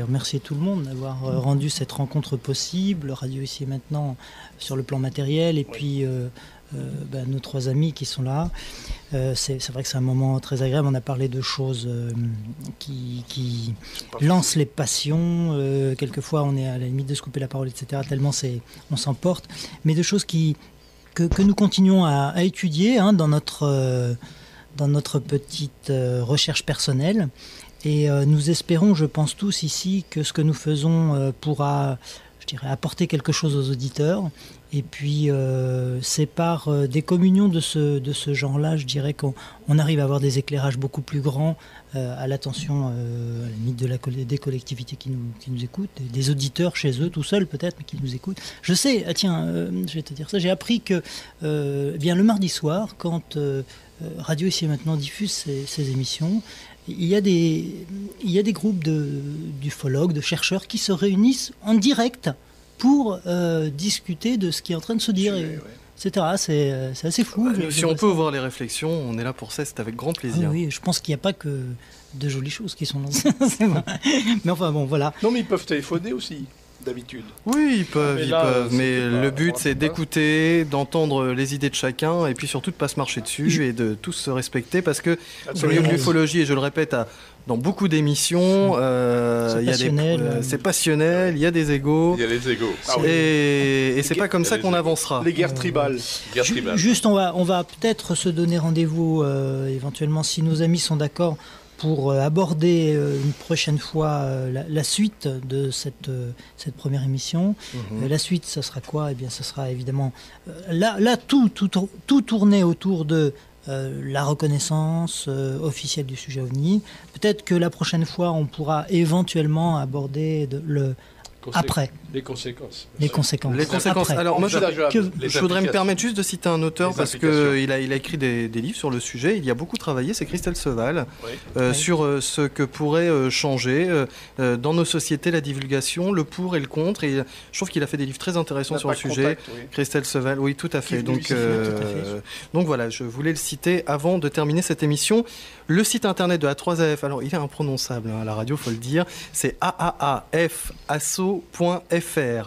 Speaker 2: remercier tout le monde d'avoir rendu cette rencontre possible, Radio Ici et Maintenant, sur le plan matériel, et puis nos trois amis qui sont là. C'est vrai que c'est un moment très agréable. On a parlé de choses qui lancent les passions. Quelquefois, on est à la limite de se couper la parole, etc. Tellement on s'emporte. Mais de choses que nous continuons à étudier dans notre petite recherche personnelle. Et nous espérons, je pense tous ici, que ce que nous faisons pourra, je dirais, apporter quelque chose aux auditeurs. Et puis, c'est par des communions de ce genre-là, je dirais qu'on arrive à avoir des éclairages beaucoup plus grands à l'attention, à la limite des collectivités qui nous écoutent, des auditeurs chez eux, tout seuls peut-être, mais qui nous écoutent. Je sais, je vais te dire ça, j'ai appris que bien le mardi soir, quand Radio Ici et Maintenant diffuse ces émissions, il y a des groupes d'ufologues, de chercheurs qui se réunissent en direct pour discuter de ce qui est en train de se dire, etc. C'est assez fou.
Speaker 1: Si on peut voir les réflexions, on est là pour ça, c'est avec grand plaisir.
Speaker 2: Oui, je pense qu'il n'y a pas que de jolies choses qui sont lancées. Mais enfin bon, voilà.
Speaker 5: Non, mais ils peuvent téléphoner aussi. d'habitude.
Speaker 1: Oui, ils peuvent, mais
Speaker 3: c'était pas-
Speaker 1: le but c'est
Speaker 3: pas-
Speaker 1: d'écouter, d'entendre les idées de chacun et puis surtout de pas se marcher dessus et de tous se respecter parce que au milieu de l'ufologie, et je le répète, dans beaucoup d'émissions, c'est passionnel, il y a des égos.
Speaker 4: Il y a les égos.
Speaker 1: Et c'est pas comme ça qu'on avancera.
Speaker 5: Les guerres tribales.
Speaker 2: Juste, on va peut-être se donner rendez-vous éventuellement si nos amis sont d'accord pour aborder une prochaine fois la suite de cette première émission. La suite, ça sera quoi? Eh bien, ça sera évidemment là tout tourné autour de la reconnaissance officielle du sujet OVNI. Peut-être que la prochaine fois, on pourra éventuellement aborder après.
Speaker 3: Les conséquences.
Speaker 2: Les conséquences. Après.
Speaker 1: Alors, moi, je voudrais me permettre juste de citer un auteur parce qu'il a écrit des livres sur le sujet. Il y a beaucoup travaillé, c'est Christelle Seval, sur ce que pourrait changer dans nos sociétés la divulgation, le pour et le contre. Et je trouve qu'il a fait des livres très intéressants sur le sujet. Christelle Seval, oui, tout à fait. Donc voilà, je voulais le citer avant de terminer cette émission. Le site internet de A3AF, alors il est imprononçable à la radio, faut le dire, c'est aaafasso.fr.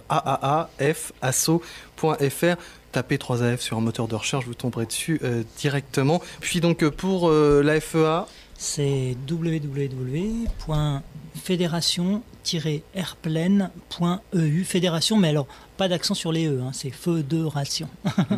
Speaker 1: aaafasso.fr. Tapez 3AF sur un moteur de recherche, vous tomberez dessus directement. Puis donc pour la FEA,
Speaker 2: c'est www.fédération-airplane.eu. Fédération, mais alors pas d'accent sur les E, c'est fédération.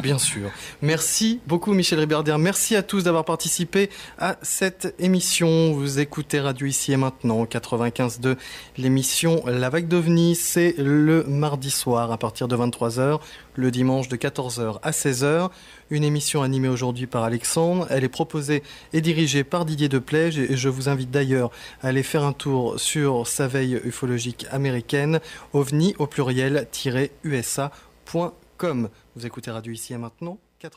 Speaker 1: Bien sûr. Merci beaucoup Michel Ribarder. Merci à tous d'avoir participé à cette émission. Vous écoutez Radio Ici et Maintenant, 95.2. L'émission La Vague d'OVNI, c'est le mardi soir à partir de 23h, le dimanche de 14h à 16h. Une émission animée aujourd'hui par Alexandre. Elle est proposée et dirigée par Didier Deplège et je vous invite d'ailleurs à aller faire un tour sur sa veille ufologique américaine, ovni au pluriel-usa.com. Vous écoutez Radio Ici et Maintenant, 95.2.